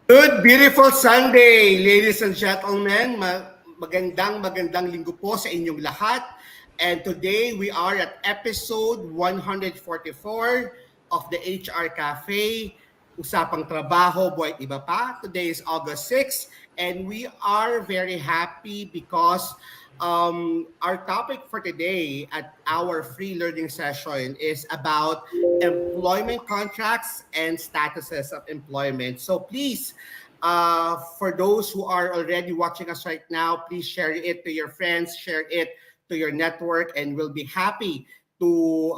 Good, beautiful Sunday, ladies and gentlemen. Magandang linggo po sa inyong lahat. And today we are at episode 144 of the HR Cafe, Usapang Trabaho, Buhay Iba Pa. Today is August 6th, and we are very happy because our topic for today at our free learning session is about employment contracts and statuses of employment. So please, for those who are already watching us right now, please share it to your friends, share it to your network, and we'll be happy to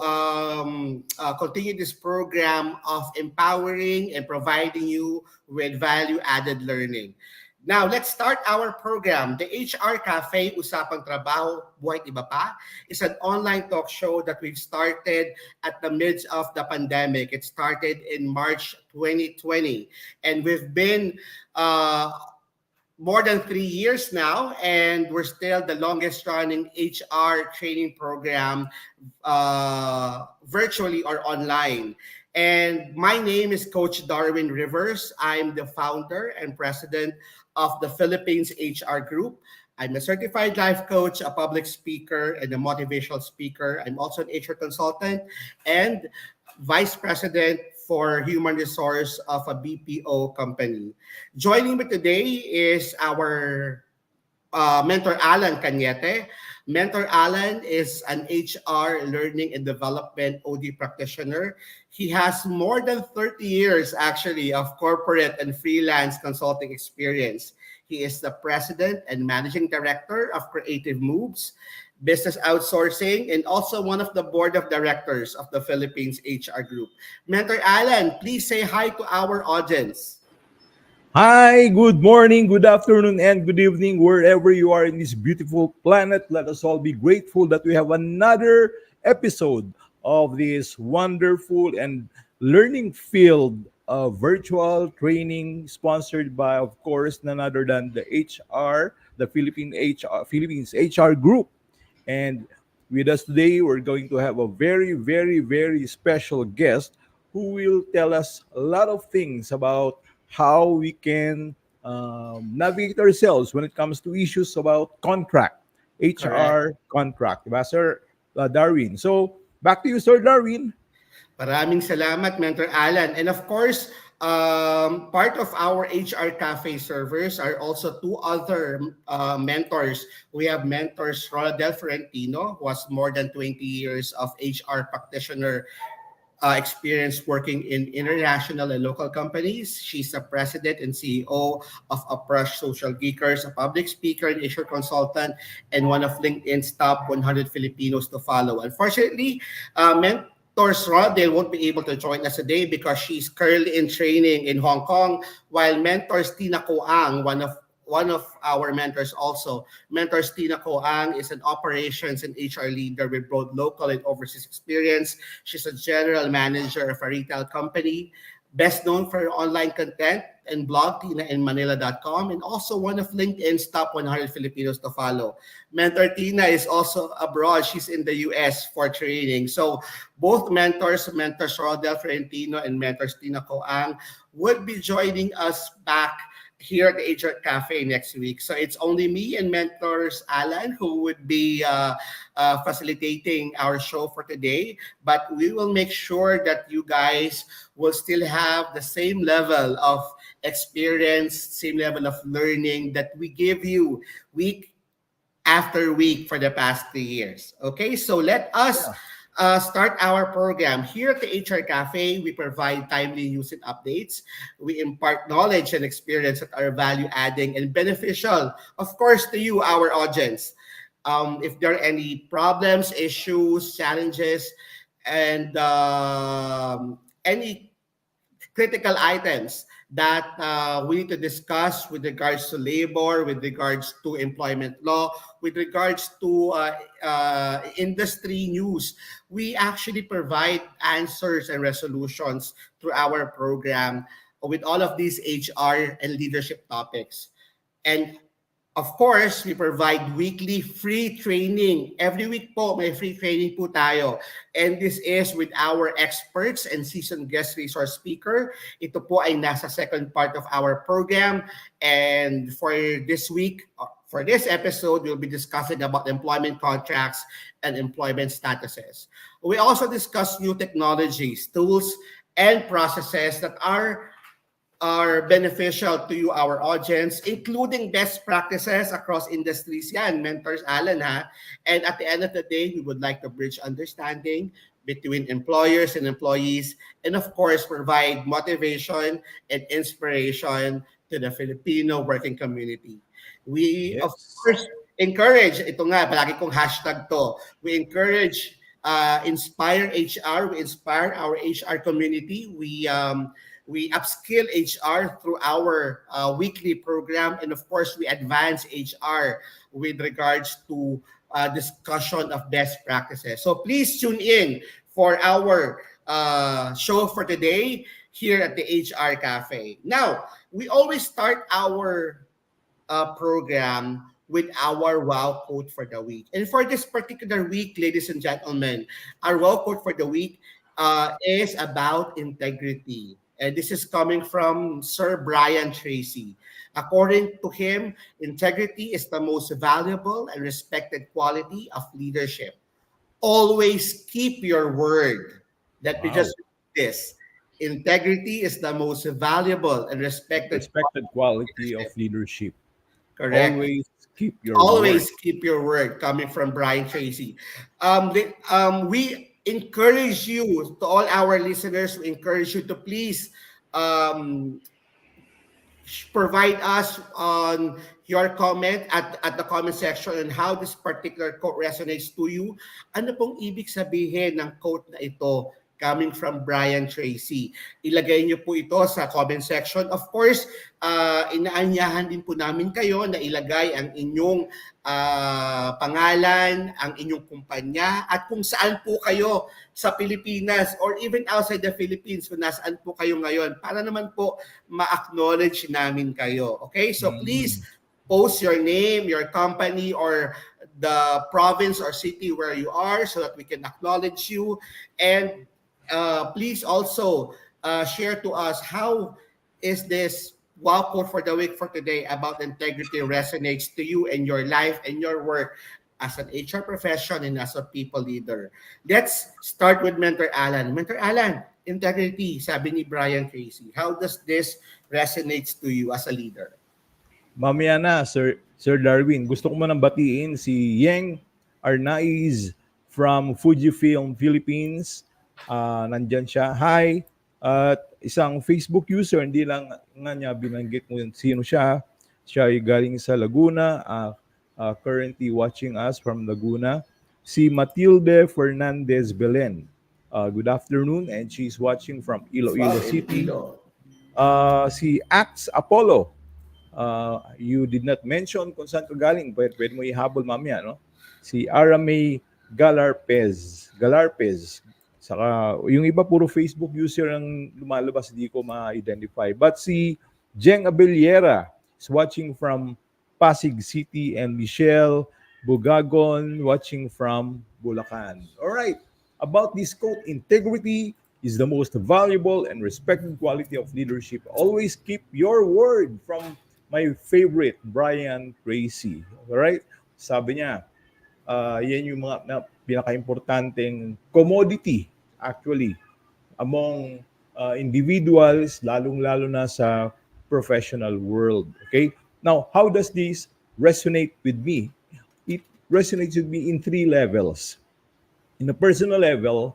continue this program of empowering and providing you with value-added learning. Now, let's start our program. The HR Cafe, Usapang Trabaho, Buhay Iba Pa, is an online talk show that we've started at the midst of the pandemic. It started in March 2020, and we've been more than 3 years now, and we're still the longest running HR training program virtually or online. And my name is Coach Darwin Rivers. I'm the founder and president of the Philippines HR Group. I'm a certified life coach, a public speaker, and a motivational speaker. I'm also an HR consultant and vice president for human resource of a BPO company. Joining me today is our mentor Alan Cañete. Mentor Alan is an HR learning and development OD practitioner. He has more than 30 years actually of corporate and freelance consulting experience. He is the president and managing director of Creative Moves, business outsourcing, and also one of the board of directors of the Philippines HR Group. Mentor Alan, please say hi to our audience. Hi, good morning, good afternoon, and good evening, wherever you are in this beautiful planet. Let us all be grateful that we have another episode of this wonderful and learning-filled virtual training sponsored by, of course, none other than the Philippines HR Group. And with us today, we're going to have a very, very, very special guest who will tell us a lot of things about how we can navigate ourselves when it comes to issues about contract, HR contract. Diba, Sir Darwin? So, back to you, Sir Darwin. Maraming salamat, Mentor Alan. And of course, part of our HR Cafe servers are also two other mentors. We have mentors Rodel Ferentino, who has more than 20 years of HR practitioner experience working in international and local companies. She's a president and CEO of Approach Social Geekers, a public speaker and HR consultant, and one of LinkedIn's top 100 Filipinos to follow. Unfortunately, Mentors Rodel won't be able to join us today because she's currently in training in Hong Kong, while Mentors Tina Koang, one of our mentors also. Mentors Tina Koang is an operations and HR leader with both local and overseas experience. She's a general manager of a retail company, best known for her online content and blog, tinainmanila.com, and also one of LinkedIn's top 100 Filipinos to follow. Mentor Tina is also abroad. She's in the US for training. So both mentors Rodel Ferentino and mentors Tina Koang, would be joining us back here at the HR Cafe next week. So it's only me and mentors Alan who would be facilitating our show for today. But we will make sure that you guys will still have the same level of experience, same level of learning that we give you week after week for the past 3 years. Okay, so let us Yeah. start our program. Here at the HR Cafe, we provide timely news and updates. We impart knowledge and experience that are value adding and beneficial, of course, to you, our audience. If there are any problems, issues, challenges, and any critical items that we need to discuss with regards to labor, with regards to employment law, with regards to industry news. We actually provide answers and resolutions through our program with all of these HR and leadership topics. And of course, we provide weekly free training. Every week po, may free training po tayo. And this is with our experts and seasoned guest resource speaker. Ito po ay nasa second part of our program. And for this week, for this episode, we'll be discussing about employment contracts and employment statuses. We also discuss new technologies, tools, and processes that are beneficial to you, our audience, including best practices across industries. Yan, mentors Alan ha. And at the end of the day, we would like to bridge understanding between employers and employees, and of course, provide motivation and inspiration to the Filipino working community. We, of Yes. course, encourage, ito nga, palagi kong hashtag to, we encourage inspire HR, we inspire our HR community, we upskill HR through our weekly program. And of course, we advance HR with regards to discussion of best practices. So please tune in for our show for today here at the HR Cafe. Now, we always start our program with our wow quote for the week. And for this particular week, ladies and gentlemen, our wow quote for the week is about integrity. And this is coming from Sir Brian Tracy. According to him, integrity is the most valuable and respected quality of leadership. Always keep your word. That we Wow. just this. Integrity is the most valuable and respected Respected quality of leadership. correct. Always keep your word. Always keep your word, coming from Brian Tracy. We encourage you, to all our listeners, we encourage you to please um, provide us on your comment at the comment section on how this particular quote resonates to you. Ano pong ibig sabihin ng quote na ito coming from Brian Tracy? Ilagay niyo po ito sa comment section. Of course, inaanyahan din po namin kayo na ilagay ang inyong pangalan, ang inyong kumpanya, at kung saan po kayo sa Pilipinas or even outside the Philippines, kung nasaan po kayo ngayon, para naman po ma-acknowledge namin kayo. Okay? So please Mm. post your name, your company, or the province or city where you are so that we can acknowledge you. And please also share to us how is this wow quote for the week for today about integrity resonates to you and your life and your work as an HR profession and as a people leader. Let's start with Mentor Alan. Mentor Alan, integrity, sabi ni Brian Tracy. How does this resonates to you as a leader? Mamaya na, Sir Darwin. Gusto ko manang batiin si Yeng Arnaiz from Fujifilm Philippines. Nandyan siya. Hi. At isang Facebook user, hindi lang nga niya binanggit kung sino siya. Siya ay galing sa Laguna, currently watching us from Laguna. Si Matilde Fernandez Belen. Good afternoon, and she's watching from Iloilo From City. Iloilo. Si Ax Apollo. You did not mention kung saan ka galing. Pwede mo ihabol mamaya, no? Si Aramay Galarpez. Saka, yung iba puro Facebook user ang lumalabas, di ko ma-identify. But si Jeng Abellera is watching from Pasig City, and Michelle Bugagon watching from Bulacan. All right. About this quote, integrity is the most valuable and respected quality of leadership. Always keep your word, from my favorite, Brian Tracy. Alright? Sabi niya, yan yung mga pinaka-importanting commodity actually among individuals, lalong-lalo na sa professional world. Okay? Now, how does this resonate with me? It resonates with me in three levels. In a personal level,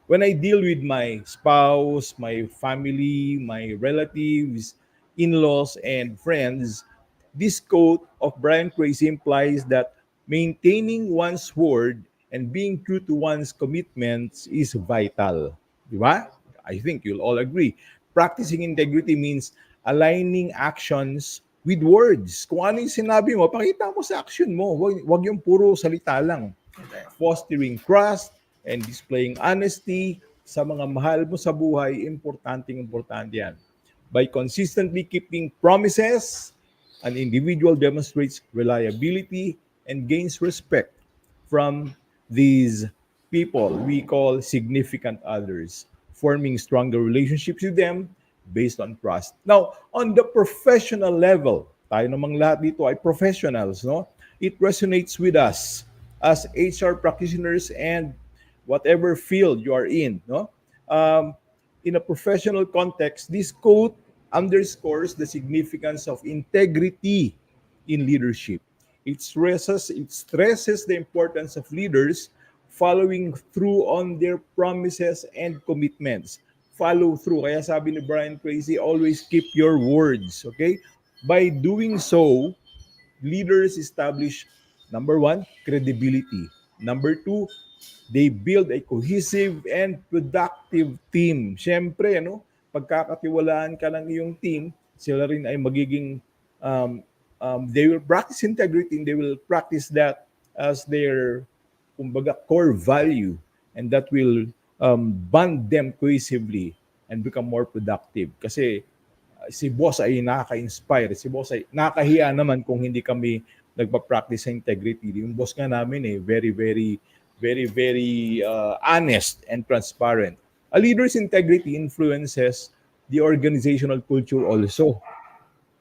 when I deal with my spouse, my family, my relatives, in-laws, and friends, this quote of Brian Tracy implies that maintaining one's word and being true to one's commitments is vital. Di ba? I think you'll all agree. Practicing integrity means aligning actions with words. Kung ano yung sinabi mo, pakita mo sa action mo. Wag yung puro salita lang. Fostering trust and displaying honesty sa mga mahal mo sa buhay, importante yan. By consistently keeping promises, an individual demonstrates reliability and gains respect from these people we call significant others, forming stronger relationships with them based on trust. Now, on the professional level, tayo namang lahat dito ay professionals, no? It resonates with us as HR practitioners and whatever field you are in, no? In a professional context, this quote underscores the significance of integrity in leadership. It stresses the importance of leaders following through on their promises and commitments. Follow through. Kaya sabi ni Brian Tracy, always keep your words. Okay? By doing so, leaders establish number one, credibility. Number two, they build a cohesive and productive team. Siyempre, ano, pagkakatiwalaan ka ng iyong team, sila rin ay magiging, they will practice integrity and they will practice that as their, kumbaga, core value. And that will bond them cohesively and become more productive. Kasi si boss ay nakaka-inspire. Si boss ay nakakahiya naman kung hindi kami nagpa-practice sa integrity. Yung boss nga namin very honest and transparent. A leader's integrity influences the organizational culture also.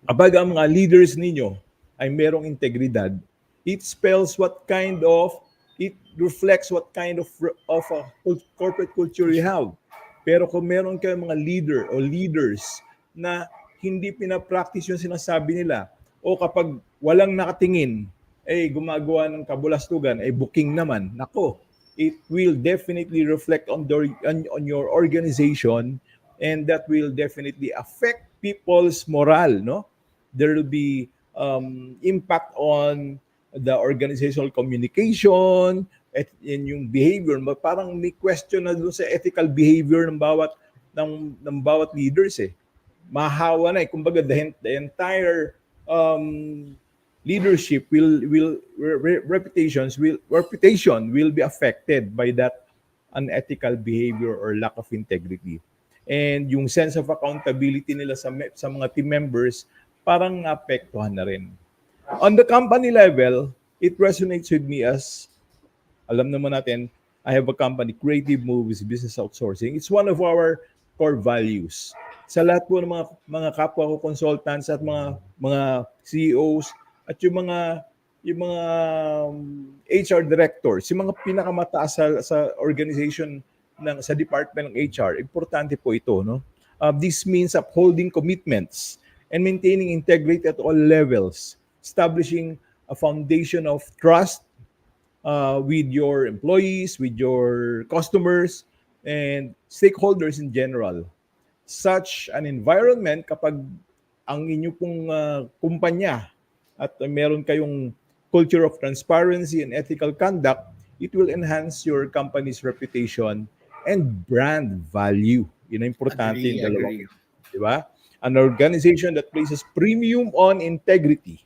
Kapag ang mga leaders ninyo ay merong integridad, it spells what kind of, it reflects what kind of a corporate culture you have. Pero kung meron kayong mga leader o leaders na hindi pinapractice yung sinasabi nila, o kapag walang nakatingin, gumagawa ng kabulastugan, booking naman, nako, it will definitely reflect on your organization, and that will definitely affect people's morale, no? There will be impact on the organizational communication at in yung behavior. Parang may question na doon sa ethical behavior ng bawat leaders mahawa na kumbaga the entire leadership reputation will be affected by that unethical behavior or lack of integrity. And yung sense of accountability nila sa mga team members parang naapektuhan na rin. On the company level, it resonates with me as, alam naman natin, I have a company, Creative Movies Business Outsourcing. It's one of our core values. Sa lahat po ng mga kapwa ko consultants at mga CEOs at yung mga HR directors, yung mga pinakamataas sa organization sa department ng HR, importante po ito, no? This means upholding commitments and maintaining integrity at all levels, establishing a foundation of trust with your employees, with your customers, and stakeholders in general. Such an environment, kapag ang inyo pong kumpanya at meron kayong culture of transparency and ethical conduct, it will enhance your company's reputation and brand value. Yun ang importante yung dalawang. Di ba? An organization that places premium on integrity.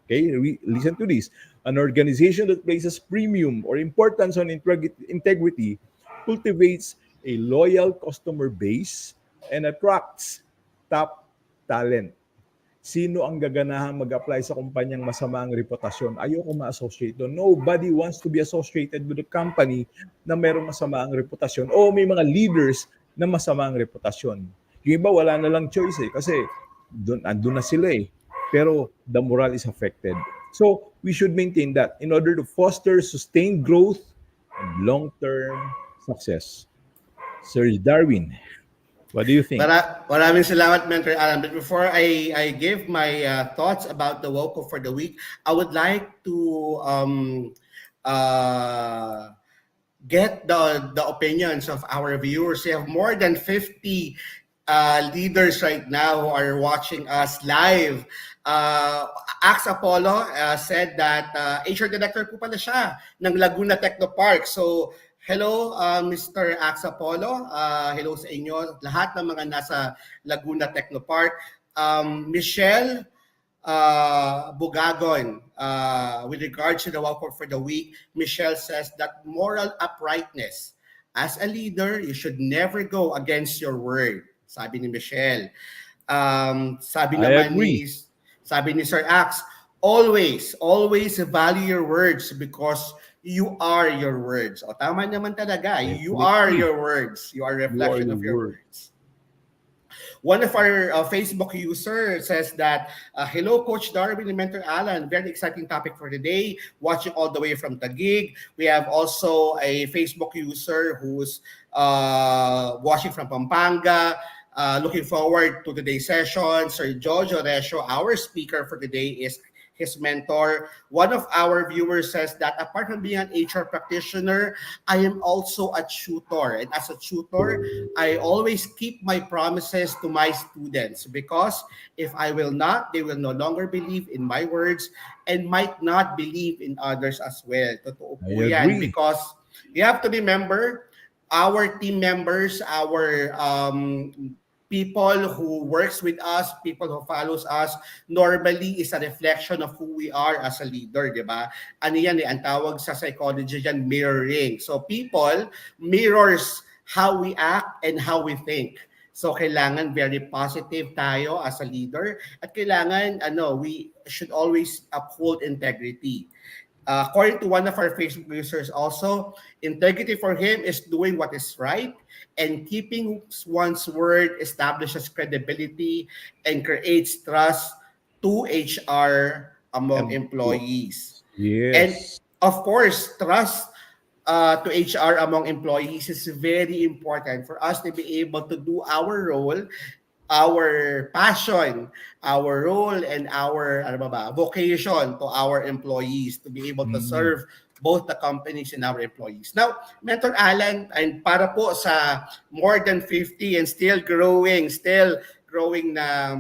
Okay, listen to this. An organization that places premium or importance on integrity cultivates a loyal customer base and attracts top talent. Sino ang gaganahan mag-apply sa kumpanyang masama ang reputasyon? Ayoko ma-associate doon. Nobody wants to be associated with a company na mayroong masama ang reputasyon o may mga leaders na masama ang reputasyon. Yung iba wala na lang choice kasi andun na sila eh. Pero the moral is affected. So we should maintain that in order to foster sustained growth and long-term success. Sir Darwin, what do you think? Maraming salamat, Mentor Alan. But before I give my thoughts about the woke for the week, I would like to uh, get the opinions of our viewers. We have more than 50 leaders right now who are watching us live. Uh, Ax Apollo said that HR Director po pala siya ng Laguna Technopark. So, hello Mr. Ax Apollo. Hello sa inyo. Lahat ng mga nasa Laguna Technopark. Michelle Bugagon, with regards to the Walk for the Week, Michelle says that moral uprightness. As a leader, you should never go against your word. Sabi ni Michelle. Sabi I naman agree. sabi ni Sir Ax, always value your words because you are your words. O tama naman talaga. You are Definitely. your words. You are a You are reflection your of your word. words. One of our Facebook users says that, hello, Coach Darwin and Mentor Alan. Very exciting topic for today. Watching all the way from Taguig. We have also a Facebook user who's watching from Pampanga. Looking forward to today's session. Sir Jojo Recio, our speaker for today, is his mentor. One of our viewers says that apart from being an HR practitioner, I am also a tutor. And as a tutor, I always keep my promises to my students because if I will not, they will no longer believe in my words and might not believe in others as well. Totoo I po yan agree. because you have to remember our team members, our people who works with us, people who follows us, normally is a reflection of who we are as a leader, di ba? Ano yan eh, ang tawag sa psychology yan, mirroring. So people mirrors how we act and how we think. So kailangan very positive tayo as a leader at kailangan we should always uphold integrity. According to one of our Facebook users also, integrity for him is doing what is right and keeping one's word establishes credibility and creates trust to HR among employees. Employees. And Yes. of course, trust to HR among employees is very important for us to be able to do our role, our passion, our role, and our vocation to our employees to be able to Mm. serve both the companies and our employees. Now, Mentor Alan, and para po sa more than 50 and still growing na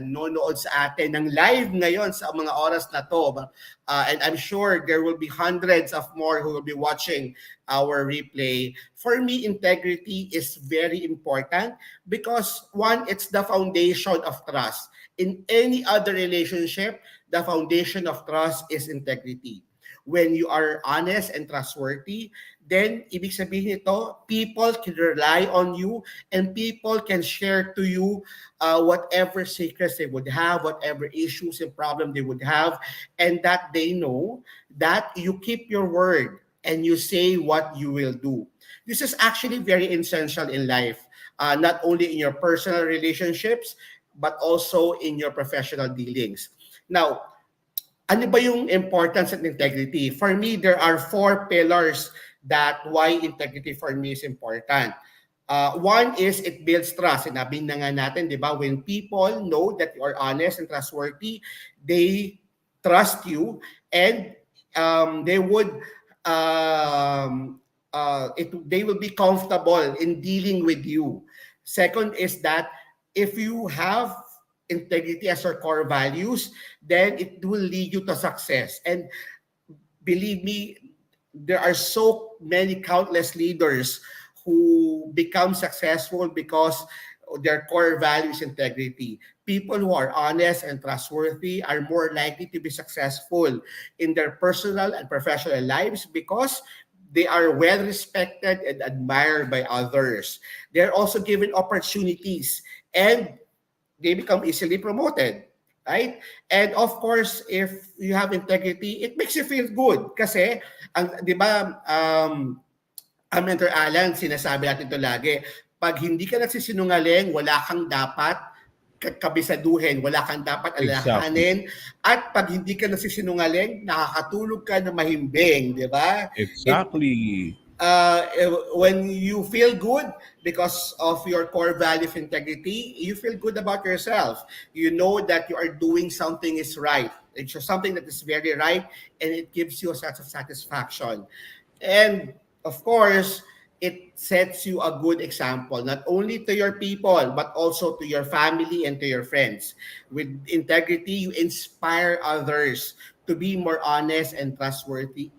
nonood sa atin ng live ngayon sa mga oras na to. And I'm sure there will be hundreds of more who will be watching our replay. For me, integrity is very important because one, it's the foundation of trust. In any other relationship, the foundation of trust is integrity. When you are honest and trustworthy, then ibig sabihin nito, people can rely on you and people can share to you whatever secrets they would have, whatever issues and problem they would have, and that they know that you keep your word and you say what you will do. This is actually very essential in life, not only in your personal relationships, but also in your professional dealings. Now, ano ba yung importance of integrity? For me, there are four pillars that why integrity for me is important. One is it builds trust. Sinabi na nga natin, di ba? When people know that you are honest and trustworthy, they trust you and they would they will be comfortable in dealing with you. Second is that if you have integrity as your core values, then it will lead you to success. And believe me, there are so many countless leaders who become successful because their core value is integrity. People who are honest and trustworthy are more likely to be successful in their personal and professional lives because they are well respected and admired by others. They're also given opportunities and they become easily promoted, right? And of course, if you have integrity, it makes you feel good kasi ang 'di ba ang Mentor Alan, sinasabi natin ito lagi, pag hindi ka nagsisinungaling, wala kang dapat kabisaduhin, wala kang dapat Exactly. alalahanin, at pag hindi ka nagsisinungaling, nakakatulog ka na mahimbing, di ba? It Exactly. uh, when you feel good because of your core value of integrity, you feel good about yourself. You know that you are doing something is right. It's just something that is very right, and it gives you a sense of satisfaction. And of course, it sets you a good example, not only to your people, but also to your family and to your friends. With integrity, you inspire others to be more honest and trustworthy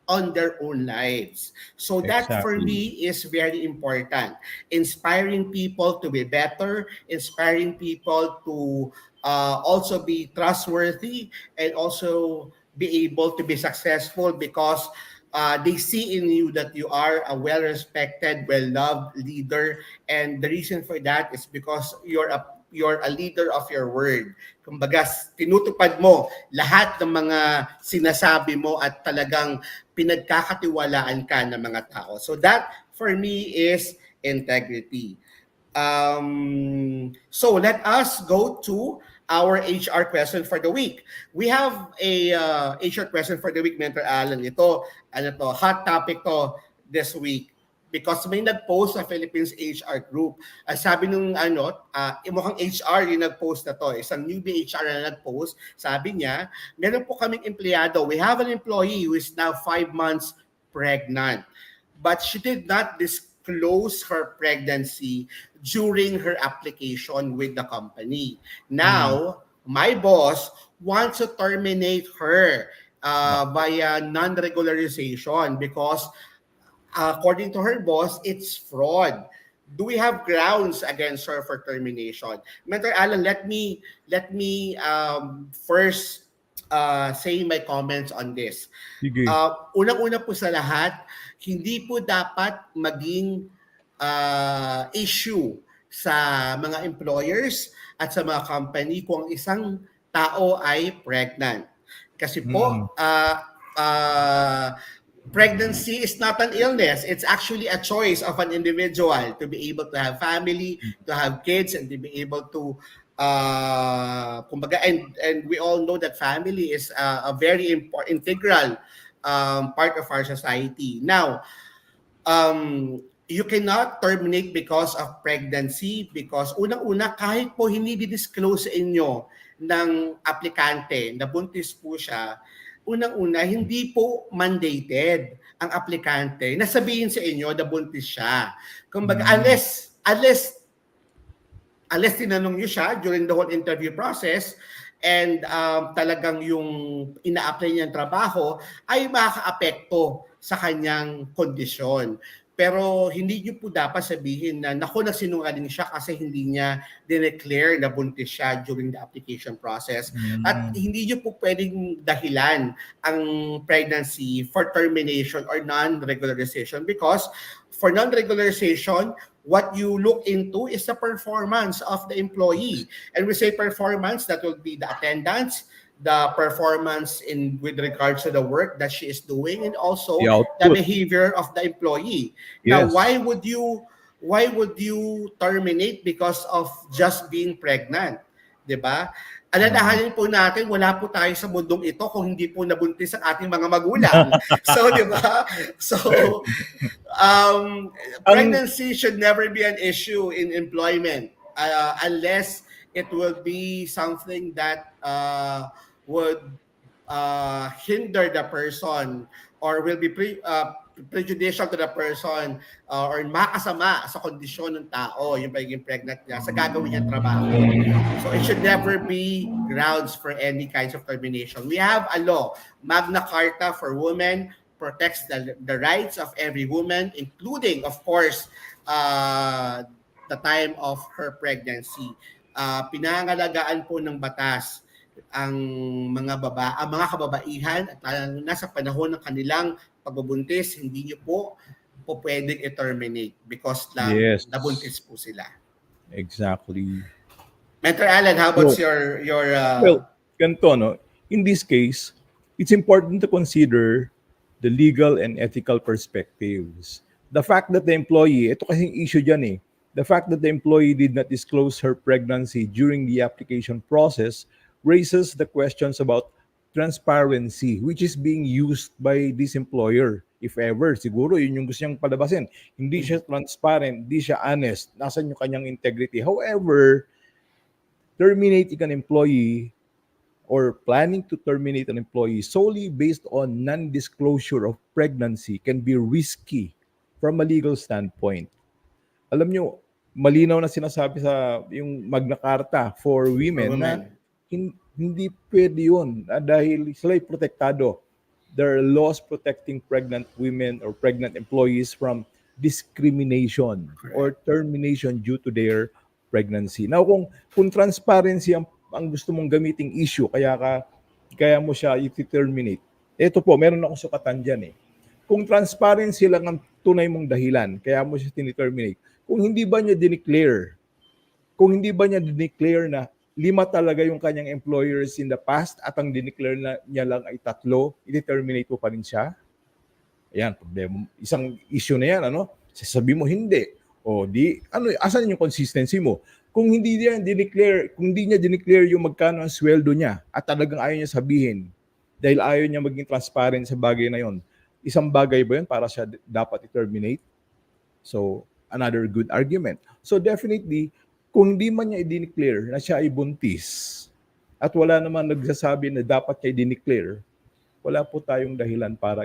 on their own lives. So that for Exactly. me is very important. Inspiring people to be better, inspiring people to also be trustworthy, and also be able to be successful because they see in you that you are a well-respected, well-loved leader, and the reason for that is because you're a leader of your word. Kumbaga, tinutupad mo lahat ng mga sinasabi mo at talagang pinagkakatiwalaan ka ng mga tao. So that for me is integrity. So let us go to our HR question for the week. We have a HR question for the week, Mentor Alan. Ito, ano to, hot topic to this week because may nag-post sa Philippines HR group. Sabi nung mukhang HR yung nag-post na to. Isang newbie HR na nag-post. Sabi niya, meron po kaming empleyado. We have an employee who is now 5 months pregnant. But she did not disclose her pregnancy during her application with the company. Mm. Now, my boss wants to terminate her Nako. via non-regularization because according to her boss, it's fraud. Do we have grounds against her for termination? Mentor Alan, let me first say my comments on this. Sige. Unang-una po sa lahat, hindi po dapat maging issue sa mga employers at sa mga company kung isang tao ay pregnant. Kasi Mm. po, pregnancy is not an illness. It's actually a choice of an individual to be able to have family, to have kids, and to be able to kumbaga, and we all know that family is a very integral part of our society. Now, you cannot terminate because of pregnancy because unang-una, kahit po hindi di-disclose sa inyo ng aplikante na buntis po siya, unang-una, hindi po mandated ang aplikante na sabihin sa inyo na buntis siya. Kumbaga, Mm. unless tinanong niyo siya during the whole interview process and talagang yung ina-apply niyang trabaho ay makakaapekto sa kanyang kondisyon. Pero hindi niyo po dapat sabihin na naku, nagsinungaling siya kasi hindi niya dineclare na buntis siya during the application process. At Mm. hindi niyo po pwedeng dahilan ang pregnancy for termination or non-regularization because for non-regularization, what you look into is the performance of the employee. And we say performance, that will be the attendance, the performance in with regards to the work that she is doing, and The also the output. behavior of the employee. Now, Yes. why would you terminate because of just being pregnant? 'Di ba? Mm. Alalahanin po natin, wala po tayo sa mundong ito kung hindi po nabuntis ang ating mga magulang. So, 'di ba? So, um, Ang pregnancy should never be an issue in employment unless it will be something that would hinder the person or will be prejudicial to the person or makasama sa kondisyon ng tao yung pagiging pregnant niya sa gagawin niyang trabaho. So it should never be grounds for any kinds of termination. We have a law, Magna Carta for women, protects the rights of every woman, including, of course, the time of her pregnancy. Pinangalagaan po ng batas ang ang mga kababaihan at nasa panahon ng kanilang pagbubuntis, hindi niyo po pwedeng i-terminate because lang yes. nabuntis po sila. Exactly. Mentor Alan, how about So, your well, ganito, no? In this case, it's important to consider the legal and ethical perspectives. The fact that the employee, ito kasing issue dyan eh, The fact that the employee did not disclose her pregnancy during the application process raises the questions about transparency, which is being used by this employer. If ever, siguro yun yung gusto niyang palabasin. Hindi siya transparent, hindi siya honest, nasan yung kanyang integrity. However, terminating an employee or planning to terminate an employee solely based on non-disclosure of pregnancy can be risky from a legal standpoint. Alam nyo, malinaw na sinasabi sa yung Magna Carta for For women na women. hindi pwede yun dahil sila ay protektado. There are laws protecting pregnant women or pregnant employees from discrimination or Correct. termination due to their pregnancy. Now, kung transparency ang gusto mong gamiting issue, kaya mo siya i-terminate. Ito po, meron akong sukatan dyan eh. Kung transparency lang ang tunay mong dahilan, kaya mo siya tiniterminate. Kung hindi ba niya dineclare, kung hindi ba niya dineclare na 5 talaga yung kanyang employers in the past at ang dineclare niya lang ay 3, i-terminate mo pa rin siya? Ayan, problema. Isang issue na yan, ano? Sasabi mo, hindi. O di, asan yung consistency mo? Kung hindi niya dineclare yung magkano ang sweldo niya at talagang ayaw niya sabihin dahil ayaw niya maging transparent sa bagay na yon, isang bagay ba yun para siya dapat i-terminate? So, another good argument. So, definitely, kung hindi man niya i-declare na siya ay buntis at wala naman nagsasabi na dapat niya i-declare, wala po tayong dahilan para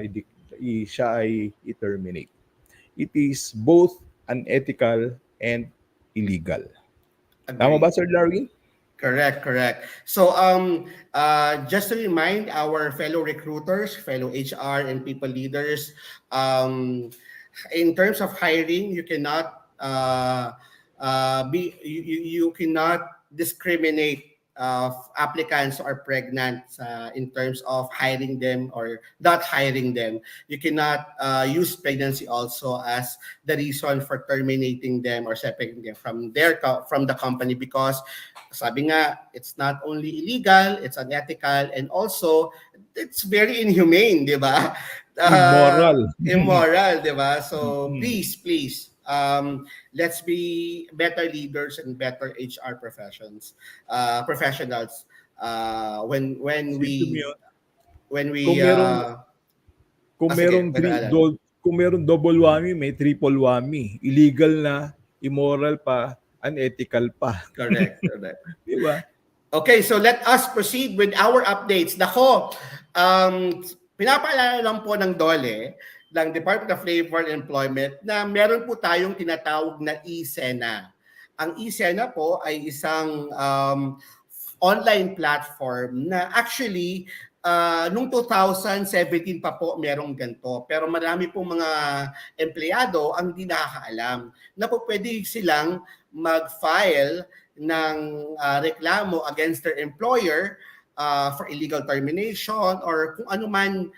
siya ay i-terminate. It is both unethical and illegal. Tama ba, Agree. Sir Darwin? Correct, correct. So, just to remind our fellow recruiters, fellow HR and people leaders, in terms of hiring, you cannot you cannot discriminate applicants who are pregnant in terms of hiring them or not hiring them. You cannot use pregnancy also as the reason for terminating them or separating them from from the company, because sabi nga, it's not only illegal, it's unethical, and also it's very inhumane, di ba? Immoral. Immoral, di ba? So Mm. please, let's be better leaders and better HR professionals. When Isipin mo we yun, when kung we merong kung sige, merong Brother Alan. kung merong double whammy, may triple whammy. Illegal na, immoral pa, unethical pa. Correct, correct. Di ba? Okay, so let us proceed with our updates. Nako, pinapaalala lang po ng DOLE, ng Department of Labor and Employment, na meron po tayong tinatawag na e-SENA. Ang e-SENA po ay isang online platform na actually nung 2017 pa po merong ganito. Pero marami pong mga empleyado ang hindi nakakaalam na po pwede silang mag-file ng reklamo against their employer for illegal termination or kung ano man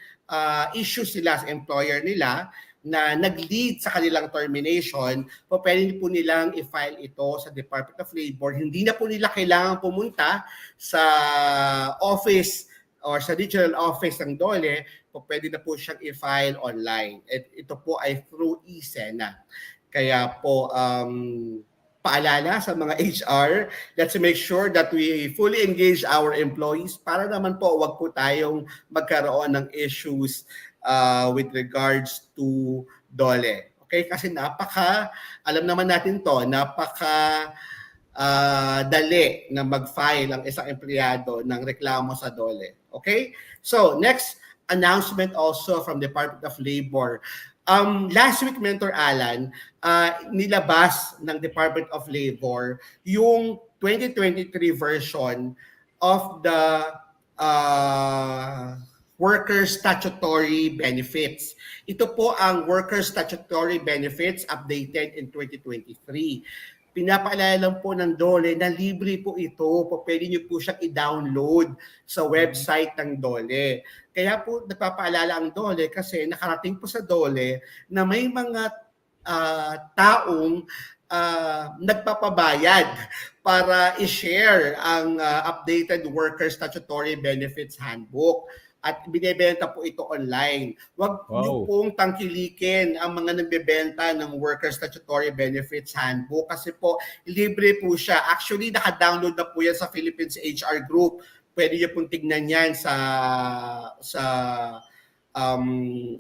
issue sila sa employer nila na nag-lead sa kanilang termination, po pwede po nilang i-file ito sa Department of Labor. Hindi na po nila kailangan pumunta sa office or sa regional office ng DOLE, po pwede na po siyang i-file online. At ito po ay through e-SENA. Kaya po, paalala sa mga HR, let's make sure that we fully engage our employees para naman po wag po tayong magkaroon ng issues with regards to DOLE. Okay? Kasi alam naman natin to, dali na mag-file ang isang empleyado ng reklamo sa DOLE. Okay? So, next announcement also from Department of Labor. Last week, Mentor Alan, nilabas ng Department of Labor yung 2023 version of the workers' statutory benefits. Ito po ang workers' statutory benefits updated in 2023. Pinapaalala lang po ng DOLE na libre po ito. Pwede nyo po siyang i-download sa website ng DOLE. Kaya po nagpapaalala ang DOLE kasi nakarating po sa DOLE na may mga taong nagpapabayad para i-share ang updated Workers' Statutory Benefits Handbook. at binebenta po ito online. Huwag niyo Wow. pong tangkilikin ang mga nagbebenta ng Workers Statutory Benefits Handbook kasi po libre po siya. Actually, naka-download na po yan sa Philippines HR Group. Pwede niyo pong tignan yan sa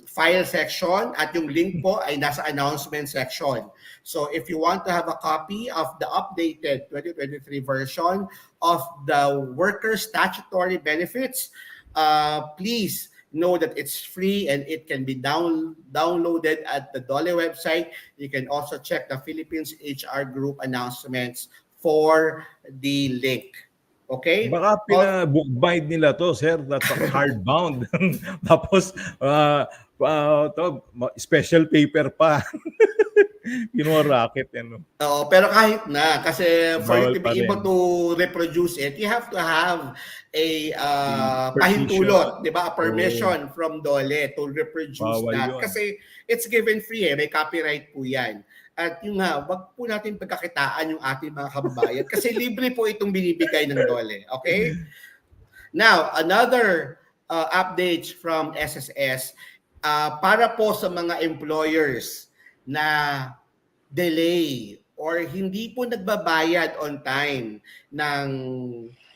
file section at yung link po ay nasa announcement section. So if you want to have a copy of the updated 2023 version of the Workers Statutory Benefits, please know that it's free and it can be downloaded at the DOLE website. You can also check the Philippines HR Group announcements for the link. Okay? Baka pina-bookbind nila to, sir. That's hardbound. Tapos, special paper pa. Kinuha racket. Ano. Oo, pero kahit na, kasi for you Bawal to pa be able rin. to reproduce it, you have to have a Permission. pahintulot, di ba? A Oo, permission from DOLE to reproduce bawal that. yun. Kasi it's given free may copyright po yan. At yun nga, wag po natin pagkakitaan yung ating mga kababayan kasi libre po itong binibigay ng DOLE. Okay? Now, another updates from SSS para po sa mga employers na delay or hindi po nagbabayad on time ng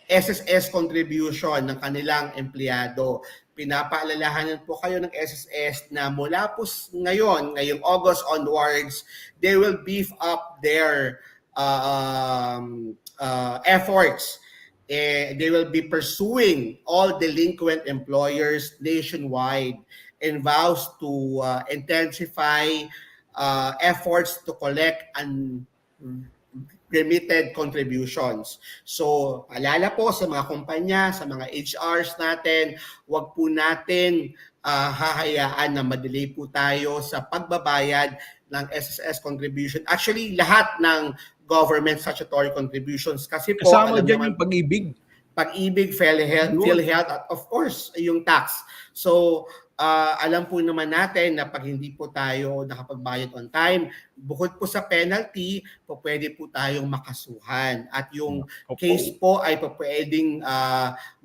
SSS contribution ng kanilang empleyado. Pinapaalalahanan po kayo ng SSS na mula po ngayong August onwards, they will beef up their efforts. They will be pursuing all delinquent employers nationwide and vows to intensify efforts to collect remitted contributions. So, alala po sa mga kumpanya, sa mga HRs natin, wag po natin hahayaan na madelay po tayo sa pagbabayad ng SSS contribution. Actually, lahat ng government statutory contributions kasi po, Kasama alam dyan naman, yung pag-ibig. pag-ibig, PhilHealth, at of course, yung tax. So, alam po naman natin na pag hindi po tayo nakapagbayad on time, bukod po sa penalty, pwede po tayong makasuhan. At yung case po ay pwedeng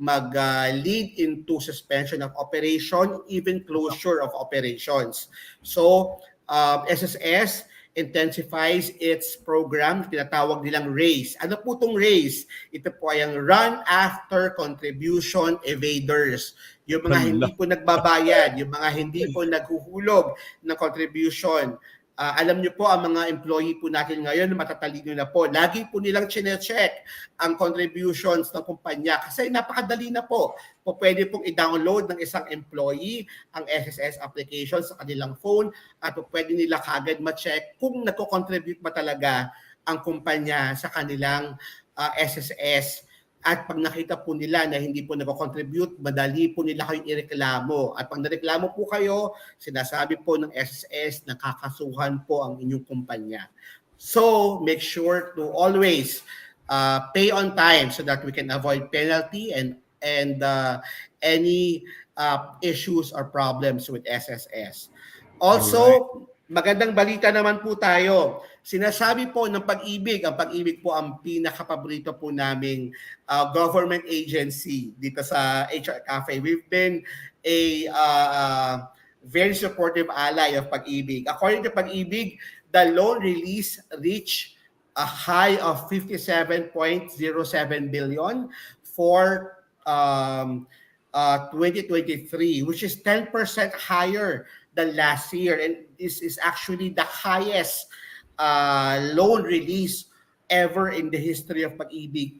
mag-lead into suspension of operation, even closure of operations. So, SSS intensifies its program, tinatawag nilang RAISE. Ano po itong RAISE? Ito po ay ang Run After Contribution Evaders. Yung mga hindi po nagbabayad, yung mga hindi po naghuhulog ng contribution. Alam niyo po, ang mga employee po natin ngayon, matatalino na po. Lagi po nilang chine-check ang contributions ng kumpanya kasi napakadali na po. Pwede pong i-download ng isang employee ang SSS application sa kanilang phone at pwede nila kaagad ma-check kung nagko-contribute ba talaga ang kumpanya sa kanilang SSS. At pag nakita po nila na hindi po nag-contribute, madali po nila kayong ireklamo. At pag nareklamo po kayo, sinasabi po ng SSS na kakasuhan po ang inyong kumpanya. So, make sure to always pay on time so that we can avoid penalty and any issues or problems with SSS. Also, magandang balita naman po tayo. Sinasabi po ng Pag-ibig, ang Pag-ibig po ang pinakapaborito po naming government agency dito sa HR Cafe. We've been a very supportive ally of Pag-ibig. According to Pag-ibig, the loan release reached a high of 57.07 billion for 2023, which is 10% higher than last year. And this is actually the highest loan release ever in the history of Pag-ibig.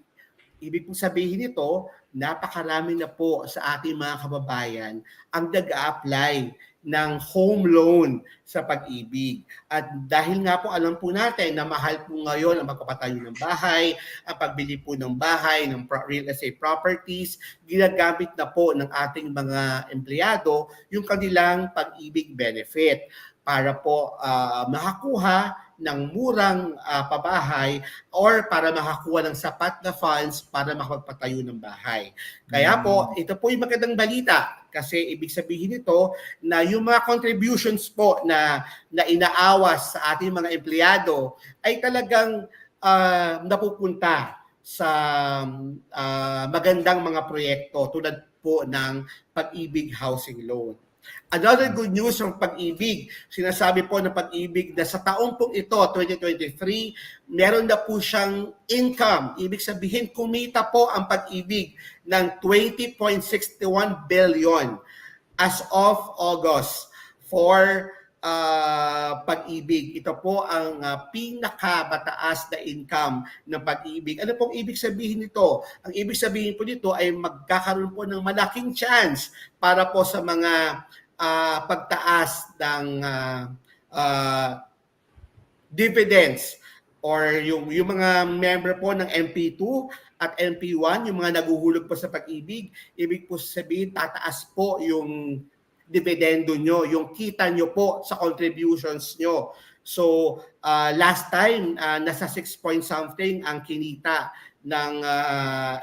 Ibig pong sabihin nito, napakarami na po sa ating mga kababayan ang nag-a-apply ng home loan sa Pag-ibig. At dahil nga po alam po natin na mahal po ngayon ang magpapatayo ng bahay, ang pagbili po ng bahay, ng real estate properties, ginagamit na po ng ating mga empleyado yung kanilang Pag-ibig benefit para po makakuha ng murang pabahay or para makakuha ng sapat na funds para makapagpatayo ng bahay. Kaya po, ito po yung magandang balita kasi ibig sabihin nito na yung mga contributions po na inaawas sa ating mga empleyado ay talagang napupunta sa magandang mga proyekto tulad po ng Pag-ibig Housing Loan. Another good news ng Pag-ibig, sinasabi po ng Pag-ibig na sa taong pong ito, 2023, meron na po siyang income. Ibig sabihin, kumita po ang Pag-ibig ng 20.61 billion as of August for Pag-ibig. Ito po ang pinakamataas na income ng Pag-ibig. Ano pong ibig sabihin nito? Ang ibig sabihin po nito ay magkakaroon po ng malaking chance para po sa mga pagtaas ng dividends or yung mga member po ng MP2 at MP1, yung mga naguhulog po sa Pag-ibig, ibig po sabihin tataas po yung dividendo nyo, yung kita nyo po sa contributions nyo. So, last time, nasa 6 point something ang kinita ng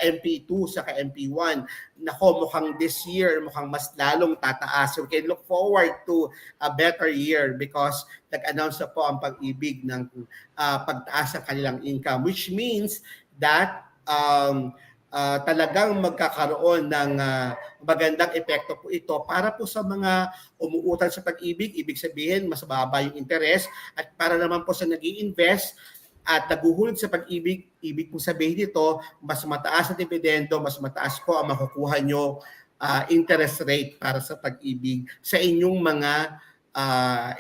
MP2 sa MP1. Nako, mukhang this year, mukhang mas lalong tataas. So, we can look forward to a better year because nag-announce na po ang Pag-ibig ng pagtaas ng kanilang income, which means that talagang magkakaroon ng magandang epekto po ito para po sa mga umuutang sa Pag-ibig. Ibig sabihin, mas baba yung interest at para naman po sa nag-i-invest at naguhulog sa Pag-ibig, ibig po sabihin dito, mas mataas na dividendo, mas mataas po ang makukuha nyo interest rate para sa Pag-ibig sa inyong mga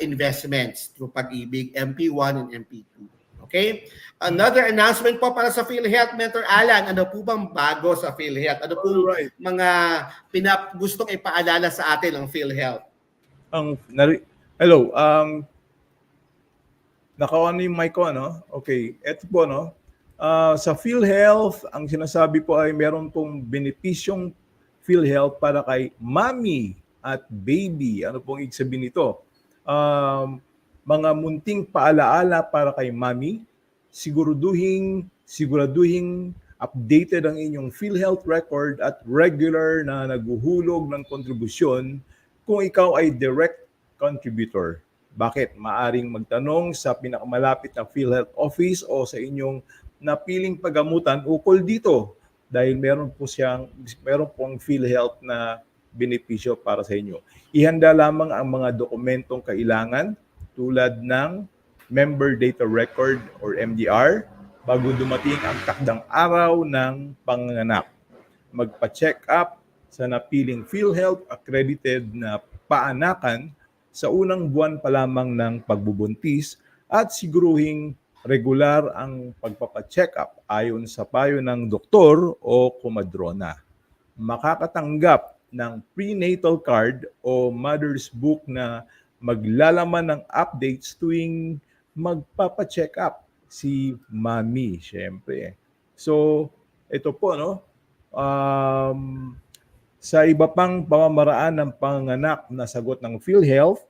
investments through Pag-ibig, MP1 and MP2. Okay? Another announcement po para sa PhilHealth, Mentor Alan. Ano po bang bago sa PhilHealth? Ano po mga gustong ipaalala sa atin ng PhilHealth? Hello. Nakawan yung mic ko, no? Okay. Ito po, no? Sa PhilHealth, ang sinasabi po ay meron pong benepisyong PhilHealth para kay mommy at baby. Ano pong ibig sabihin nito? Mga munting paalaala para kay mommy, siguraduhin updated ang inyong PhilHealth record at regular na naguhulog ng kontribusyon kung ikaw ay direct contributor. Bakit? Maaring magtanong sa pinakamalapit na PhilHealth office o sa inyong napiling pagamutan ukol dito dahil meron pong PhilHealth na benepisyo para sa inyo. Ihanda lamang ang mga dokumentong kailangan tulad ng Member Data Record or MDR bago dumating ang takdang araw ng panganganak. Magpa-check up sa napiling PhilHealth accredited na paanakan sa unang buwan pa lamang ng pagbubuntis at siguruhing regular ang pagpapa-check up ayon sa payo ng doktor o komadrona. Makakatanggap ng prenatal card o mother's book na maglalaman ng updates tuwing magpapa-check up si mommy, syempre. So, ito po, no? Sa iba pang pamamaraan ng panganganak na sagot ng PhilHealth,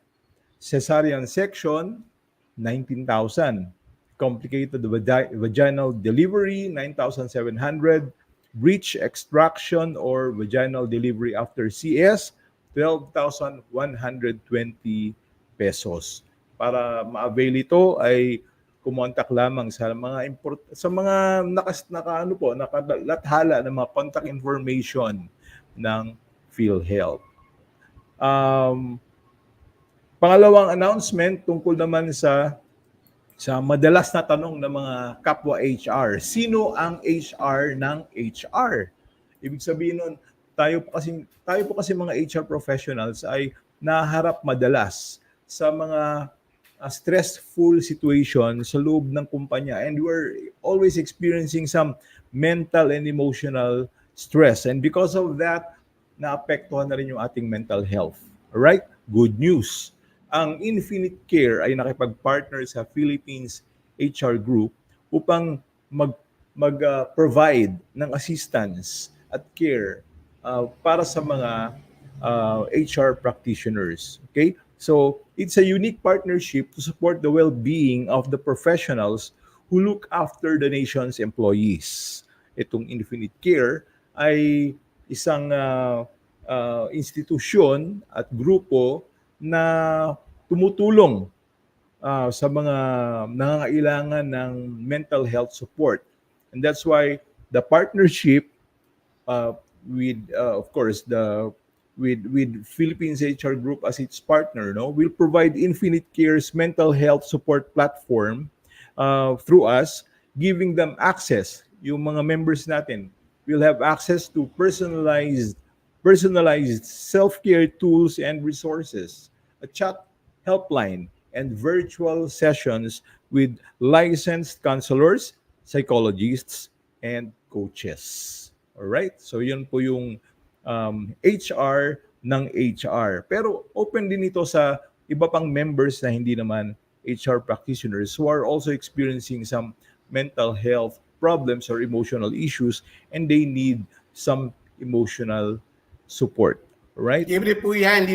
cesarean section, 19,000. Complicated vaginal delivery, 9,700. Breech extraction or vaginal delivery after CS, 12,120 pesos. Para ma-avail ito ay kumontak lamang sa mga nakalathala ng mga contact information ng PhilHealth. Pangalawang announcement tungkol naman sa madalas na tanong ng mga kapwa HR. Sino ang HR ng HR? Ibig sabihin nun, tayo po kasi mga HR professionals ay naharap madalas sa mga stressful situation sa loob ng kumpanya and we're always experiencing some mental and emotional stress. And because of that, naapektuhan na rin yung ating mental health. Alright? Good news. Ang Infinite Care ay nakipag-partner sa Philippines HR Group upang mag-provide ng assistance at care para sa mga HR practitioners. Okay? So, it's a unique partnership to support the well-being of the professionals who look after the nation's employees. Itong Infinite Care ay isang institusyon at grupo na tumutulong sa mga nangangailangan ng mental health support. And that's why the partnership with of course the with Philippines HR Group as its partner, no, will provide Infinite Care's mental health support platform through us, giving them access. Yung mga members natin will have access to personalized self-care tools and resources, a chat helpline, and virtual sessions with licensed counselors, psychologists, and coaches. All right? So yun po yung HR ng HR. Pero open din ito sa iba pang members na hindi naman HR practitioners who are also experiencing some mental health problems or emotional issues, and they need some emotional support. Right? Libre po yan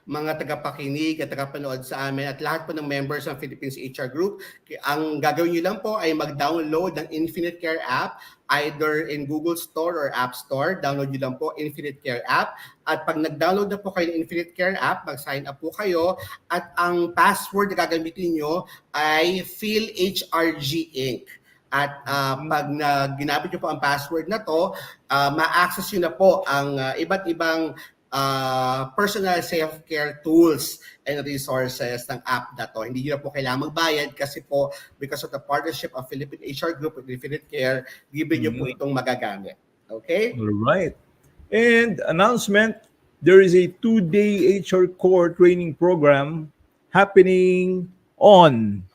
mga tagapakinig at tagapanood sa amin at lahat po ng members ng Philippines HR Group. Ang gagawin niyo lang po ay mag-download ng Infinite Care app either in Google Store or App Store. Download niyo lang po Infinite Care app at pag nag-download na po kayo ng Infinite Care app, mag-sign up po kayo at ang password na gagamitin niyo ay PhilHRG Inc. At pag ginamit nyo po ang password na to, ma-access nyo na po ang iba't ibang personal self-care tools and resources ng app na to. Hindi nyo na po kailangan magbayad kasi po because of the partnership of Philippine HR Group with Infinite Care, libre nyo po itong magagamit. Okay? All right. And announcement, there is a 2-day HR core training program happening on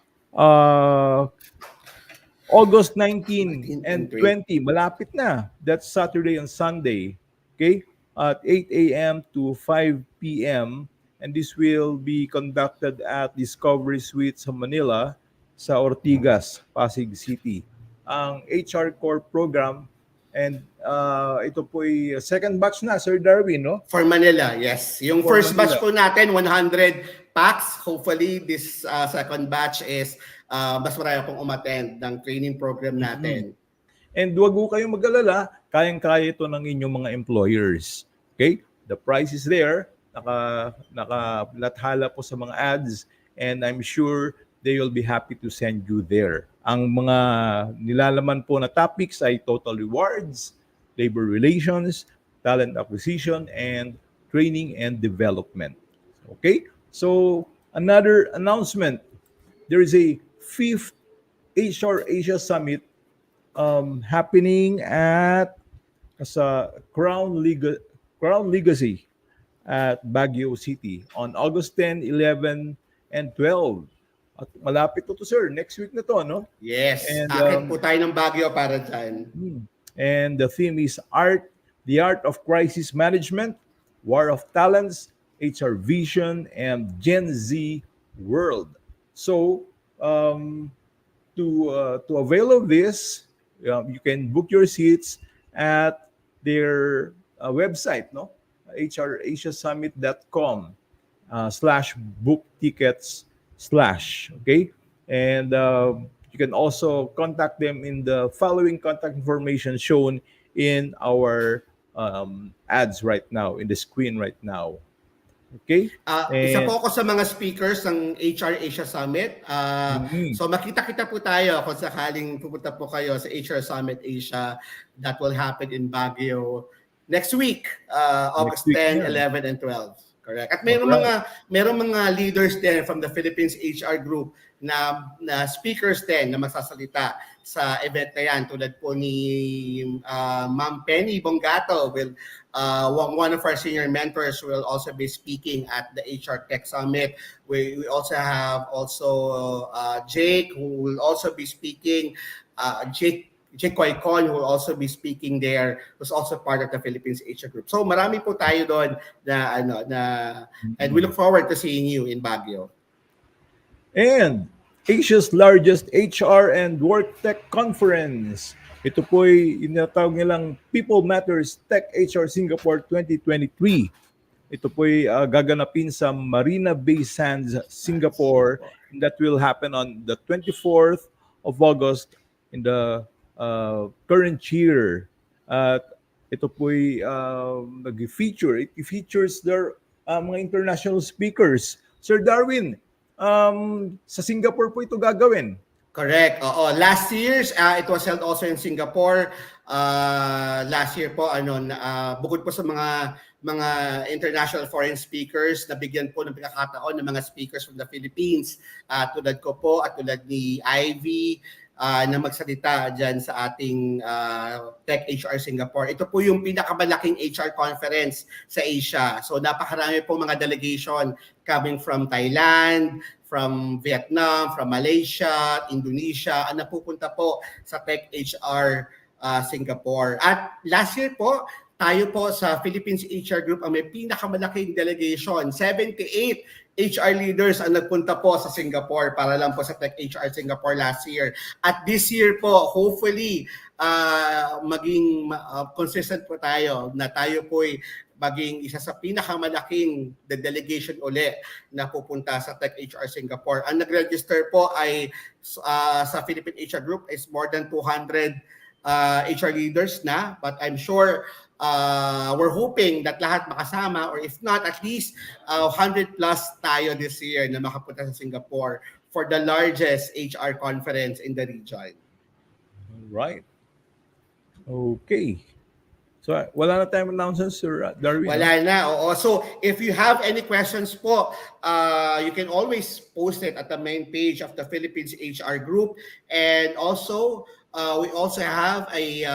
August 19 and 20. Malapit na. That's Saturday and Sunday. Okay? At 8 a.m. to 5 p.m. And this will be conducted at Discovery Suite sa Manila sa Ortigas, Pasig City. Ang HR Core Program, and ito po ay second batch na, Sir Darwin, no? For Manila, yes. Yung For first Manila. batch po natin, 100 packs. Hopefully, this second batch is mas marami pong umattend ng training program natin. And wag po kayong mag-alala, kayang-kaya ito ng inyong mga employers. Okay? The price is there. Nakalathala po sa mga ads, and I'm sure they will be happy to send you there. Ang mga nilalaman po na topics ay total rewards, labor relations, talent acquisition, and training and development. Okay? So, another announcement. There is a 5th HR Asia Summit happening at sa Crown Legacy at Baguio City on August 10, 11, and 12. At malapit to sir. Next week na to, no? Yes. And, Akit po tayo ng Baguio para dyan. And the theme is the art of crisis management, war of talents, HR vision, and Gen Z world. So, to avail of this, you can book your seats at their website, no? hrasiasummit.com /book tickets / okay? And you can also contact them in the following contact information shown in our ads right now, in the screen right now. Okay? Isa po ako sa mga speakers ng HR Asia Summit. So makita-kita po tayo kung sakaling pupunta po kayo sa HR Summit Asia that will happen in Baguio next week, August 10, 11, and 12. Correct. At mayroong mga leaders din from the Philippines HR Group na speakers din na magsasalita sa event na yan. Tulad po ni Ma'am Penny Bongato will one of our senior mentors will also be speaking at the HR Tech Summit. We also have Jake who will also be speaking. Jake Koycon who will also be speaking there, who's also part of the Philippines HR Group. So marami po tayo doon and we look forward to seeing you in Baguio. And Asia's largest HR and Work Tech Conference. Ito po ay inatawag nilang People Matters Tech HR Singapore 2023. Ito po ay gaganapin sa Marina Bay Sands, Singapore. And that will happen on the 24th of August in the current year. At ito po ay nag-feature. It features their mga international speakers. Sir Darwin, sa Singapore po ito gagawin. Correct. Oo. Last year's it was held also in Singapore. Last year po bukod po sa mga international foreign speakers, nabigyan po ng pagkakataon ng mga speakers from the Philippines. Tulad ko po at tulad ni Ivy na magsalita diyan sa ating Tech HR Singapore. Ito po yung pinakamalaking HR conference sa Asia. So napakarami po mga delegation coming from Thailand, from Vietnam, from Malaysia, Indonesia, ang napupunta po sa Tech HR Singapore. At last year po, tayo po sa Philippines HR Group ang may pinakamalaking delegation. 78 HR leaders ang nagpunta po sa Singapore para lang po sa Tech HR Singapore last year. At this year po, hopefully, maging consistent po tayo na tayo po'y maging isa sa pinakamalaking delegation uli na pupunta sa Tech HR Singapore. Ang nag-register po ay sa Philippine HR Group is more than 200 HR leaders na, but I'm sure we're hoping that lahat makasama, or if not, at least 100 plus tayo this year na makapunta sa Singapore for the largest HR conference in the region. Right. Okay. So, wala na tayong announcements, Sir Darwin? Wala na, oo. So, if you have any questions po, you can always post it at the main page of the Philippines HR Group. And also, we also have a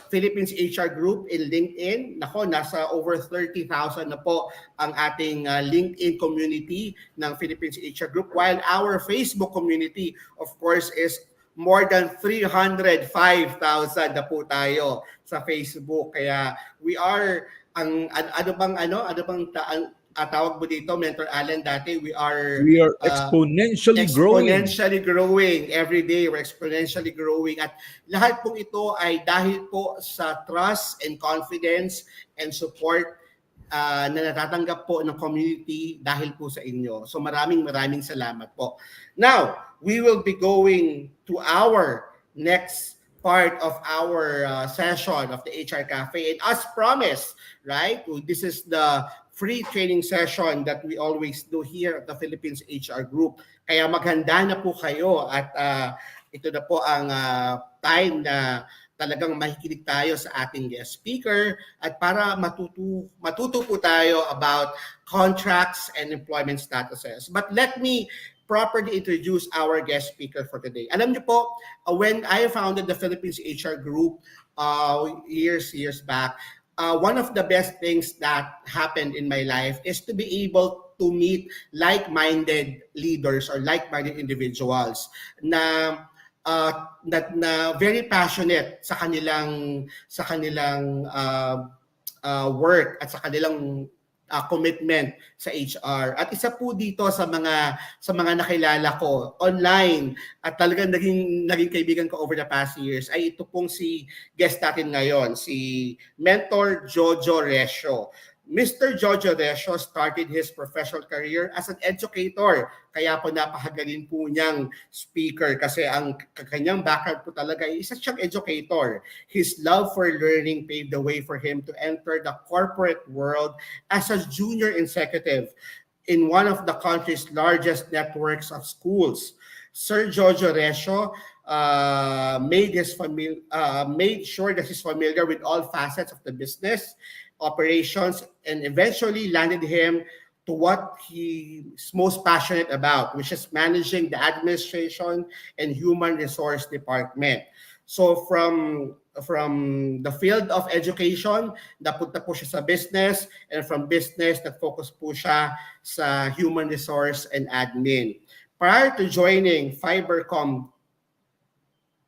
Philippines HR Group in LinkedIn. Nako, nasa over 30,000 na po ang ating LinkedIn community ng Philippines HR Group. While our Facebook community, of course, is more than 305,000 na po tayo sa Facebook. Kaya we are ano bang tawag mo dito, Mentor Allen, dati we are exponentially growing every day. We're exponentially growing, at lahat po ito ay dahil po sa trust and confidence and support na natatanggap po ng community dahil po sa inyo. So maraming salamat po. Now, we will be going to our next part of our session of the HR Cafe. And as promised, right, this is the free training session that we always do here at the Philippines HR Group. Kaya maghanda na po kayo at ito na po ang time na talagang makikinig tayo sa ating guest speaker at para matuto po tayo about contracts and employment statuses. But let me properly introduce our guest speaker for today. Alam niyo po, when I founded the Philippines HR Group years back, one of the best things that happened in my life is to be able to meet like-minded leaders or like-minded individuals na very passionate sa kanilang work at sa kanilang commitment sa HR. At isa po dito sa mga nakilala ko online at talagang naging kaibigan ko over the past years ay ito pong si guest natin ngayon, si Mentor Jojo Recio. Mr. Jojo Recio started his professional career as an educator. Kaya po napakagaling po niyang speaker kasi ang kanyang background po talaga ay isa siyang educator. His love for learning paved the way for him to enter the corporate world as a junior executive in one of the country's largest networks of schools. Sir Jojo Recio made sure that he's familiar with all facets of the business operations and eventually landed him to what he's most passionate about, which is managing the administration and human resource department. So from the field of education, napunta po siya sa business, and from business, nag-focus po siya sa human resource and admin. Prior to joining Fibercom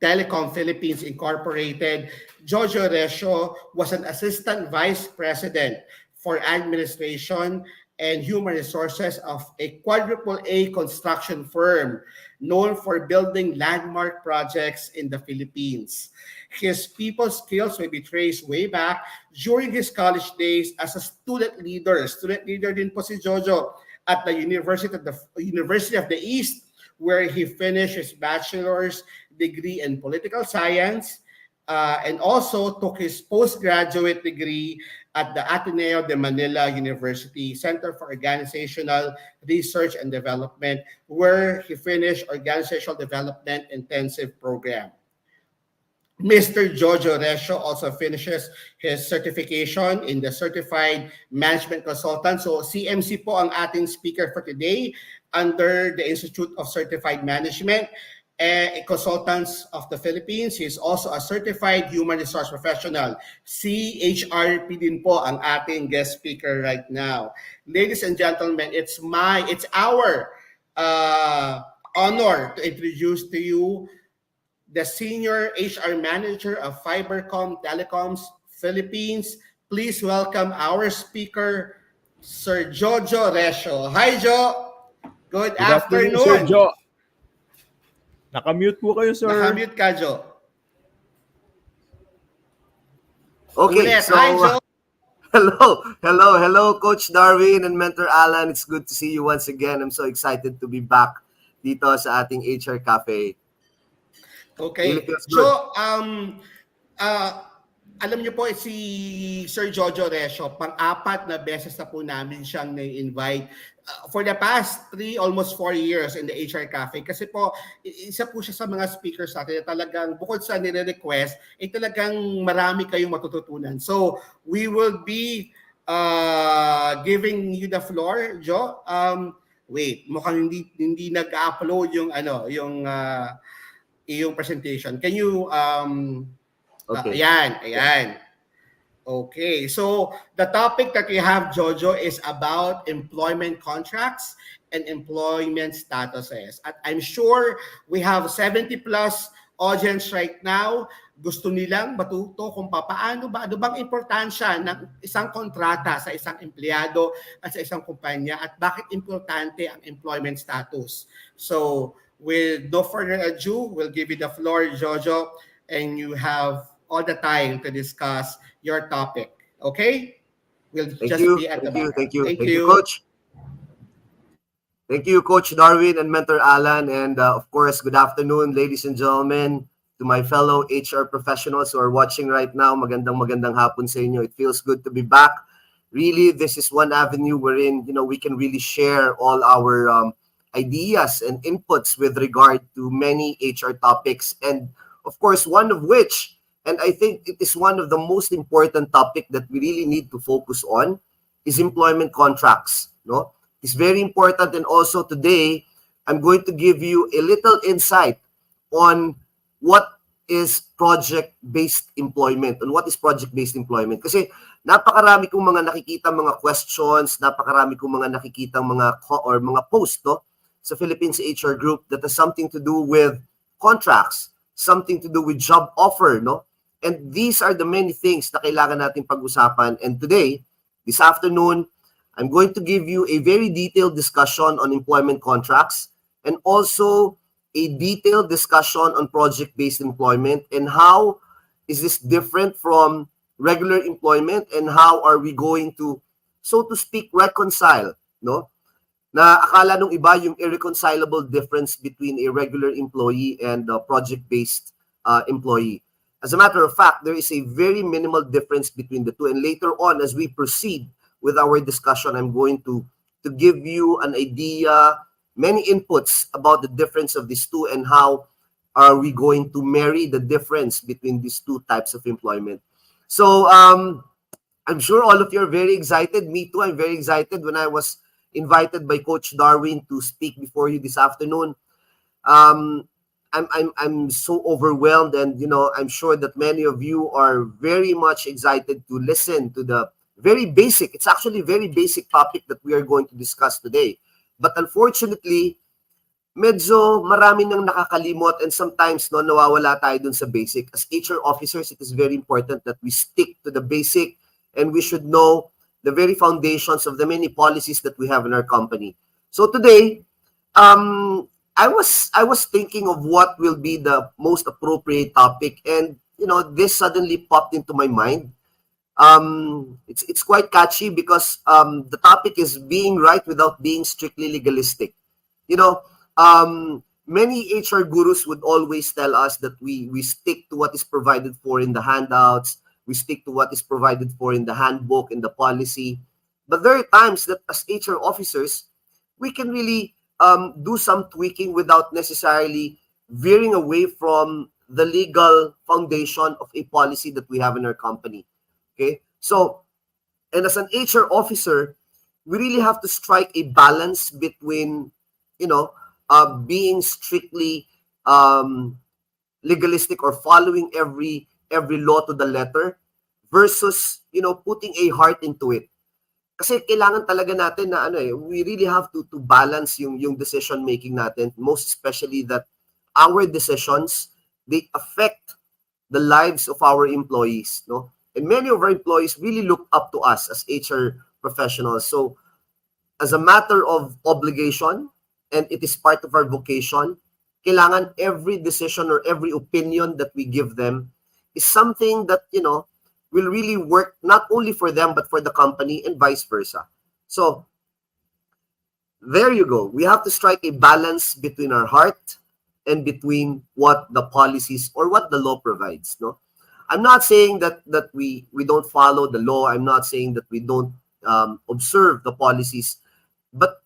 Telecom Philippines Incorporated, Jojo Recio was an assistant vice president for administration and human resources of a quadruple A construction firm known for building landmark projects in the Philippines. His people skills may be traced way back during his college days as a student leader. Student leader din po si Jojo at the University of the East, where he finished his bachelor's degree in political science and also took his postgraduate degree at the Ateneo de Manila University Center for Organizational Research and Development, where he finished Organizational Development Intensive Program. Mr. Jojo Recio also finishes his certification in the Certified Management Consultant. So CMC po ang ating speaker for today under the Institute of Certified Management Consultants of the Philippines. He is also a Certified Human Resource Professional. CHRP din po ang ating guest speaker right now. Ladies and gentlemen, it's our honor to introduce to you the Senior HR Manager of Fibercom Telecoms Philippines. Please welcome our speaker, Sir Jojo Recio. Hi, Jo. Good afternoon, Sir afternoon. Jo. Nakamute po kayo, sir. Nakamute ka, Jo. Okay, Ulit. so Hi, Jo. hello, Coach Darwin and Mentor Alan. It's good to see you once again. I'm so excited to be back dito sa ating HR Cafe. Okay. Really feels good. So, alam niyo po si Sir Jojo Recio, pang-apat na beses na po namin siyang na-invite for the past almost 4 years in the HR Cafe. Kasi po, isa po siya sa mga speakers natin na talagang bukod sa nire-request, talagang marami kayong matututunan. So, we will be giving you the floor, Jo. Wait, mukhang hindi nag-upload yung presentation. Can you Okay. ayan. Okay. So the topic that we have, Jojo, is about employment contracts and employment statuses. At I'm sure we have 70 plus audience right now. Gusto nilang matuto kung ano bang importansya ng isang kontrata sa isang empleyado at sa isang kumpanya at bakit importante ang employment status. So with no further ado, we'll give you the floor, Jojo, and you have all the time to discuss your topic. Okay? We'll Thank just you, be at the back. thank you, Coach. Thank you, Coach Darwin and Mentor Alan, and of course, good afternoon, ladies and gentlemen, to my fellow HR professionals who are watching right now. Magandang hapon sa inyo. It feels good to be back. Really, this is one avenue wherein we can really share all our ideas and inputs with regard to many HR topics, and of course one of which, and I think it is one of the most important topic that we really need to focus on, is employment contracts. It's very important, and also today I'm going to give you a little insight on what is project-based employment. Kasi napakarami kong mga nakikita mga questions, napakarami kong mga nakikita mga posts sa Philippines HR group that has something to do with contracts, something to do with job offer, And these are the many things na kailangan natin pag-usapan. And today, this afternoon, I'm going to give you a very detailed discussion on employment contracts and also a detailed discussion on project-based employment and how is this different from regular employment and how are we going to, so to speak, reconcile, na akala nung iba yung irreconcilable difference between a regular employee and a project-based employee. As a matter of fact, there is a very minimal difference between the two. And later on, as we proceed with our discussion, I'm going to give you an idea, many inputs about the difference of these two and how are we going to marry the difference between these two types of employment. So I'm sure all of you are very excited. Me too, I'm very excited when I was invited by Coach Darwin to speak before you this afternoon. I'm so overwhelmed, and I'm sure that many of you are very much excited to listen to the very basic, it's actually a very basic topic that we are going to discuss today. But unfortunately, medyo marami nang nakakalimot, and sometimes nawawala tayo dun sa basic. As HR officers, it is very important that we stick to the basic and we should know the very foundations of the many policies that we have in our company. So today, I was thinking of what will be the most appropriate topic, and this suddenly popped into my mind. It's quite catchy because the topic is being right without being strictly legalistic. many HR gurus would always tell us that we stick to what is provided for in the handouts, we stick to what is provided for in the handbook, in the policy. But there are times that as HR officers, we can really do some tweaking without necessarily veering away from the legal foundation of a policy that we have in our company. Okay? So, and as an HR officer, we really have to strike a balance between, being strictly legalistic or following every law to the letter versus, putting a heart into it. Kasi kailangan talaga natin na we really have to balance yung decision making natin, most especially that our decisions, they affect the lives of our employees, no? And many of our employees really look up to us as HR professionals. So as a matter of obligation, and it is part of our vocation, kailangan every decision or every opinion that we give them is something that, will really work not only for them, but for the company and vice versa. So there you go. We have to strike a balance between our heart and between what the policies or what the law provides. No, I'm not saying that we don't follow the law. I'm not saying that we don't observe the policies. But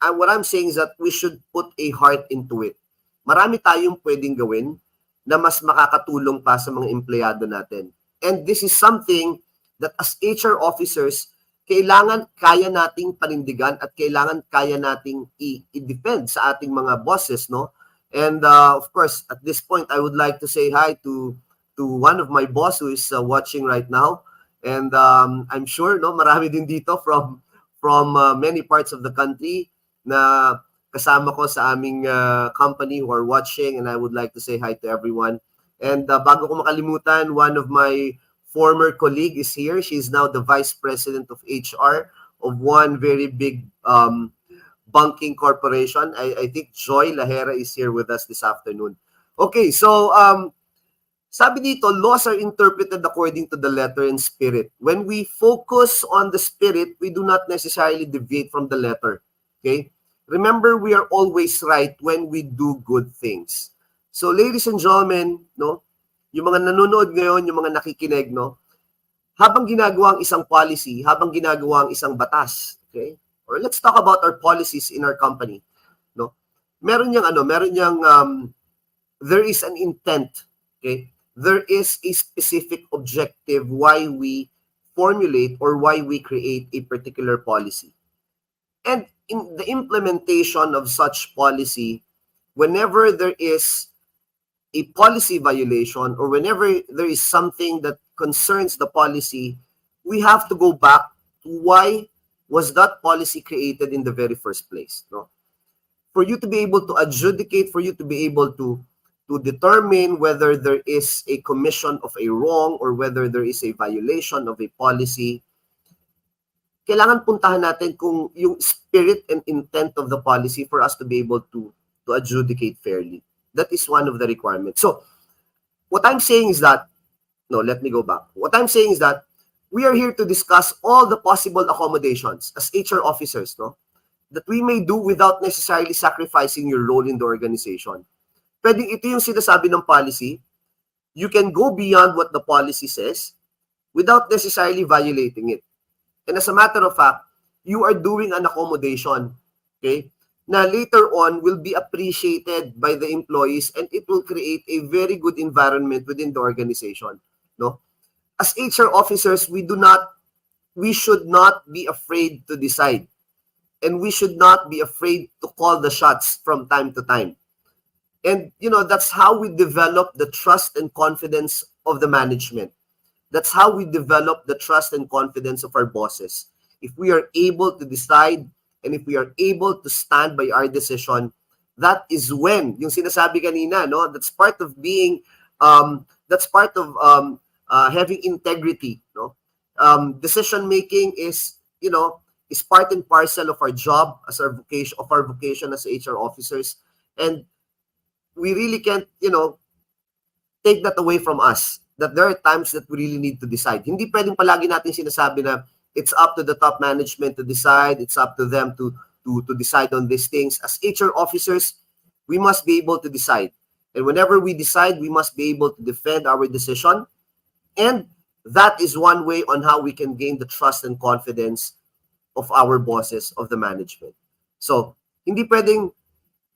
what I'm saying is that we should put a heart into it. Marami tayong pwedeng gawin na mas makakatulong pa sa mga empleyado natin. And this is something that as HR officers, kailangan kaya nating panindigan at kailangan kaya nating i-defend sa ating mga bosses, no? And of course, at this point, I would like to say hi to one of my boss who is watching right now. And I'm sure, no, marami din dito from many parts of the country na kasama ko sa aming company who are watching, and I would like to say hi to everyone. And bago ko makalimutan, one of my former colleague is here. She's now the Vice President of HR of one very big banking corporation. I think Joy Lahera is here with us this afternoon. Okay, so sabi dito, laws are interpreted according to the letter and spirit. When we focus on the spirit, we do not necessarily deviate from the letter. Okay? Remember, we are always right when we do good things. So, ladies and gentlemen, no, yung mga nanonood ngayon, yung mga nakikinig, no, habang ginagawa ang isang policy, habang ginagawa ang isang batas, okay? Or let's talk about our policies in our company, no? Meron yang there is an intent, okay? There is a specific objective why we formulate or why we create a particular policy. And in the implementation of such policy, whenever there is a policy violation or whenever there is something that concerns the policy, we have to go back to why was that policy created in the very first place. No? For you to be able to adjudicate, for you to be able to determine whether there is a commission of a wrong or whether there is a violation of a policy, kailangan puntahan natin kung yung spirit and intent of the policy for us to be able to adjudicate fairly. That is one of the requirements. So, what I'm saying is that, no, let me go back. What I'm saying is that we are here to discuss all the possible accommodations as HR officers, no, that we may do without necessarily sacrificing your role in the organization. Pwedeng ito yung sinasabi ng policy. You can go beyond what the policy says without necessarily violating it. And as a matter of fact, you are doing an accommodation, okay, na later on will be appreciated by the employees and it will create a very good environment within the organization, no? As HR officers, we should not be afraid to decide, and we should not be afraid to call the shots from time to time. And that's how we develop the trust and confidence of the management. That's how we develop the trust and confidence of our bosses. If we are able to decide and if we are able to stand by our decision, that is when, yung sinasabi kanina, no, that's part of being, having integrity, no. Decision making is part and parcel of our job as our vocation as HR officers, and we really can't, take that away from us. That there are times that we really need to decide. Hindi pwedeng palagi natin sinasabi na it's up to the top management to decide. It's up to them to decide on these things. As HR officers, we must be able to decide. And whenever we decide, we must be able to defend our decision. And that is one way on how we can gain the trust and confidence of our bosses, of the management. So, hindi pwedeng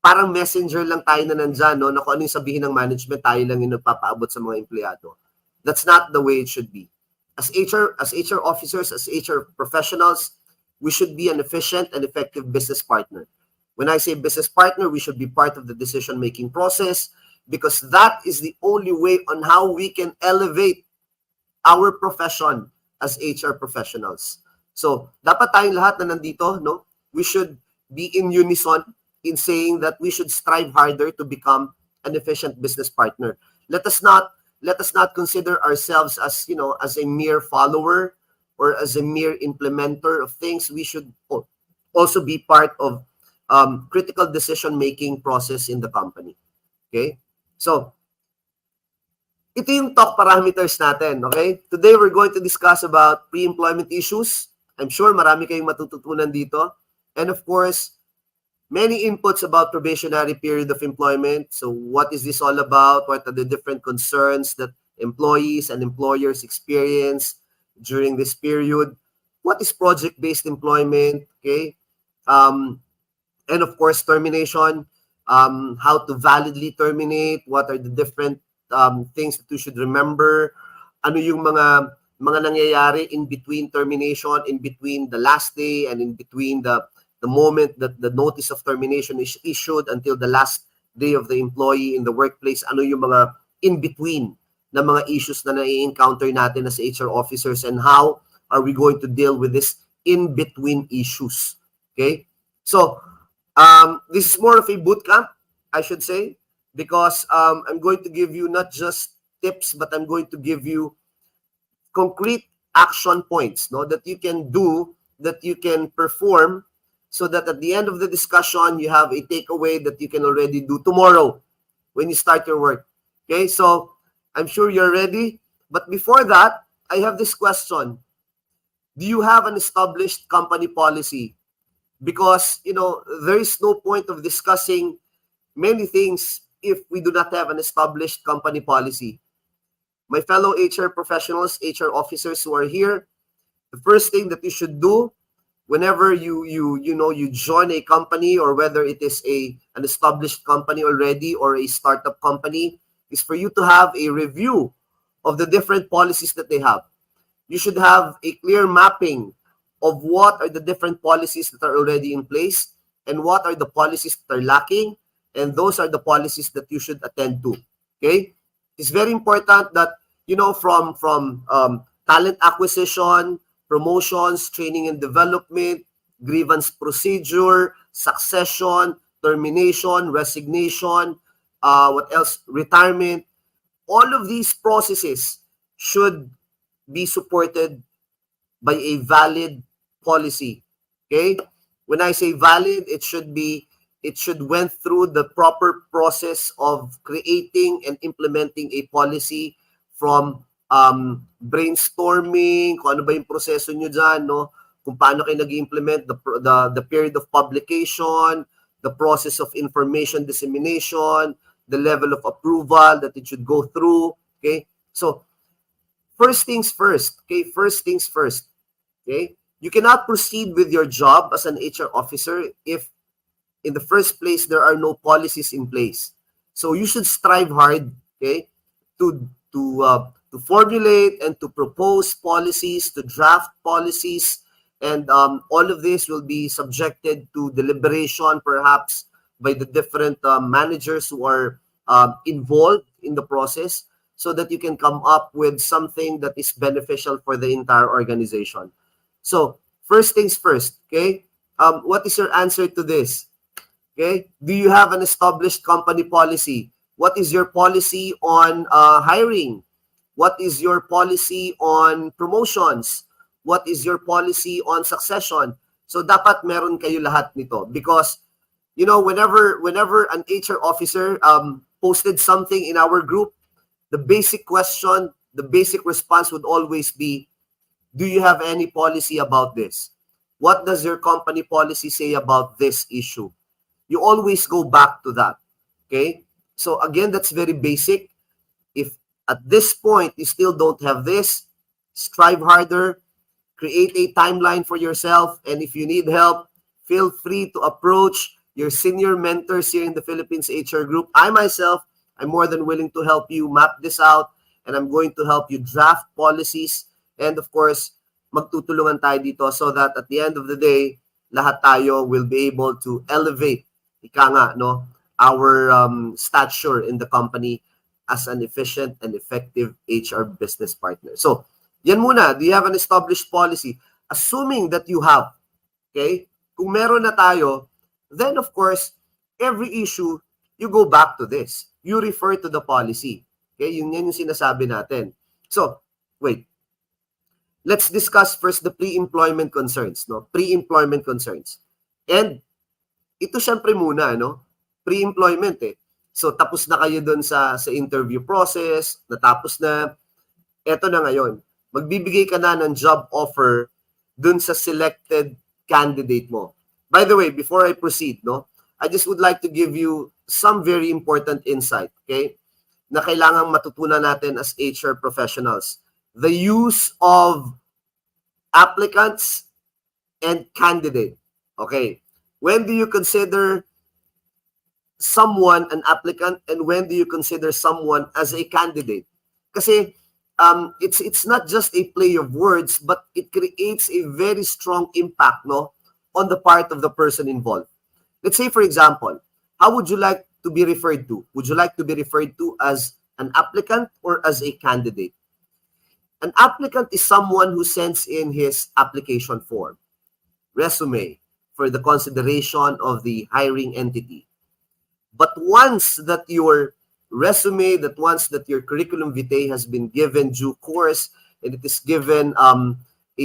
parang messenger lang tayo na nandyan, no? Na kung ano yung sabihin ng management, tayo lang yung nagpapaabot sa mga empleyado. That's not the way it should be. As HR officers, as HR professionals, we should be an efficient and effective business partner. When I say business partner, we should be part of the decision-making process because that is the only way on how we can elevate our profession as HR professionals. So, dapat tayong lahat na nandito, no? We should be in unison in saying that we should strive harder to become an efficient business partner. Let us not consider ourselves as, as a mere follower or as a mere implementer of things. We should also be part of critical decision-making process in the company. Okay? So, ito yung talk parameters natin, okay? Today, we're going to discuss about pre-employment issues. I'm sure marami kayong matututunan dito. And of course, many inputs about probationary period of employment. So what is this all about? What are the different concerns that employees and employers experience during this period? What is project-based employment? Okay. And of course, termination, how to validly terminate, what are the different things that you should remember, ano yung mga nangyayari in between termination, in between the last day, and in between the moment that the notice of termination is issued until the last day of the employee in the workplace, ano yung mga in-between na mga issues na na-encounter natin as HR officers, and how are we going to deal with this in-between issues. Okay? So, this is more of a boot camp, I should say, because I'm going to give you not just tips, but I'm going to give you concrete action points, no, that you can do, that you can perform, so that at the end of the discussion, you have a takeaway that you can already do tomorrow when you start your work. Okay, so I'm sure you're ready. But before that, I have this question. Do you have an established company policy? Because, there is no point of discussing many things if we do not have an established company policy. My fellow HR professionals, HR officers who are here, the first thing that you should do whenever you join a company, or whether it is an established company already or a startup company, is for you to have a review of the different policies that they have. You should have a clear mapping of what are the different policies that are already in place and what are the policies that are lacking, and those are the policies that you should attend to. Okay? It's very important that, from talent acquisition, promotions, training and development, grievance procedure, succession, termination, resignation, what else? Retirement. All of these processes should be supported by a valid policy. Okay? When I say valid, it should went through the proper process of creating and implementing a policy, from brainstorming, kung ano ba yung proseso nyo dyan, no? Kung paano kayo nag-implement, the period of publication, the process of information dissemination, the level of approval that it should go through. Okay? So, first things first. Okay? First things first. Okay? You cannot proceed with your job as an HR officer if in the first place there are no policies in place. So you should strive hard, okay, to formulate and to propose policies, to draft policies, and all of this will be subjected to deliberation, perhaps by the different managers who are involved in the process, so that you can come up with something that is beneficial for the entire organization. So, first things first, okay? What is your answer to this? Okay? Do you have an established company policy? What is your policy on hiring? What is your policy on promotions? What is your policy on succession? So, dapat meron kayo lahat nito. Because, whenever an HR officer posted something in our group, the basic question, the basic response would always be, do you have any policy about this? What does your company policy say about this issue? You always go back to that. Okay? So again, that's very basic. If at this point you still don't have this, strive harder, create a timeline for yourself, and if you need help, feel free to approach your senior mentors here in the Philippines HR group. I myself, I'm more than willing to help you map this out, and I'm going to help you draft policies, and of course, magtutulungan tayo dito so that at the end of the day, lahat tayo will be able to elevate, ika nga, no, our stature in the company as an efficient and effective HR business partner. So, yan muna. Do you have an established policy? Assuming that you have, okay? Kung meron na tayo, then of course, every issue, you go back to this. You refer to the policy. Okay? Yan yung sinasabi natin. So, wait. Let's discuss first the pre-employment concerns, no? Pre-employment concerns. And ito syempre muna, no? Pre-employment eh. So tapos na kayo doon sa interview process, natapos na. Eto na ngayon. Magbibigay ka na ng job offer doon sa selected candidate mo. By the way, before I proceed, no? I just would like to give you some very important insight, okay? Na kailangang matutunan natin as HR professionals. The use of applicants and candidate. Okay. When do you consider someone an applicant and when do you consider someone as a candidate? Kasi it's not just a play of words, but it creates a very strong impact, no, on the part of the person involved. Let's say, for example, how would you like to be referred to? Would you like to be referred to as an applicant or as a candidate? An applicant is someone who sends in his application form, resume, for the consideration of the hiring entity. But once that your resume, once that your curriculum vitae has been given due course, and it is given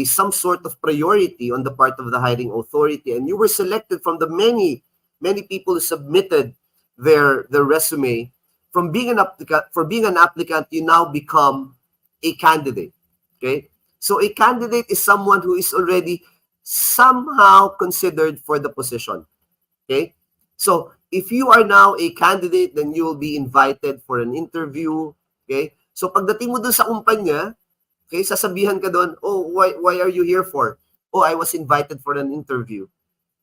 some sort of priority on the part of the hiring authority, and you were selected from the many people who submitted their resume, from being an applicant, you now become a candidate. Okay? So a candidate is someone who is already somehow considered for the position. Okay? So if you are now a candidate, then you will be invited for an interview. Okay? So pagdating mo dun sa kumpanya, okay, sasabihan ka doon, oh, why are you here for? Oh, I was invited for an interview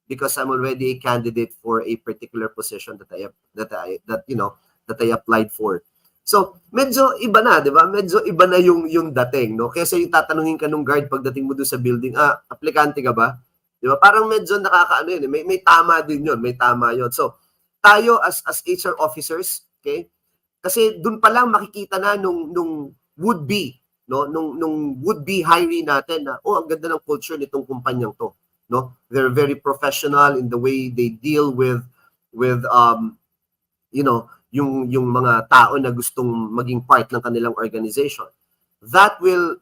because I'm already a candidate for a particular position that I applied for. So, medyo iba na, di ba? Medyo iba na yung dating, no? Kesa yung tatanungin ka nung guard pagdating mo doon sa building, aplikante ka ba? Di ba? Parang medyo nakakaano yun. May tama din yun. May tama yun. So, tayo as HR officers, okay? Kasi doon pa lang makikita na nung would-be, no? Nung would-be hiree natin na, oh, ang ganda ng culture nitong kumpanyang to, no? They're very professional in the way they deal with yung mga tao na gustong maging part ng kanilang organization. That will,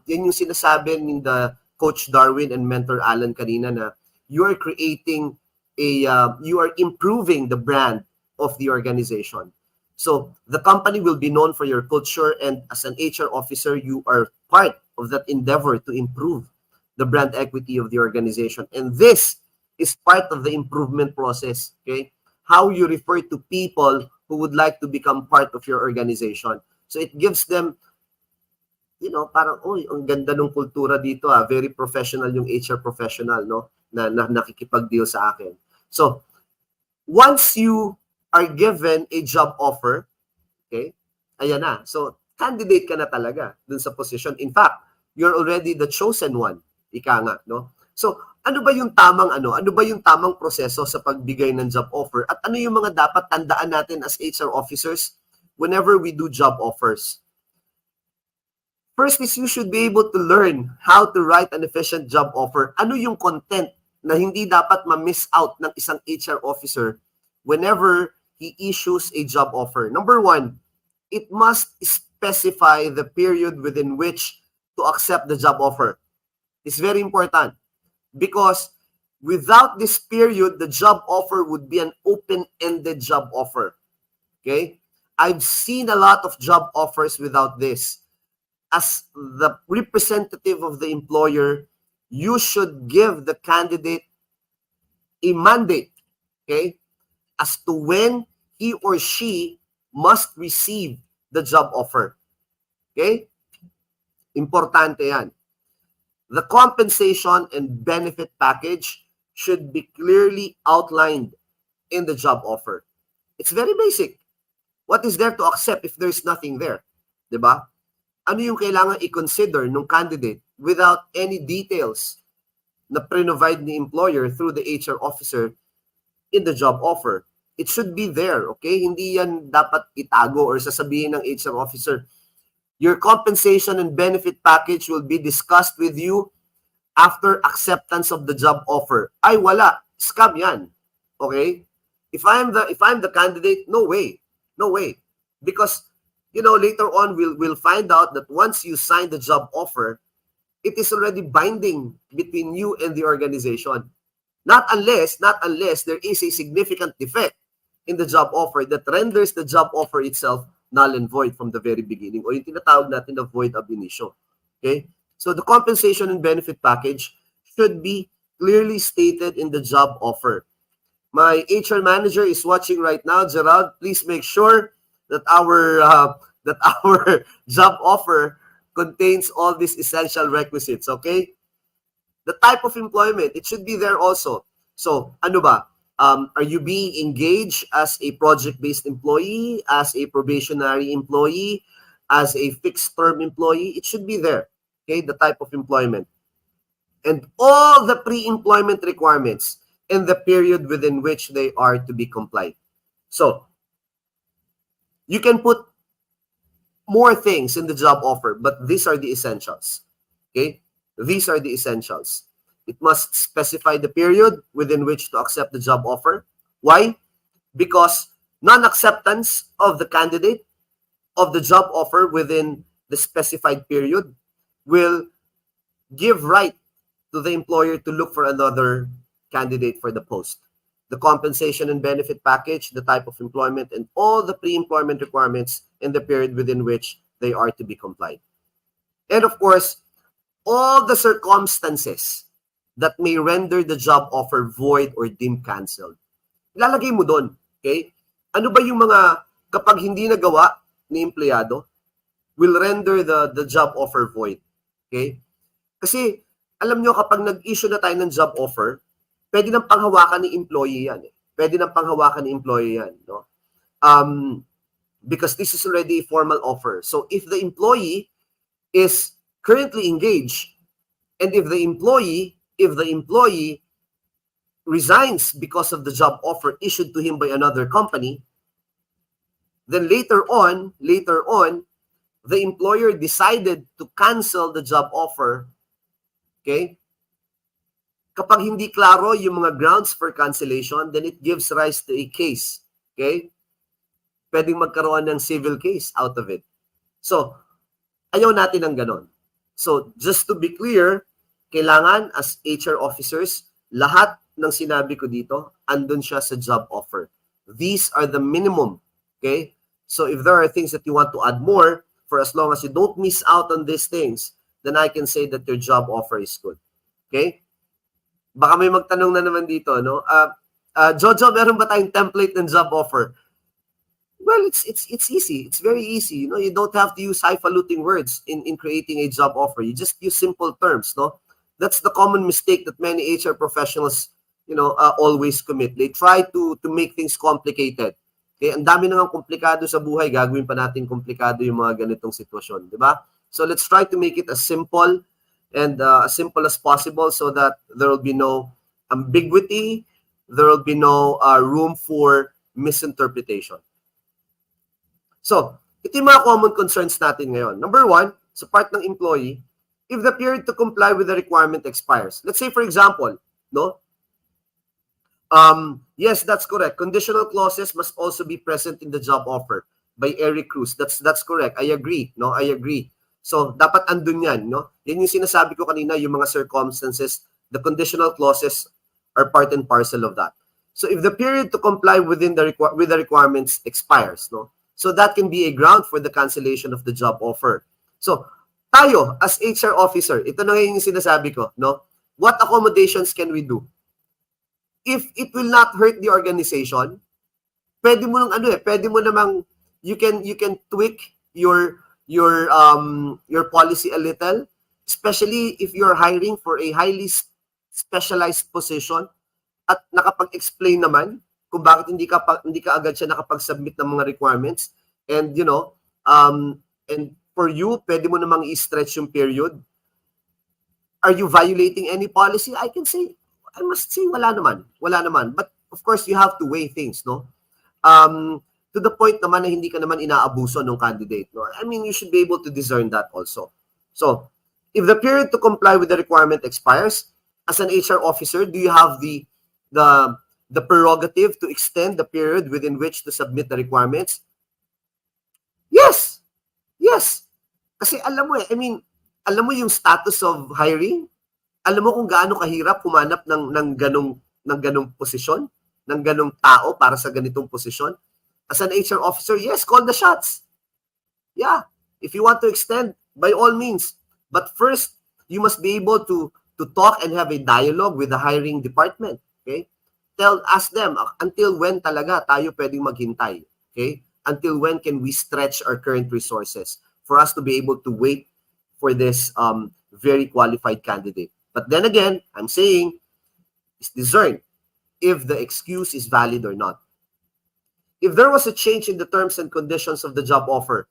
yan yung sinasabi ni the Coach Darwin and Mentor Alan kanina na you are creating you are improving the brand of the organization. So the company will be known for your culture, and as an HR officer, you are part of that endeavor to improve the brand equity of the organization. And this is part of the improvement process, okay? How you refer to people who would like to become part of your organization. So it gives them, parang, ang ganda ng kultura dito, very professional yung HR professional, no, na nakikipag-deal sa akin. So, once you are given a job offer, okay, ayan na. So, candidate ka na talaga dun sa position. In fact, you're already the chosen one, ika nga, no? So, ano ba yung tamang proseso sa pagbigay ng job offer? At ano yung mga dapat tandaan natin as HR officers whenever we do job offers? First is you should be able to learn how to write an efficient job offer. Ano yung content na hindi dapat ma-miss out ng isang HR officer whenever he issues a job offer? Number one, it must specify the period within which to accept the job offer. It's very important. Because without this period, the job offer would be an open-ended job offer. Okay? I've seen a lot of job offers without this. As the representative of the employer, you should give the candidate a mandate, okay, as to when he or she must receive the job offer. Okay? Importante yan. The compensation and benefit package should be clearly outlined in the job offer. It's very basic. What is there to accept if there's nothing there? Diba? Ano yung kailangan i-consider ng candidate without any details na pre-provide ni employer through the HR officer in the job offer? It should be there, okay? Hindi yan dapat itago or sasabihin ng HR officer, your compensation and benefit package will be discussed with you after acceptance of the job offer. Ay, wala. Scam yan. Okay? If I'm the candidate, no way. No way. Because, later on, we'll find out that once you sign the job offer, it is already binding between you and the organization. Not unless there is a significant defect in the job offer that renders the job offer itself null and void from the very beginning, o yung tinatawag natin na void ab initio. Okay? So the compensation and benefit package should be clearly stated in the job offer. My HR manager is watching right now. Gerald, please make sure that our job offer contains all these essential requisites, okay? The type of employment, it should be there also. So, ano ba? Are you being engaged as a project-based employee, as a probationary employee, as a fixed-term employee? It should be there, okay? The type of employment. And all the pre-employment requirements in the period within which they are to be complied. So, you can put more things in the job offer, but these are the essentials. Okay? These are the essentials. It must specify the period within which to accept the job offer. Why? Because non-acceptance of the candidate of the job offer within the specified period will give right to the employer to look for another candidate for the post. The compensation and benefit package, the type of employment, and all the pre-employment requirements in the period within which they are to be complied. And of course, all the circumstances that may render the job offer void or deemed canceled. Ilalagay mo doon, okay? Ano ba yung mga kapag hindi nagawa ni empleyado will render the job offer void, okay? Kasi alam nyo, kapag nag-issue na tayo ng job offer, pwede nang panghawakan ni employee yan. Pwede nang panghawakan ni employee yan. No? Because this is already a formal offer. So if the employee is currently engaged, and if the employee resigns because of the job offer issued to him by another company, then later on, the employer decided to cancel the job offer. Okay? Kapag hindi klaro yung mga grounds for cancellation, then it gives rise to a case. Okay? Pwedeng magkaroon ng civil case out of it. So, ayaw natin ng ganon. So, just to be clear, kailangan as HR officers, lahat ng sinabi ko dito, andun siya sa job offer. These are the minimum. Okay? So, if there are things that you want to add more, for as long as you don't miss out on these things, then I can say that your job offer is good. Okay? Baka may magtanong na naman dito, no? Jojo, meron ba tayong template ng job offer? Well, it's easy. It's very easy. You don't have to use highfalutin words in creating a job offer. You just use simple terms, no? That's the common mistake that many HR professionals, always commit. They try to make things complicated. Okay? Ang dami nang komplikado sa buhay, gagawin pa natin komplikado yung mga ganitong sitwasyon, di ba? So let's try to make it as simple and as simple as possible so that there will be no ambiguity, there will be no room for misinterpretation. So, ito yung mga common concerns natin ngayon. Number one, sa part ng employee, if the period to comply with the requirement expires. Let's say, for example, no? Yes, that's correct. Conditional clauses must also be present in the job offer by Eric Cruz. That's correct. I agree. No, I agree. So, dapat andun yan, no? Yan yung sinasabi ko kanina, yung mga circumstances, the conditional clauses are part and parcel of that. So, if the period to comply with the requirements expires, no? So, that can be a ground for the cancellation of the job offer. So, tayo, as HR officer, ito na yung sinasabi ko, no? What accommodations can we do? If it will not hurt the organization, pwede mo nang pwede mo namang you can tweak your policy a little, especially if you're hiring for a highly specialized position at nakapag-explain naman kung bakit hindi ka agad siya nakapag-submit ng mga requirements, and and for you pwede mo namang i-stretch yung period. Are you violating any policy? I must say wala naman, but of course you have to weigh things, no? To the point naman na hindi ka naman inaabuso ng candidate, no? I mean, you should be able to discern that also. So, if the period to comply with the requirement expires, as an HR officer, do you have the prerogative to extend the period within which to submit the requirements? Yes. Kasi alam mo alam mo yung status of hiring? Alam mo kung gaano kahirap humanap ng ganong posisyon, ng ganong tao para sa ganitong posisyon? As an HR officer, yes, call the shots. Yeah, if you want to extend, by all means. But first, you must be able to talk and have a dialogue with the hiring department. Okay? Ask them, until when talaga tayo pwedeng maghintay? Okay? Until when can we stretch our current resources for us to be able to wait for this very qualified candidate? But then again, I'm saying, is discern if the excuse is valid or not. If there was a change in the terms and conditions of the job offer,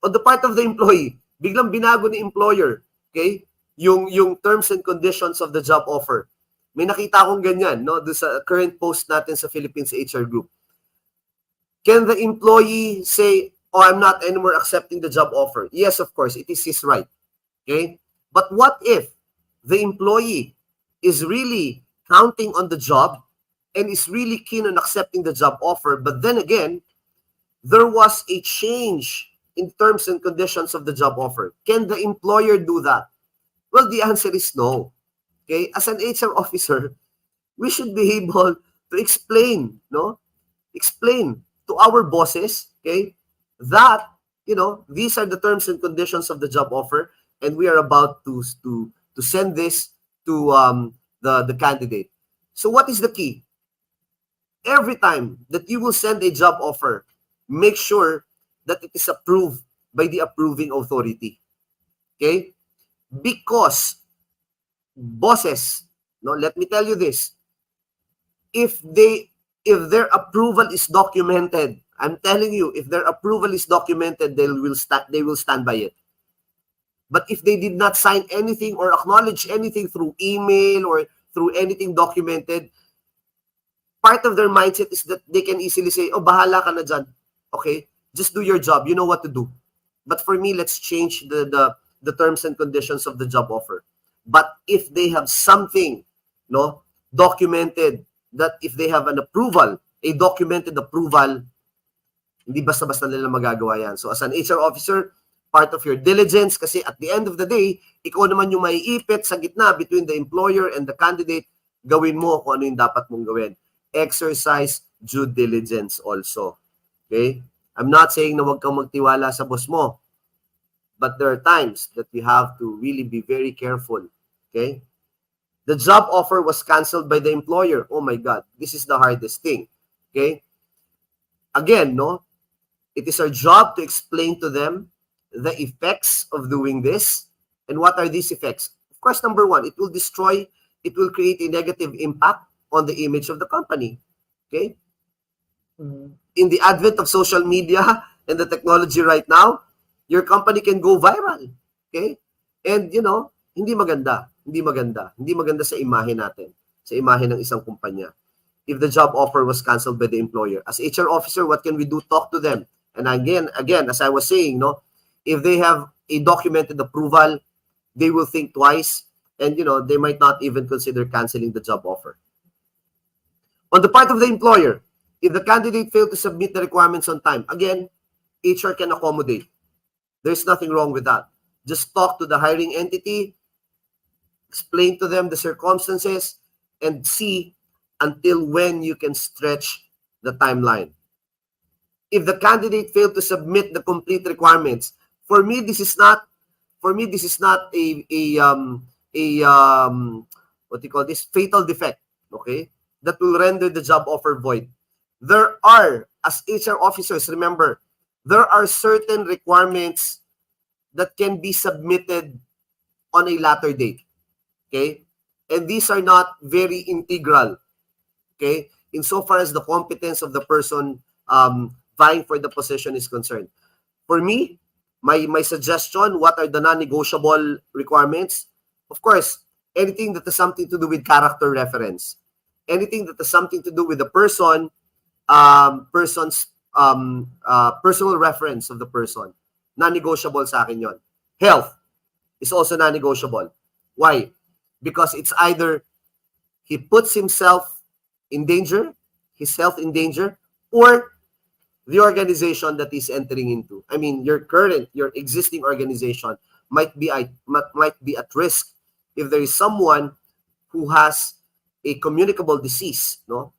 on the part of the employee, biglang binago ni employer, okay, yung terms and conditions of the job offer. May nakita akong ganyan, no, do sa current post natin sa Philippines HR Group. Can the employee say, "Oh, I'm not anymore accepting the job offer"? Yes, of course, it is his right. Okay? But what if the employee is really counting on the job and is really keen on accepting the job offer, but then again, there was a change in terms and conditions of the job offer? Can the employer do that? Well, the answer is no. Okay? As an HR officer, we should be able to explain, no? Explain to our bosses, okay, that, these are the terms and conditions of the job offer, and we are about to send this to the candidate. So what is the key? Every time that you will send a job offer, make sure that it is approved by the approving authority. Okay? Because bosses, no, let me tell you this, if their approval is documented, I'm telling you, if their approval is documented, they will stand by it. But if they did not sign anything or acknowledge anything through email or through anything documented, part of their mindset is that they can easily say, "Oh, bahala ka na dyan. Okay, just do your job. You know what to do." But for me, let's change the terms and conditions of the job offer. But if they have something, no, documented, that if they have an approval, a documented approval, hindi basta-basta nila magagawa yan. So as an HR officer, part of your diligence, kasi at the end of the day, ikaw naman yung maiipit sa gitna between the employer and the candidate, gawin mo kung ano yung dapat mong gawin. Exercise due diligence also. Okay? I'm not saying na huwag kang magtiwala sa boss mo, but there are times that you have to really be very careful. Okay? The job offer was canceled by the employer. Oh my God, this is the hardest thing. Okay? Again, no, it is our job to explain to them the effects of doing this. And what are these effects? Of course, number one, it will create a negative impact on the image of the company. Okay? In the advent of social media and the technology right now, your company can go viral. Okay? And, hindi maganda sa imahe natin, sa imahe ng isang kumpanya. If the job offer was canceled by the employer, as HR officer, what can we do? Talk to them. And again, as I was saying, no, if they have a documented approval, they will think twice, and they might not even consider canceling the job offer. On the part of the employer, if the candidate failed to submit the requirements on time, again, HR can accommodate. There's nothing wrong with that. Just talk to the hiring entity, explain to them the circumstances, and see until when you can stretch the timeline. If the candidate failed to submit the complete requirements, for me this is not a what do you call this, fatal defect, okay, that will render the job offer void. There are as HR officers, remember, there are certain requirements that can be submitted on a latter date. Okay? And these are not very integral. Okay? Insofar as the competence of the person vying for the position is concerned. For me, my suggestion, what are the non-negotiable requirements? Of course, anything that has something to do with character reference. Anything that has something to do with the person, person's personal reference of the person. Non-negotiable sa akin yon. Health is also non-negotiable. Why? Because it's either he puts himself in danger, his health in danger, or the organization that he's entering into. I mean, your existing organization might be at risk if there is someone who has a communicable disease, no,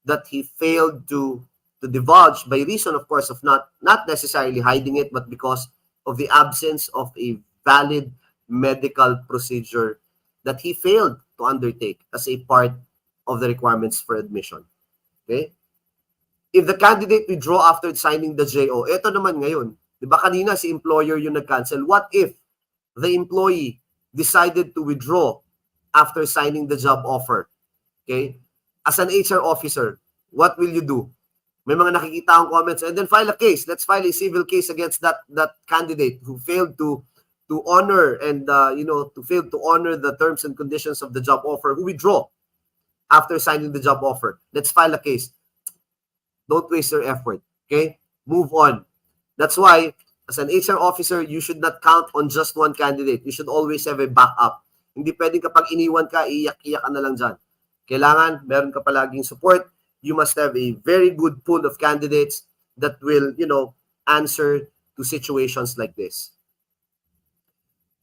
that he failed to divulge by reason, of course, of not necessarily hiding it, but because of the absence of a valid medical procedure that he failed to undertake as a part of the requirements for admission. Okay? If the candidate withdraw after signing the JO, eto naman ngayon, di ba kanina si employer yung nag-cancel, what if the employee decided to withdraw after signing the job offer? Okay? As an HR officer, what will you do? May mga nakikita akong comments, and then file a case. Let's file a civil case against that candidate who failed to honor and fail to honor the terms and conditions of the job offer, who withdraw after signing the job offer. Let's file a case. Don't waste your effort. Okay? Move on. That's why, as an HR officer, you should not count on just one candidate. You should always have a backup. Hindi pwedeng kapag iniwan ka, iyak-iyak ka na lang dyan. Kailangan, meron ka palaging support. You must have a very good pool of candidates that will, answer to situations like this.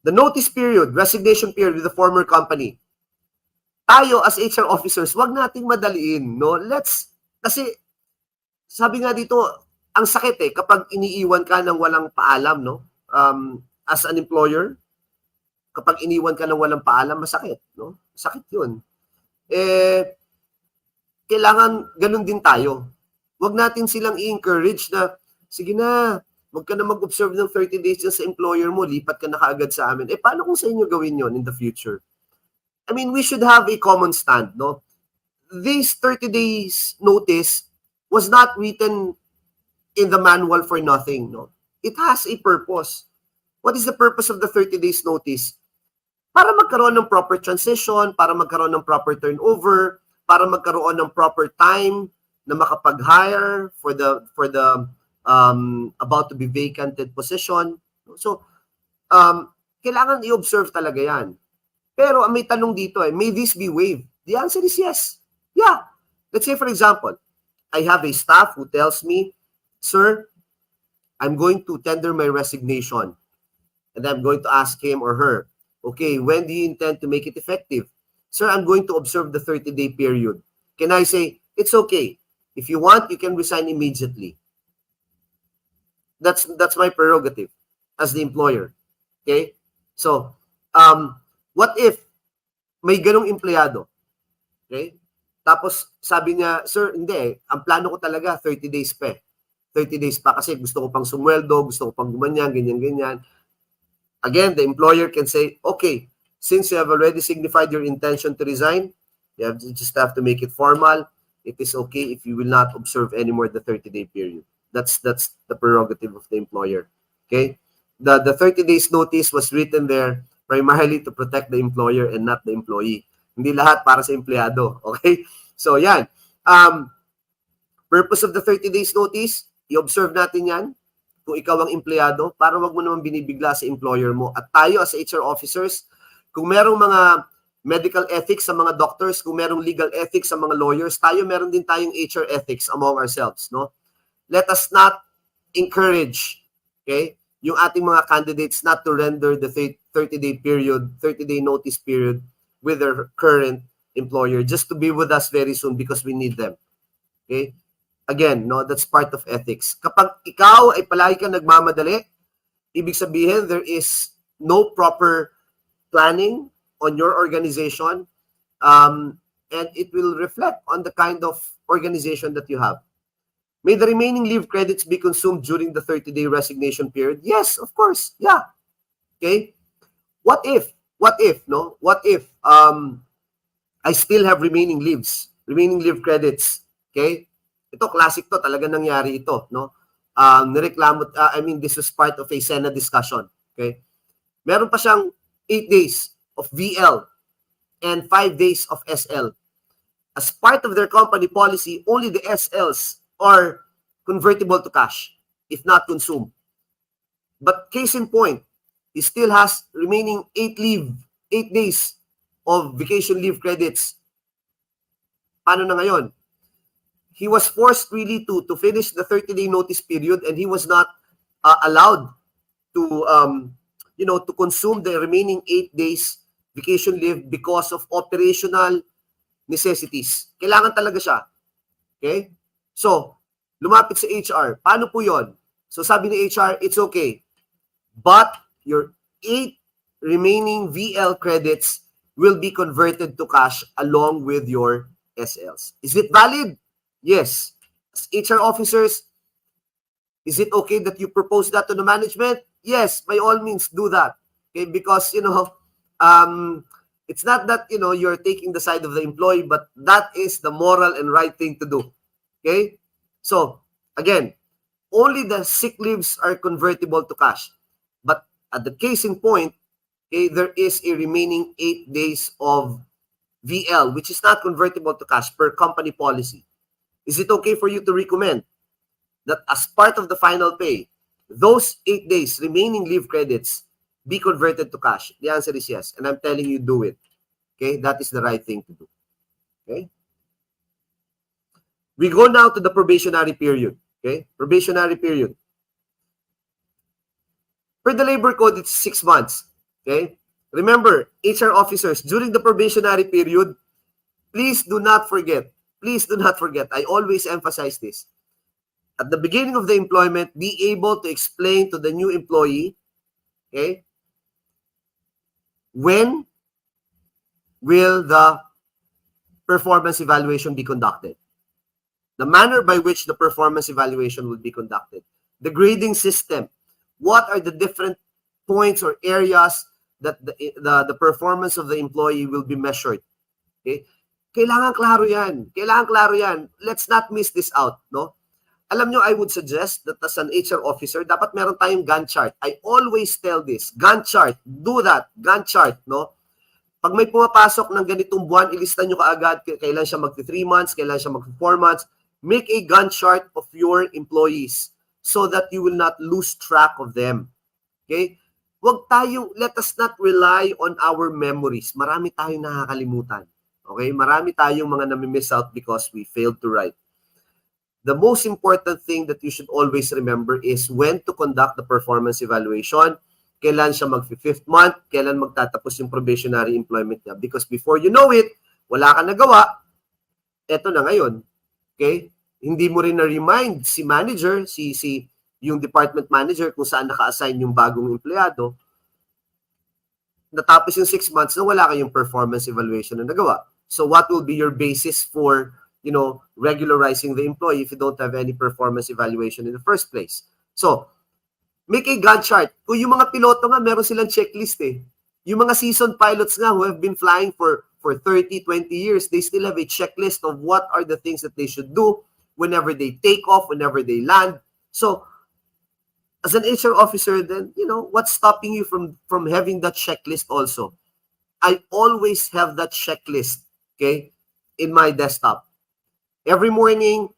The notice period, resignation period with the former company. Tayo as HR officers, wag nating madaliin, no? Kasi sabi nga dito, ang sakit kapag iniiwan ka ng walang paalam, no? As an employer, kapag iniwan ka ng walang paalam, masakit, no? Sakit 'yun. Kailangan ganun din tayo. Wag natin silang i-encourage na, sige na, wag ka na mag-observe ng 30 days sa employer mo, lipat ka na kaagad sa amin. Paano kung sa inyo gawin yon in the future? I mean, we should have a common stand, no? This 30 days notice was not written in the manual for nothing, no? It has a purpose. What is the purpose of the 30 days notice? Para magkaroon ng proper transition, para magkaroon ng proper turnover, para magkaroon ng proper time na makapag-hire for the about to be vacanted position. So, kailangan i-observe talaga yan. Pero may tanong dito, may this be waived? The answer is yes. Yeah. Let's say, for example, I have a staff who tells me, sir, I'm going to tender my resignation. And I'm going to ask him or her, okay, when do you intend to make it effective? Sir, I'm going to observe the 30-day period. Can I say, it's okay. If you want, you can resign immediately. That's my prerogative as the employer. Okay? So, what if may ganong empleyado? Okay? Tapos sabi niya, sir, hindi ang plano ko talaga 30 days pa. 30 days pa kasi gusto ko pang sumweldo, gusto ko pang gumanyan, ganyan. Again, the employer can say, okay, since you have already signified your intention to resign, you just have to make it formal. It is okay if you will not observe anymore the 30-day period. That's the prerogative of the employer. Okay? The 30 days notice was written there primarily to protect the employer and not the employee. Hindi lahat para sa empleyado. Okay? So, yan. Purpose of the 30 days notice, i-observe natin yan kung ikaw ang empleyado para wag mo naman binibigla sa employer mo. At tayo as HR officers, kung merong mga medical ethics sa mga doctors, kung merong legal ethics sa mga lawyers, tayo meron din tayong HR ethics among ourselves, no? Let us not encourage, okay, yung ating mga candidates not to render the 30-day period, 30-day notice period with their current employer just to be with us very soon because we need them. Okay? Again, no, that's part of ethics. Kapag ikaw ay palagi ka nagmamadali, ibig sabihin there is no proper planning on your organization, and it will reflect on the kind of organization that you have. May the remaining leave credits be consumed during the 30-day resignation period? Yes, of course. Yeah. Okay. What if, no? What if I still have remaining leave credits? Okay. Ito, classic to. Talaga nangyari ito, no? Nireklamo, this was part of a Senate discussion. Okay. Meron pa siyang 8 days of VL and 5 days of SL. As part of their company policy, only the SLs are convertible to cash, if not consumed. But case in point, he still has remaining 8 days of vacation leave credits. Paano na ngayon? He was forced really to finish the 30-day notice period, and he was not allowed to to consume the remaining 8 days vacation leave because of operational necessities. Kailangan talaga siya. Okay? So, lumapit sa HR. Paano po yon? So, sabi ni HR, it's okay. But your 8 remaining VL credits will be converted to cash along with your SLs. Is it valid? Yes. As HR officers, is it okay that you propose that to the management? Yes, by all means, do that. Okay, because, it's not that, you're taking the side of the employee, but that is the moral and right thing to do. Okay? So, again, only the sick leaves are convertible to cash. But at the case in point, okay, there is a remaining 8 days of VL, which is not convertible to cash per company policy. Is it okay for you to recommend that as part of the final pay, those 8 days remaining leave credits be converted to cash? The answer is yes. And I'm telling you, do it. Okay? That is the right thing to do. Okay? We go now to the probationary period. Okay? Probationary period. Per the labor code, it's 6 months. Okay? Remember, HR officers, during the probationary period, please do not forget. Please do not forget. I always emphasize this. At the beginning of the employment, be able to explain to the new employee, okay, when will the performance evaluation be conducted? The manner by which the performance evaluation will be conducted. The grading system. What are the different points or areas that the performance of the employee will be measured? Okay? Kailangan klaro yan. Kailangan klaro yan. Let's not miss this out, no? Alam nyo, I would suggest that as an HR officer, dapat meron tayong Gantt chart. I always tell this, Gantt chart. Do that. Gantt chart, no? Pag may pumapasok ng ganitong buwan, ilista nyo kaagad kailan siya magti 3 months, kailan siya magti 4 months. Make a Gantt chart of your employees so that you will not lose track of them. Okay? Let us not rely on our memories. Marami tayong nakakalimutan. Okay? Marami tayong mga nami-miss out because we failed to write. The most important thing that you should always remember is when to conduct the performance evaluation, kailan siya mag-5th month, kailan magtatapos yung probationary employment niya. Because before you know it, wala ka nagawa, eto na ngayon. Okay? Hindi mo rin na-remind si manager, yung department manager kung saan naka-assign yung bagong empleyado. Natapos yung 6 months na wala kayong performance evaluation na nagawa. So what will be your basis for regularizing the employee if you don't have any performance evaluation in the first place? So, make a Gantt chart. Kung yung mga piloto nga, meron silang checklist eh. Yung mga seasoned pilots nga who have been flying for 30, 20 years, they still have a checklist of what are the things that they should do whenever they take off, whenever they land. So, as an HR officer, then, what's stopping you from having that checklist also? I always have that checklist, okay, in my desktop. Every morning,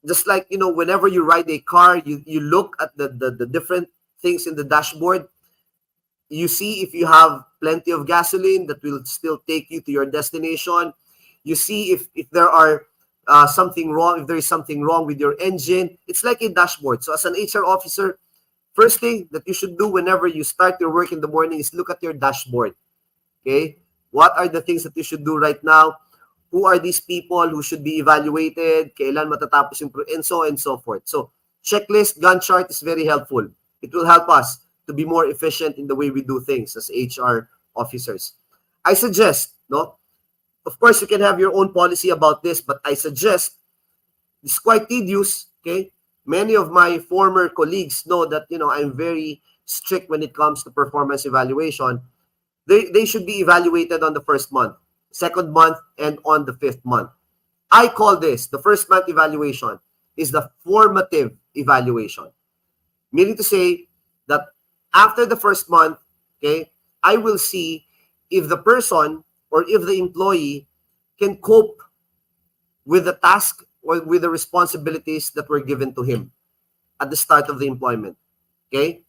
just like, whenever you ride a car, you look at the different things in the dashboard. You see if you have plenty of gasoline that will still take you to your destination. You see if there are something wrong, if there is something wrong with your engine. It's like a dashboard. So as an HR officer, first thing that you should do whenever you start your work in the morning is look at your dashboard. Okay? What are the things that you should do right now? Who are these people who should be evaluated? Kailan matatapos yung and so and so forth. So, checklist, Gantt chart is very helpful. It will help us to be more efficient in the way we do things as HR officers. I suggest, no? Of course, you can have your own policy about this, but I suggest It's quite tedious, okay? Many of my former colleagues know that, I'm very strict when it comes to performance evaluation. They should be evaluated on the first month, second month, and on the fifth month. I call this, the first month evaluation is the formative evaluation. Meaning to say that after the first month, okay, I will see if the person or if the employee can cope with the task or with the responsibilities that were given to him at the start of the employment. Okay?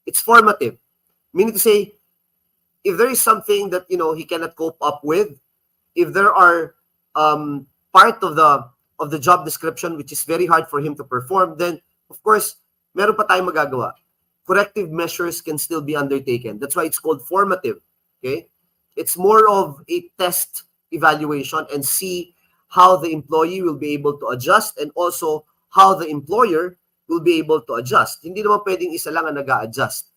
It's formative. Meaning to say, if there is something that, he cannot cope up with, if there are part of the job description which is very hard for him to perform, then, of course, meron pa tayong magagawa. Corrective measures can still be undertaken. That's why it's called formative. Okay? It's more of a test evaluation and see how the employee will be able to adjust and also how the employer will be able to adjust. Hindi naman pwedeng isa lang ang nag-a-adjust.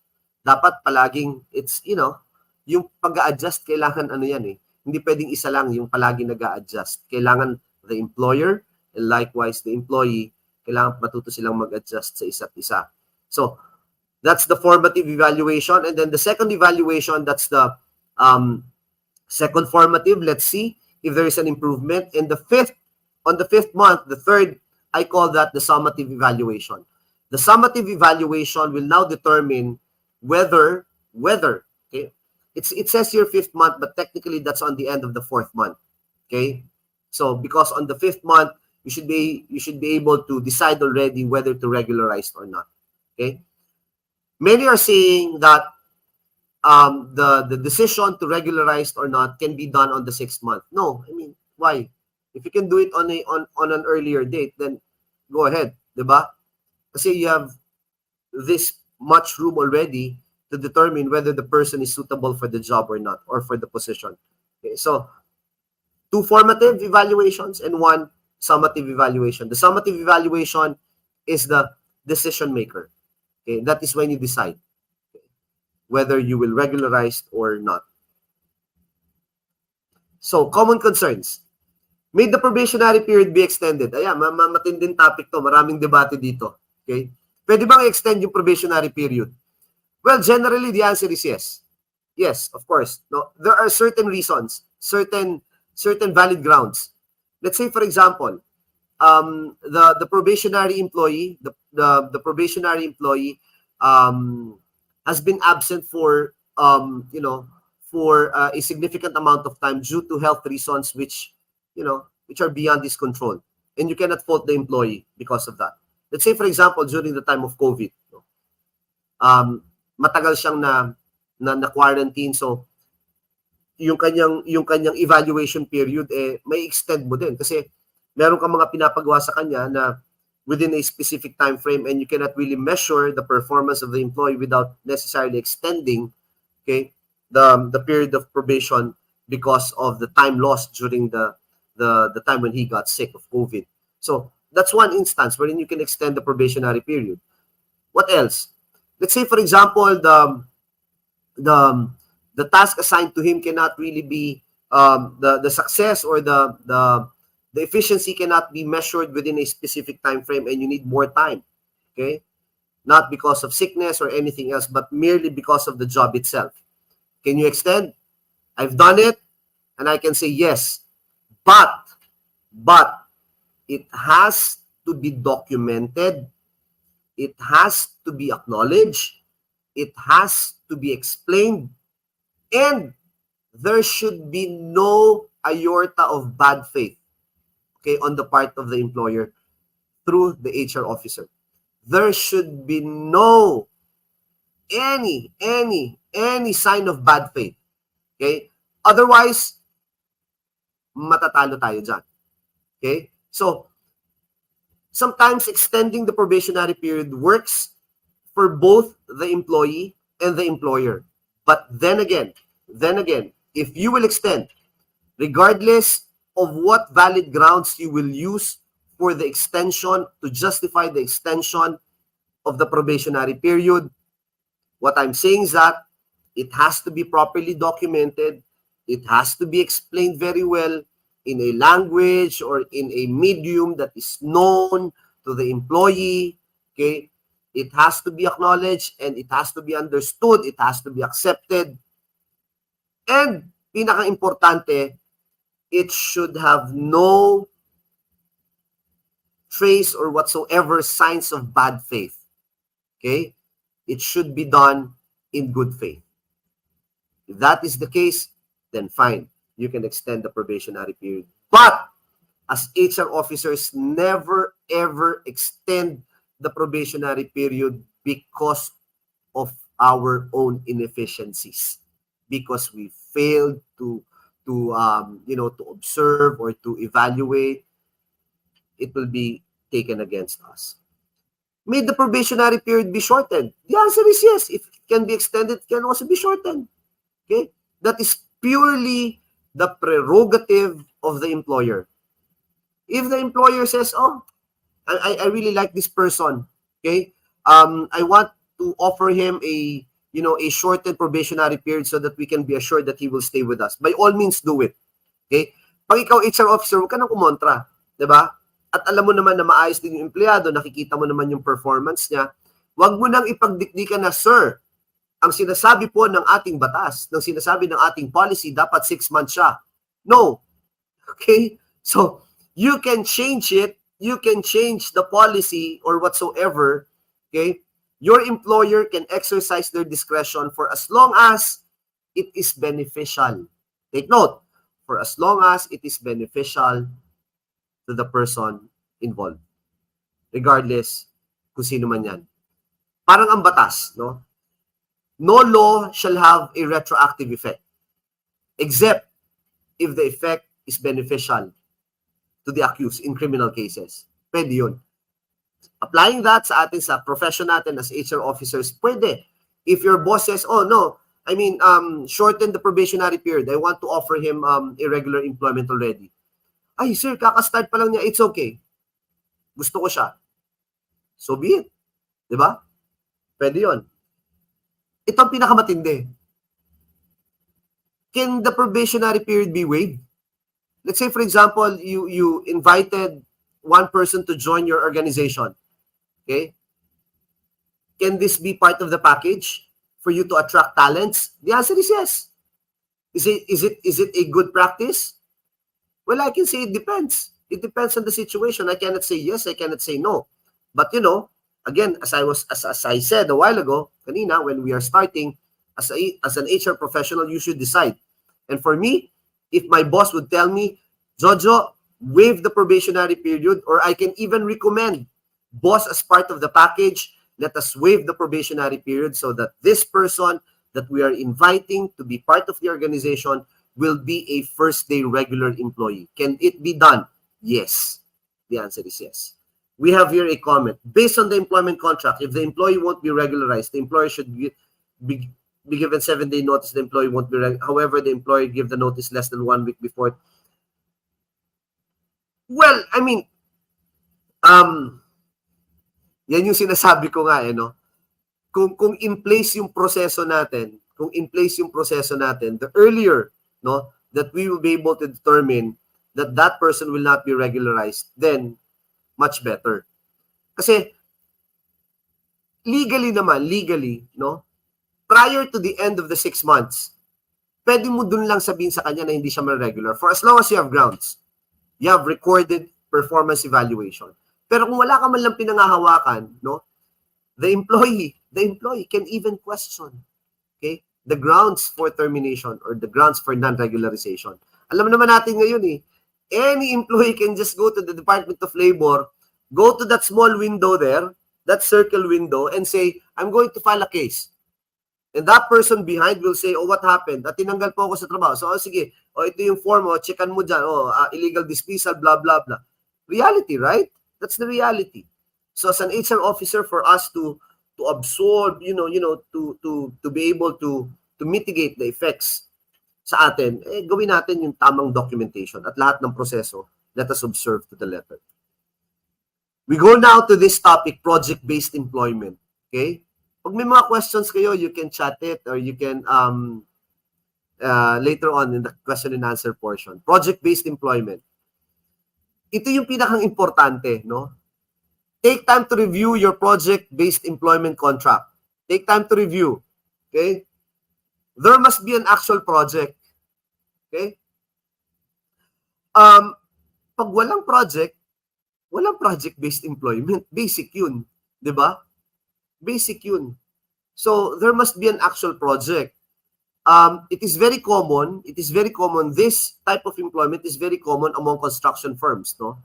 Dapat palaging, it's, yung pag-a-adjust, kailangan yan eh. Hindi pwedeng isa lang yung palaging nag-a-adjust. Kailangan the employer and likewise the employee, kailangan matuto silang mag-adjust sa isa't isa. So, that's the formative evaluation. And then the second evaluation, that's the second formative. Let's see if there is an improvement. And on the fifth month, the third, I call that the summative evaluation. The summative evaluation will now determine whether, okay, it says here fifth month, but technically that's on the end of the fourth month. Okay, so because on the fifth month, you should be able to decide already whether to regularize or not. Okay, many are saying that the decision to regularize or not can be done on the sixth month. No, I mean, why? If you can do it on an earlier date, then go ahead, diba? Kasi you have this much room already to determine whether the person is suitable for the job or not, or for the position. Okay, so 2 formative evaluations and 1 summative evaluation. The summative evaluation is the decision maker. Okay, that is when you decide whether you will regularize or not. So, common concerns. May the probationary period be extended? Ayan, matinding topic to. Maraming debate dito. Okay? Pwede bang i-extend yung probationary period? Well, generally, the answer is yes. Yes, of course. No, there are certain reasons, certain valid grounds. Let's say, for example, the probationary employee, the probationary employee has been absent for a significant amount of time due to health reasons which are beyond his control, and you cannot fault the employee because of that. Let's say, for example, during the time of COVID, matagal siyang na quarantine, so yung kanyang evaluation period may extend mo din kasi meron kang mga pinapagawa sa kanya na within a specific time frame, and you cannot really measure the performance of the employee without necessarily extending, okay, the period of probation because of the time lost during the time when he got sick of COVID. So that's one instance wherein you can extend the probationary period. What else? Let's say, for example, the task assigned to him cannot really be the success or the efficiency cannot be measured within a specific time frame, and you need more time. Okay, not because of sickness or anything else, but merely because of the job itself. Can you extend? I've done it, and I can say yes, but it has to be documented. It has to be acknowledged. It has to be explained. And there should be no iota of bad faith, okay, on the part of the employer through the HR officer. There should be no any sign of bad faith. Okay? Otherwise, matatalo tayo dyan. Okay? So, sometimes extending the probationary period works for both the employee and the employer. But then again, if you will extend, regardless of what valid grounds you will use for the extension to justify the extension of the probationary period, what I'm saying is that it has to be properly documented. It has to be explained very well. in a language or in a medium that is known to the employee. Okay? It has to be acknowledged and it has to be understood. It has to be accepted. And pinaka-importante, it should have no trace or whatsoever signs of bad faith. Okay? It should be done in good faith. If that is the case, then fine. You can extend the probationary period. But as HR officers, never ever extend the probationary period because of our own inefficiencies, because we failed to observe or to evaluate. It will be taken against us. May the probationary period be shortened? The answer is yes. If it can be extended, it can also be shortened. Okay? That is purely the prerogative of the employer. If the employer says, oh, I really like this person, okay? I want to offer him a shortened probationary period so that we can be assured that he will stay with us. By all means, do it. Okay? Pag ikaw HR officer, huwag ka nang kumontra. Diba? At alam mo naman na maayos din yung empleyado, nakikita mo naman yung performance niya, huwag mo nang ipagdikdikan na, sir, ang sinasabi po ng ating batas, ng sinasabi ng ating policy, dapat 6 months siya. No. Okay? So, you can change it. You can change the policy or whatsoever. Okay? Your employer can exercise their discretion for as long as it is beneficial. Take note, for as long as it is beneficial to the person involved. Regardless kung sino man yan. Parang ang batas, no? No law shall have a retroactive effect, except if the effect is beneficial to the accused in criminal cases. Pwede yun. Applying that sa atin, sa profession natin as HR officers, pwede. If your boss says, oh no, shorten the probationary period, I want to offer him irregular employment already. Ay sir, kakastart pa lang niya, it's okay. Gusto ko siya. So be it. Diba? Pwede yun. Ito ang pinakamatindi. Can the probationary period be waived? Let's say, for example, you invited one person to join your organization. Okay? Can this be part of the package for you to attract talents? The answer is yes. Is it a good practice? Well, I can say it depends. It depends on the situation. I cannot say yes, I cannot say no. But again, as I said a while ago, kanina, when we are starting, as an HR professional, you should decide. And for me, if my boss would tell me, Jojo, waive the probationary period, or I can even recommend, boss, as part of the package, let us waive the probationary period so that this person that we are inviting to be part of the organization will be a first-day regular employee. Can it be done? Yes. The answer is yes. We have here a comment. Based on the employment contract, if the employee won't be regularized, the employer should be given 7-day notice. The employee won't be however, the employer give the notice less than 1 week before. Well, yan yung sinasabi ko nga, no? Kung in place yung proseso natin, the earlier, no, that we will be able to determine that that person will not be regularized, then much better. Kasi legally, no, prior to the end of the 6 months, pwede mo dun lang sabihin sa kanya na hindi siya ma-regular for as long as you have grounds. You have recorded performance evaluation. Pero kung wala ka man lang pinangahawakan, no, the employee can even question, okay, the grounds for termination or the grounds for non-regularization. Alam naman natin ngayon any employee can just go to the Department of Labor, go to that small window there, that circle window, and say, I'm going to file a case. And that person behind will say, oh, what happened? At tinanggal po ako sa trabaho. So, sige, ito yung form, checkan mo dyan, illegal dismissal, blah, blah, blah. Reality, right? That's the reality. So, as an HR officer, for us to absorb, to be able to mitigate the effects sa atin, gawin natin yung tamang documentation at lahat ng proseso, let us observe to the letter. We go now to this topic, project-based employment. Okay? Pag may mga questions kayo, you can chat it or you can later on in the question and answer portion. Project-based employment. Ito yung pinakang importante, no? Take time to review your project-based employment contract. Take time to review. Okay? There must be an actual project. Okay? Pag walang project-based employment. Basic yun. Diba? Basic yun. So, there must be an actual project. It is very common, this type of employment is very common among construction firms, no?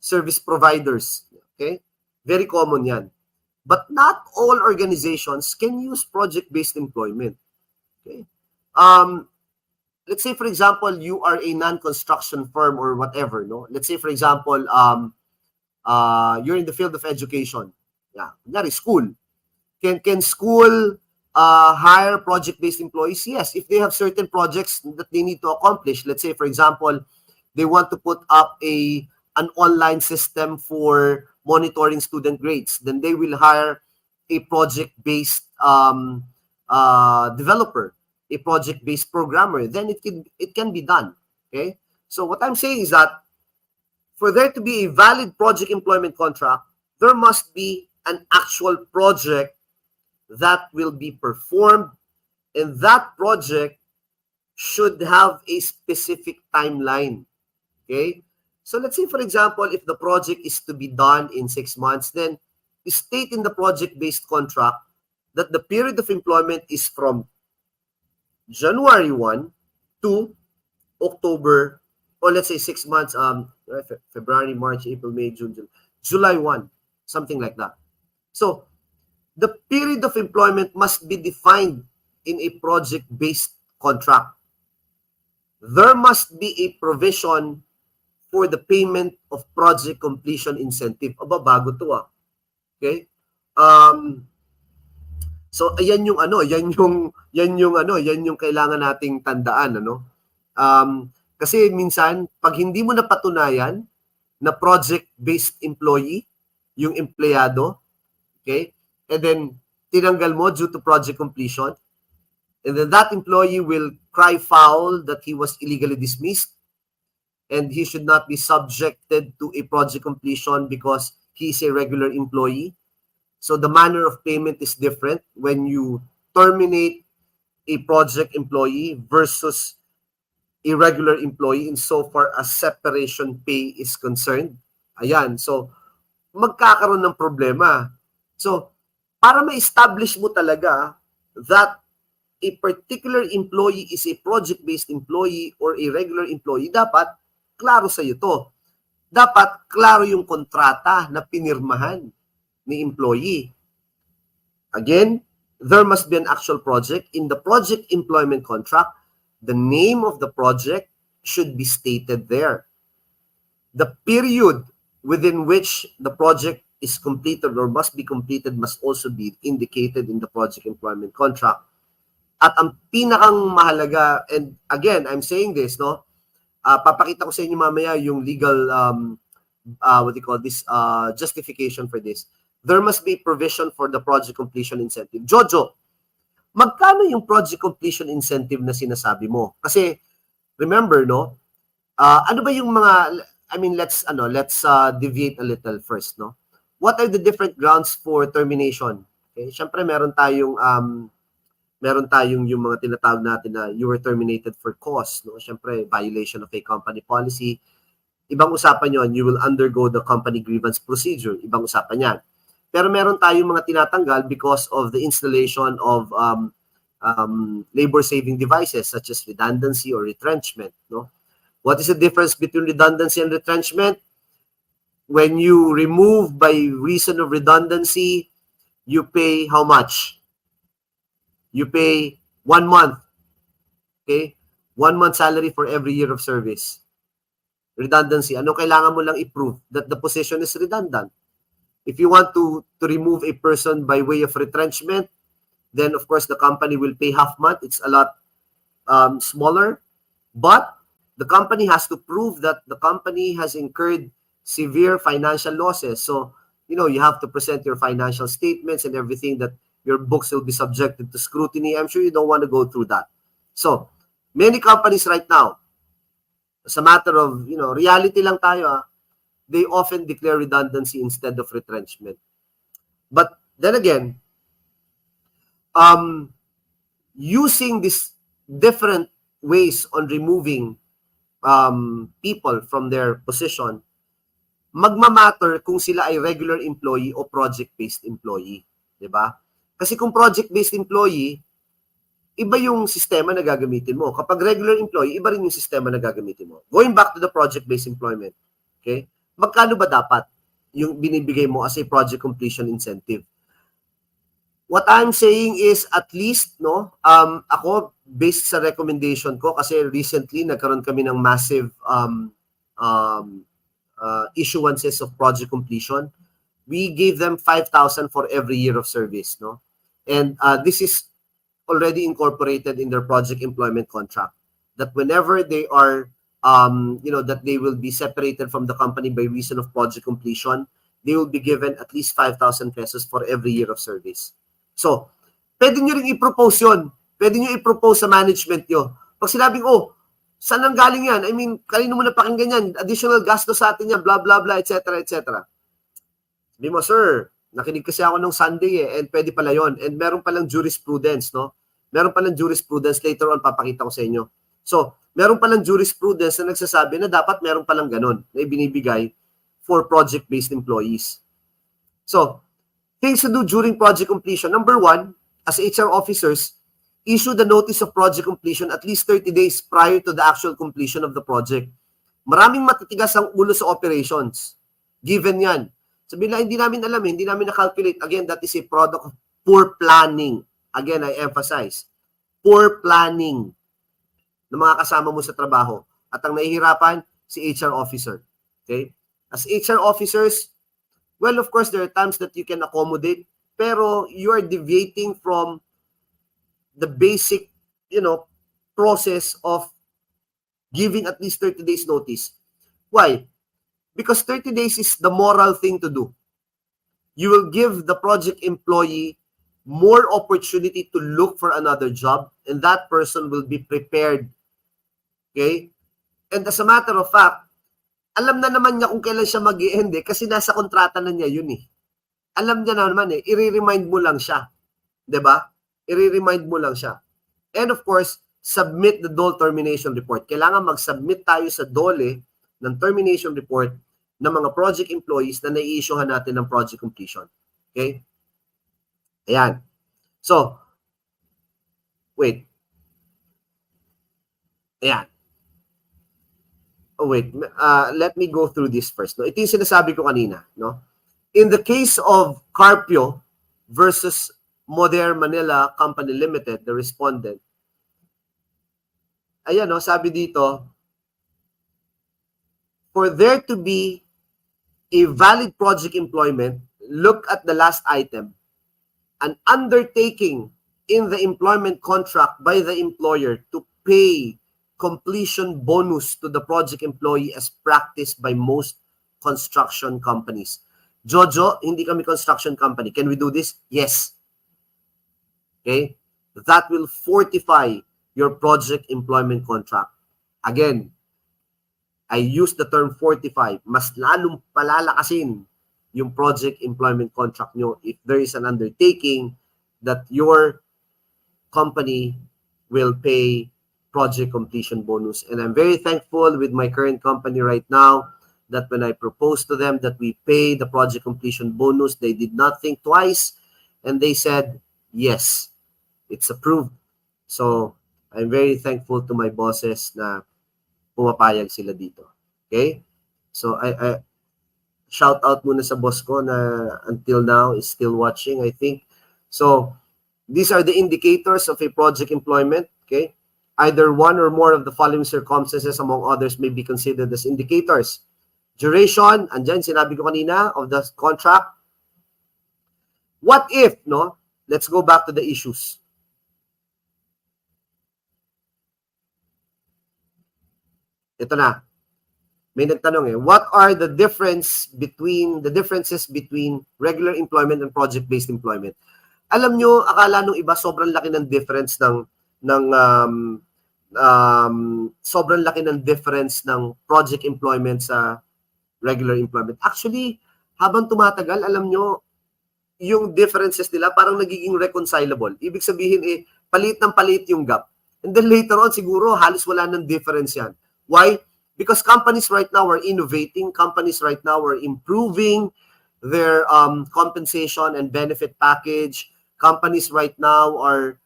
Service providers, okay? Very common yan. But not all organizations can use project-based employment, okay? Let's say, for example, you are a non-construction firm or whatever, no? Let's say, for example, you're in the field of education. Yeah, that is school. Can school hire project-based employees? Yes, if they have certain projects that they need to accomplish. Let's say, for example, they want to put up an online system for monitoring student grades. Then they will hire a project-based developer, a project-based programmer. Then it can be done. Okay. So what I'm saying is that for there to be a valid project employment contract, there must be an actual project that will be performed, and that project should have a specific timeline. Okay? So let's say, for example, if the project is to be done in 6 months, then state in the project-based contract that the period of employment is from January 1 to October, or let's say 6 months, February, March, April, May, June, July 1, something like that. So, the period of employment must be defined in a project-based contract. There must be a provision for the payment of project completion incentive. Aba, bago to ah. Okay? So ayan yung kailangan nating tandaan, ano? Kasi minsan pag hindi mo napatunayan na project-based employee yung empleyado, okay? And then tinanggal mo due to project completion, and then that employee will cry foul that he was illegally dismissed and he should not be subjected to a project completion because he is a regular employee. So the manner of payment is different when you terminate a project employee versus a regular employee insofar as separation pay is concerned. Ayan, so magkakaroon ng problema. So para ma-establish mo talaga that a particular employee is a project-based employee or a regular employee, dapat klaro sa iyo to. Dapat klaro yung kontrata na pinirmahan ni employee. Again, there must be an actual project. In the project employment contract, the name of the project should be stated there. The period within which the project is completed or must be completed must also be indicated in the project employment contract. At ang pinakang mahalaga, and again, I'm saying this, no? Papakita ko sa inyo mamaya yung legal, justification for this. There must be provision for the project completion incentive. Jojo, magkano yung project completion incentive na sinasabi mo? Kasi, remember, no? Ano ba yung mga, let's deviate a little first, no? What are the different grounds for termination? Okay, syempre meron tayong yung mga tinatawag natin na you were terminated for cause, no? Syempre violation of a company policy. Ibang usapan 'yon, you will undergo the company grievance procedure. Ibang usapan 'yan. Pero meron tayong mga tinatanggal because of the installation of labor saving devices such as redundancy or retrenchment, no? What is the difference between redundancy and retrenchment? When you remove by reason of redundancy, you pay how much? You pay 1 month. Okay? 1 month salary for every year of service. Redundancy. Ano kailangan mo lang i-prove? That the position is redundant. If you want to remove a person by way of retrenchment, then of course the company will pay half month. It's a lot smaller. But the company has to prove that the company has incurred severe financial losses. So, you have to present your financial statements and everything, that your books will be subjected to scrutiny. I'm sure you don't want to go through that. So, many companies right now, as a matter of, reality lang tayo, they often declare redundancy instead of retrenchment. But then again, using these different ways on removing people from their position, magmamatter kung sila ay regular employee o project-based employee. Diba? Kasi kung project-based employee, iba yung sistema na gagamitin mo. Kapag regular employee, iba rin yung sistema na gagamitin mo. Going back to the project-based employment, okay? Magkano ba dapat yung binibigay mo as a project completion incentive? What I'm saying is at least, ako, based sa recommendation ko, kasi recently nagkaroon kami ng massive issuances of project completion. We gave them 5,000 for every year of service, no? And this is already incorporated in their project employment contract, that whenever they are, that they will be separated from the company by reason of project completion, they will be given at least 5,000 pesos for every year of service. So, pwede nyo rin i-propose yun. Pwede nyo i-propose sa management nyo. Pag sinabing, saan ang galing yan? I mean, kanino mo na pakinggan yan? Additional gastos sa atin yan, blah, blah, blah, etc., etc. Sabi mo, sir, nakinig kasi ako nung Sunday and pwede pala yon. And meron palang jurisprudence, no? Meron palang jurisprudence, later on papakita ko sa inyo. So, meron palang jurisprudence na nagsasabi na dapat meron palang ganun na ibinibigay for project-based employees. So, things to do during project completion. Number one, as HR officers, issue the notice of project completion at least 30 days prior to the actual completion of the project. Maraming matitigas ang ulo sa operations. Given yan. Sabihin lang, hindi namin alam, hindi namin na-calculate. Again, that is a product of poor planning. Again, I emphasize, poor planning ng mga kasama mo sa trabaho. At ang nahihirapan, si HR officer. Okay? As HR officers, well, of course, there are times that you can accommodate, pero you are deviating from the basic, process of giving at least 30 days notice. Why? Because 30 days is the moral thing to do. You will give the project employee more opportunity to look for another job, and that person will be prepared. Okay? And as a matter of fact, alam na naman niya kung kailan siya mag-i-end kasi nasa kontrata na niya yun eh. Alam niya naman i-remind mo lang siya. 'Di ba? I-remind mo lang siya. And of course, submit the DOL termination report. Kailangan mag-submit tayo sa DOLE ng termination report ng mga project employees na nai-issuehan natin ng project completion. Okay? Ayan. So, wait. Ayan. Let me go through this first. No? Ito yung sinasabi ko kanina. No? In the case of Carpio versus Modern Manila Company Limited, the respondent, ayan, no, sabi dito, for there to be a valid project employment, look at the last item, an undertaking in the employment contract by the employer to pay completion bonus to the project employee as practiced by most construction companies. Jojo, hindi kami construction company. Can we do this? Yes. Okay? That will fortify your project employment contract. Again, I use the term fortify. Mas lalong palalakasin yung project employment contract nyo if there is an undertaking that your company will pay project completion bonus. And I'm very thankful with my current company right now that when I proposed to them that we pay the project completion bonus, they did not think twice and they said, yes, it's approved. So I'm very thankful to my bosses na pumapayag sila dito. Okay? So I shout out muna sa boss ko na until now is still watching, I think. So these are the indicators of a project employment. Okay? Either one or more of the following circumstances among others may be considered as indicators. Duration, andyan sinabi ko kanina, of the contract. What if, no? Let's go back to the issues. Ito na. May nagtanong what are the differences between regular employment and project-based employment? Alam nyo, akala nung iba sobrang laki ng difference ng ng sobrang laki ng difference ng project employment sa regular employment. Actually, habang tumatagal, alam nyo, yung differences nila parang nagiging reconcilable. Ibig sabihin, palit ng palit yung gap. And then later on, siguro, halos wala ng difference yan. Why? Because companies right now are innovating. Companies right now are improving their compensation and benefit package. Companies right now are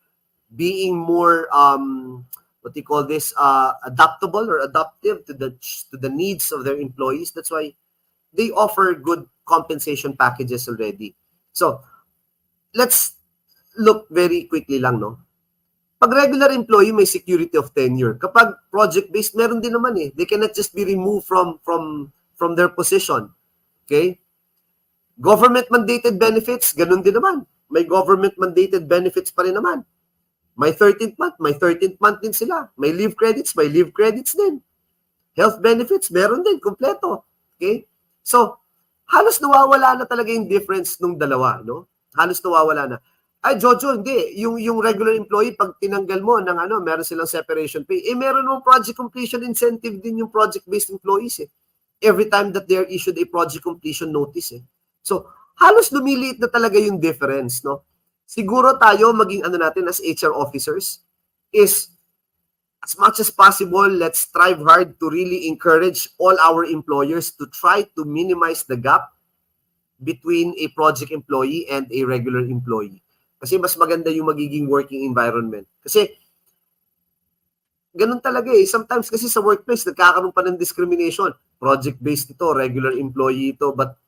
being more what do you call this, adaptable or adaptive to the needs of their employees. That's why they offer good compensation packages already. So let's look very quickly lang, no? Pag regular employee, may security of tenure. Kapag project-based, meron din naman eh. They cannot just be removed from their position. Okay? Government-mandated benefits, ganun din naman. May government-mandated benefits pa rin naman. May 13th month, may 13th month din sila. May leave credits din. Health benefits, meron din, kompleto. Okay? So, halos nawawala na talaga yung difference nung dalawa, no? Halos nawawala na. Ay, Jojo, hindi. Yung regular employee, pag tinanggal mo ng meron silang separation pay, meron mong project completion incentive din yung project-based employees eh. Every time that they are issued a project completion notice eh. So, halos lumiliit na talaga yung difference, no? Siguro tayo maging natin as HR officers is as much as possible, let's strive hard to really encourage all our employers to try to minimize the gap between a project employee and a regular employee. Kasi mas maganda yung magiging working environment. Kasi ganun talaga eh. Sometimes kasi sa workplace, nagkakaroon pa ng discrimination. Project-based ito, regular employee ito. But,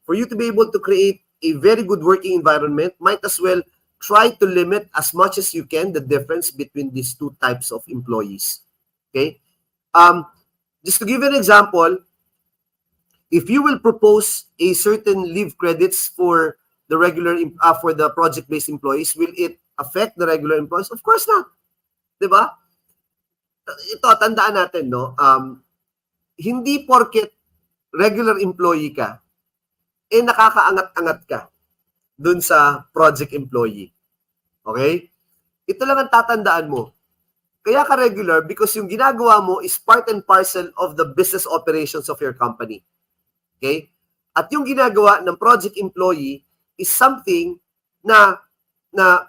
for you to be able to create a very good working environment, might as well try to limit as much as you can the difference between these two types of employees. Okay? Just to give an example, if you will propose a certain leave credits for the regular for the project-based employees, will it affect the regular employees? Of course not. 'Di ba? Ito, tandaan natin, no? Hindi porket regular employee ka, nakakaangat-angat ka dun sa project employee. Okay? Ito lang ang tatandaan mo. Kaya ka regular because yung ginagawa mo is part and parcel of the business operations of your company. Okay? At yung ginagawa ng project employee is something na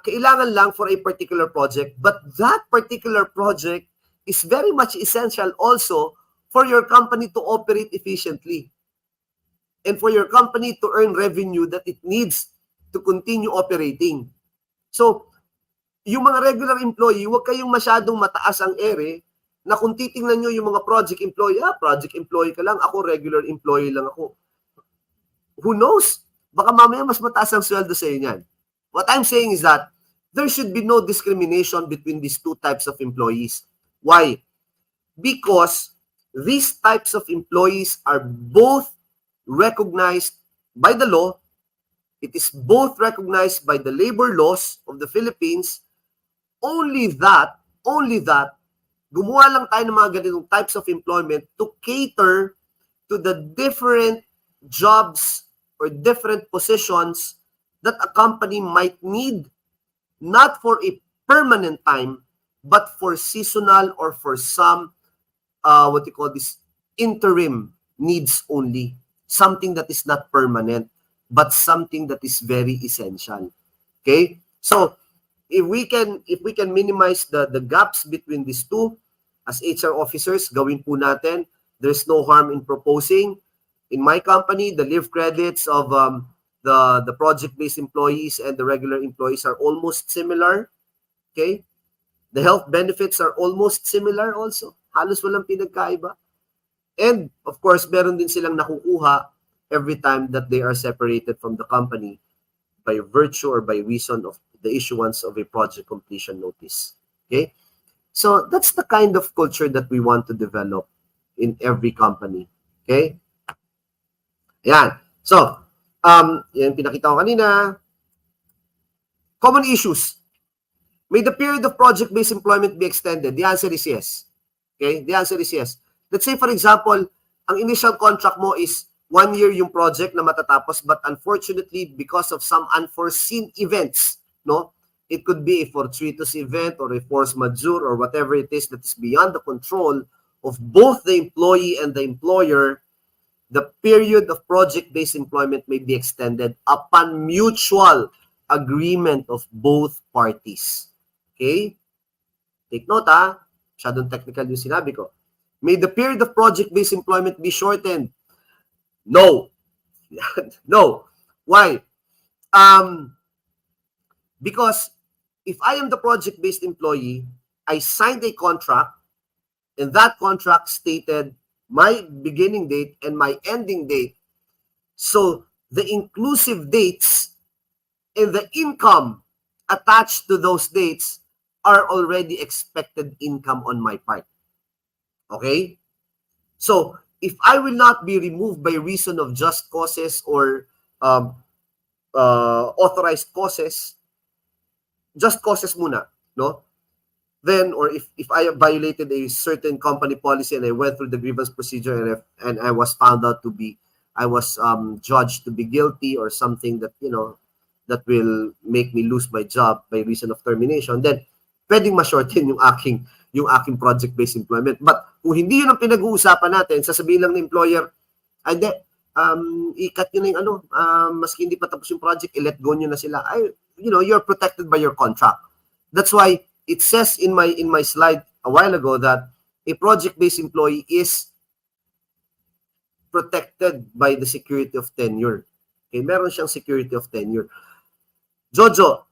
kailangan lang for a particular project, but that particular project is very much essential also for your company to operate efficiently and for your company to earn revenue that it needs to continue operating. So, yung mga regular employee, huwag kayong masyadong mataas ang ere na kung titingnan nyo yung mga project employee, project employee ka lang, ako regular employee lang ako. Who knows? Baka mamaya mas mataas ang sweldo sa inyo yan. What I'm saying is that there should be no discrimination between these two types of employees. Why? Because these types of employees are both recognized by the law. It is both recognized by the labor laws of the Philippines. Only that, gumawa lang tayo ng mga ganitong types of employment to cater to the different jobs or different positions that a company might need, not for a permanent time, but for seasonal or for some, interim needs only. Something that is not permanent, but something that is very essential. Okay? So, if we can minimize the gaps between these two, as HR officers, gawin po natin. There's no harm in proposing. In my company, the leave credits of the project-based employees and the regular employees are almost similar. Okay? The health benefits are almost similar also. Halos walang pinagkaiba. And, of course, meron din silang nakukuha every time that they are separated from the company by virtue or by reason of the issuance of a project completion notice. Okay? So, that's the kind of culture that we want to develop in every company. Okay? Yan. So, yan pinakita ko kanina. Common issues. May the period of project-based employment be extended? The answer is yes. Okay? The answer is yes. Let's say, for example, ang initial contract mo is 1 year yung project na matatapos, but unfortunately, because of some unforeseen events, no, It could be a fortuitous event or a force majeure or whatever it is that is beyond the control of both the employee and the employer. The period of project-based employment may be extended upon mutual agreement of both parties. Okay? Take note, ha? Masyadong technical yung sinabi ko. May the period of project-based employment be shortened? No. No. Why? Because if I am the project-based employee, I signed a contract, and that contract stated my beginning date and my ending date. So the inclusive dates and the income attached to those dates are already expected income on my part. Okay? So if I will not be removed by reason of just causes or authorized causes, just causes muna, no? Then, or if I violated a certain company policy and I went through the grievance procedure and I was found out to be, I was judged to be guilty or something that, that will make me lose my job by reason of termination, then pwedeng ma-shorten yung aking project-based employment. But kung hindi yun ang pinag-uusapan natin, sasabihin lang ng employer, ay, i-cut nyo na yung maski hindi pa tapos yung project, i-let go nyo na sila. You're protected by your contract. That's why it says in my slide a while ago that a project-based employee is protected by the security of tenure. Okay, meron siyang security of tenure. Jojo,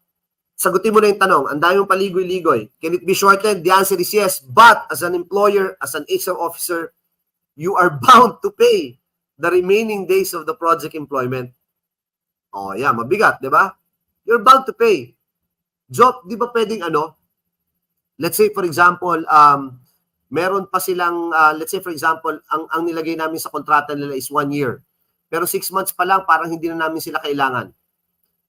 sagutin mo na yung tanong. Ang dami mong paligoy-ligoy. Can it be shortened? The answer is yes. But as an employer, as an HR officer, you are bound to pay the remaining days of the project employment. Oh, yeah, mabigat, di ba? You're bound to pay. Job, di ba pwedeng let's say for example, meron pa silang, let's say for example, ang nilagay namin sa kontrata nila is 1 year. Pero 6 months pa lang, parang hindi na namin sila kailangan.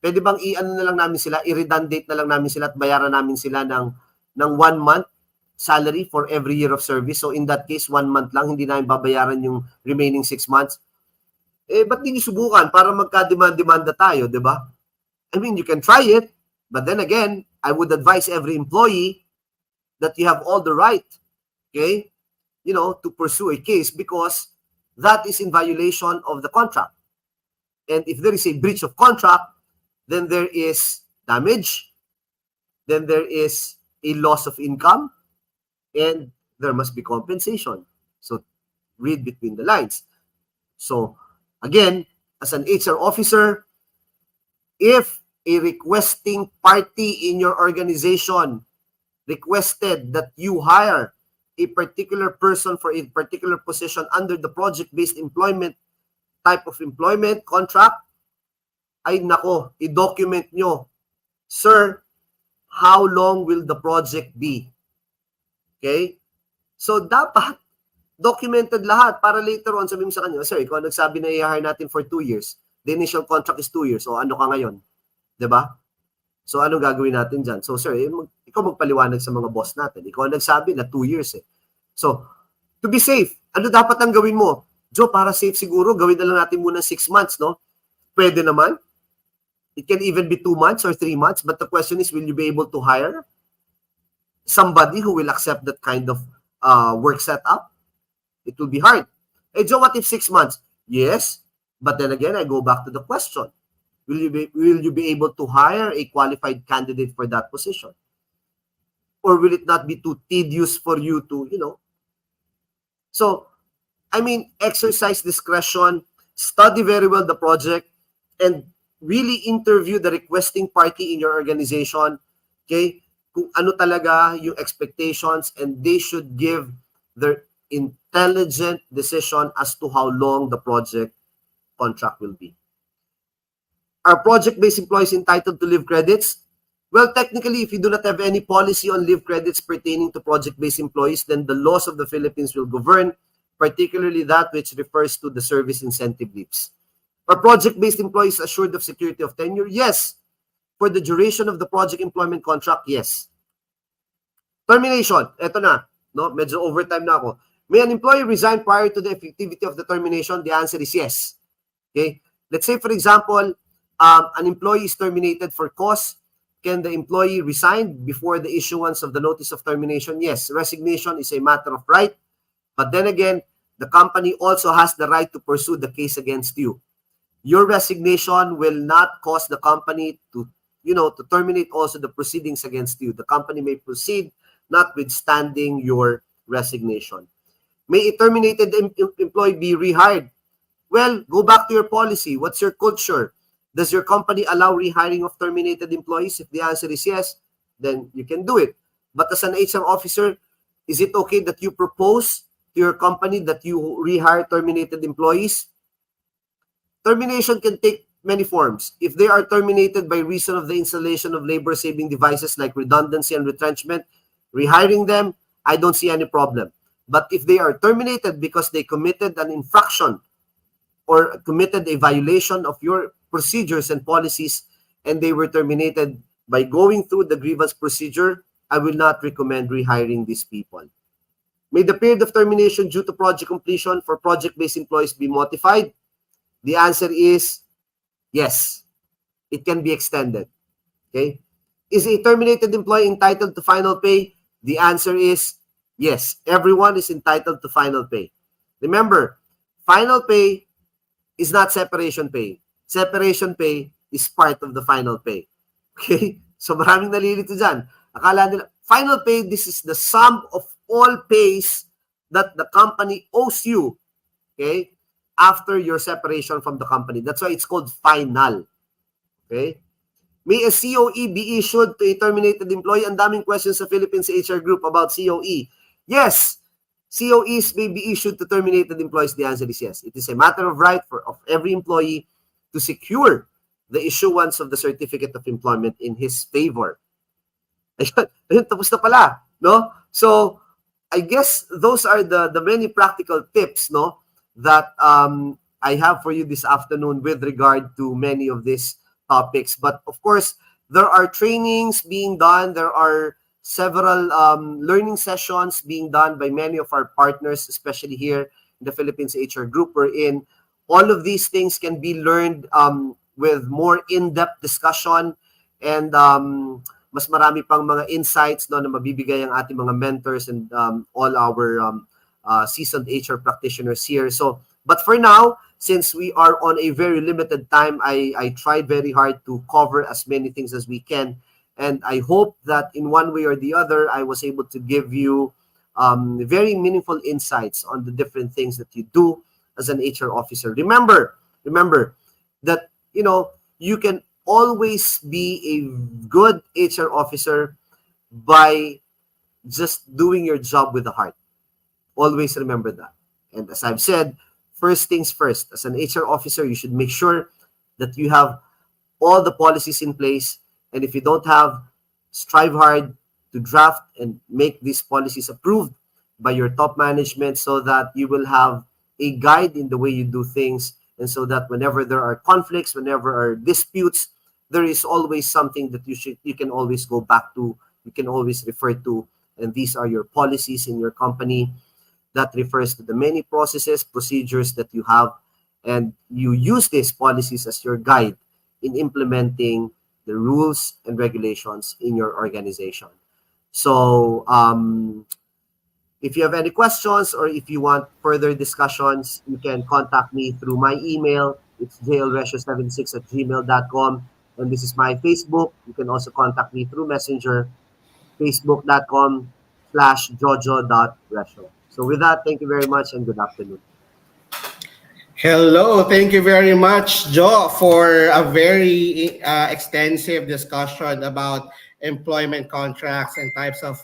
Pwede bang na lang namin sila, i-redundate na lang namin sila at bayaran namin sila ng 1 month salary for every year of service. So in that case, 1 month lang, hindi namin babayaran yung remaining 6 months. Ba't hindi subukan para magka-demand-demanda tayo, di ba? I mean, you can try it, but then again, I would advise every employee that you have all the right, okay, to pursue a case because that is in violation of the contract. And if there is a breach of contract, then there is damage, then there is a loss of income, and there must be compensation. So read between the lines. So again, as an HR officer, if a requesting party in your organization requested that you hire a particular person for a particular position under the project-based employment type of employment contract, ay nako, i-document nyo. Sir, how long will the project be? Okay? So, dapat documented lahat para later on sabihin mo sa kanya, sir, ikaw nagsabi na i-hire natin for 2 years. The initial contract is 2 years. O ano ka ngayon? Diba? So, ano gagawin natin dyan? So, sir, ikaw magpaliwanag sa mga boss natin. Ikaw nagsabi na 2 years eh. So, to be safe, ano dapat ang gawin mo? Joe, para safe siguro, gawin na lang natin muna 6 months, no? Pwede naman. It can even be 2 months or 3 months. But the question is, will you be able to hire somebody who will accept that kind of work setup? It will be hard. Hey, Joe, what if 6 months? Yes. But then again, I go back to the question. Will you be able to hire a qualified candidate for that position? Or will it not be too tedious for you to, So, I mean, exercise discretion, study very well the project, and really interview the requesting party in your organization, okay? Kung ano talaga yung expectations, and they should give their intelligent decision as to how long the project contract will be. Are project-based employees entitled to leave credits? Well, technically, if you do not have any policy on leave credits pertaining to project-based employees, then the laws of the Philippines will govern, particularly that which refers to the service incentive leaves. Are project-based employees assured of security of tenure? Yes. For the duration of the project employment contract, yes. Termination. Eto na. No? Medyo overtime na ako. May an employee resign prior to the effectivity of the termination? The answer is yes. Okay? Let's say, for example, an employee is terminated for cause Can the employee resign before the issuance of the notice of termination? Yes, resignation is a matter of right. But then again, the company also has the right to pursue the case against you. Your resignation will not cause the company to terminate also the proceedings against you. The company may proceed notwithstanding your resignation. May a terminated employee be rehired? Well, go back to your policy. What's your culture? Does your company allow rehiring of terminated employees? If the answer is yes, then you can do it. But as an HR officer, is it okay that you propose to your company that you rehire terminated employees? Termination can take many forms. If they are terminated by reason of the installation of labor-saving devices like redundancy and retrenchment, rehiring them, I don't see any problem. But if they are terminated because they committed an infraction or committed a violation of your procedures and policies, and they were terminated by going through the grievance procedure, I will not recommend rehiring these people. May the period of termination due to project completion for project-based employees be modified? The answer is yes. It can be extended. Okay? Is a terminated employee entitled to final pay? The answer is yes. Everyone is entitled to final pay. Remember, final pay is not separation pay. Separation pay is part of the final pay. Okay? So maraming nalilito dyan. Akala nila, final pay, this is the sum of all pays that the company owes you. Okay? After your separation from the company. That's why it's called final. Okay? May a COE be issued to a terminated employee? Ang daming questions sa Philippines HR Group about COE. Yes, COEs may be issued to terminated employees. The answer is yes. It is a matter of right of every employee to secure the issuance of the certificate of employment in his favor. Ayun, tapos na pala. No? So, I guess those are the many practical tips, no, that I have for you this afternoon with regard to many of these topics. But of course, there are trainings being done. There are several learning sessions being done by many of our partners, especially here in the Philippines HR Group we're in. All of these things can be learned with more in-depth discussion and mas marami pang mga insights, no, na mabibigay ang ating mga mentors and all our seasoned HR practitioners here. So, but for now, since we are on a very limited time, I tried very hard to cover as many things as we can. And I hope that in one way or the other, I was able to give you very meaningful insights on the different things that you do as an HR officer. Remember that, you can always be a good HR officer by just doing your job with the heart. Always remember that. And as I've said, first things first, as an HR officer, you should make sure that you have all the policies in place. And if you don't have, strive hard to draft and make these policies approved by your top management so that you will have a guide in the way you do things. And so that whenever there are conflicts, whenever there are disputes, there is always something that you can always go back to, you can always refer to. And these are your policies in your company. That refers to the many processes, procedures that you have, and you use these policies as your guide in implementing the rules and regulations in your organization. So if you have any questions or if you want further discussions, you can contact me through my email. It's jlrecio76@gmail.com. And this is my Facebook. You can also contact me through Messenger, facebook.com/jojo.recio. So with that, thank you very much and good afternoon. Hello, thank you very much, Joe, for a very extensive discussion about employment contracts and types of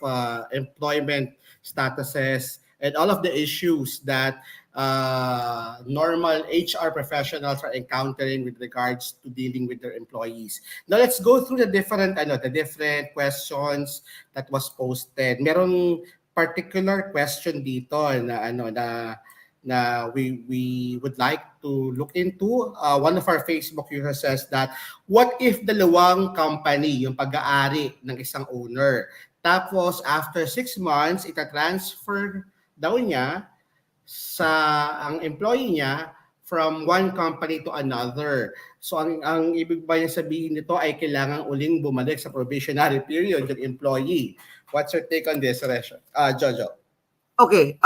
employment statuses and all of the issues that normal HR professionals are encountering with regards to dealing with their employees. Now let's go through the different questions that was posted. Merong particular question dito na we would like to look into. One of our Facebook users says that, what if dalawang company yung pag-aari ng isang owner? Tapos, after 6 months, itatransfer daw niya ang employee niya from one company to another. So ang ibig ba niya sabihin nito ay kailangan uling bumalik sa probationary period yung employee. What's your take on this, Recio? Jojo? Okay,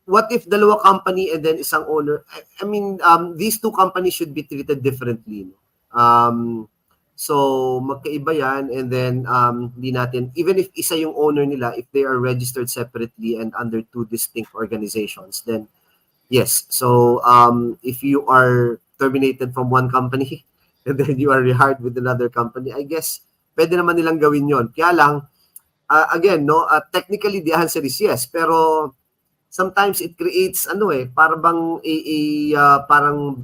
what if dalawa company and then isang owner? I mean, these two companies should be treated differently. No? So, magkaiba yan, and then hindi natin, even if isa yung owner nila, if they are registered separately and under two distinct organizations, then yes. So, if you are terminated from one company and then you are rehired with another company, I guess, pwede naman nilang gawin yon. Kaya lang, again, no, technically the answer is yes, pero sometimes it creates parang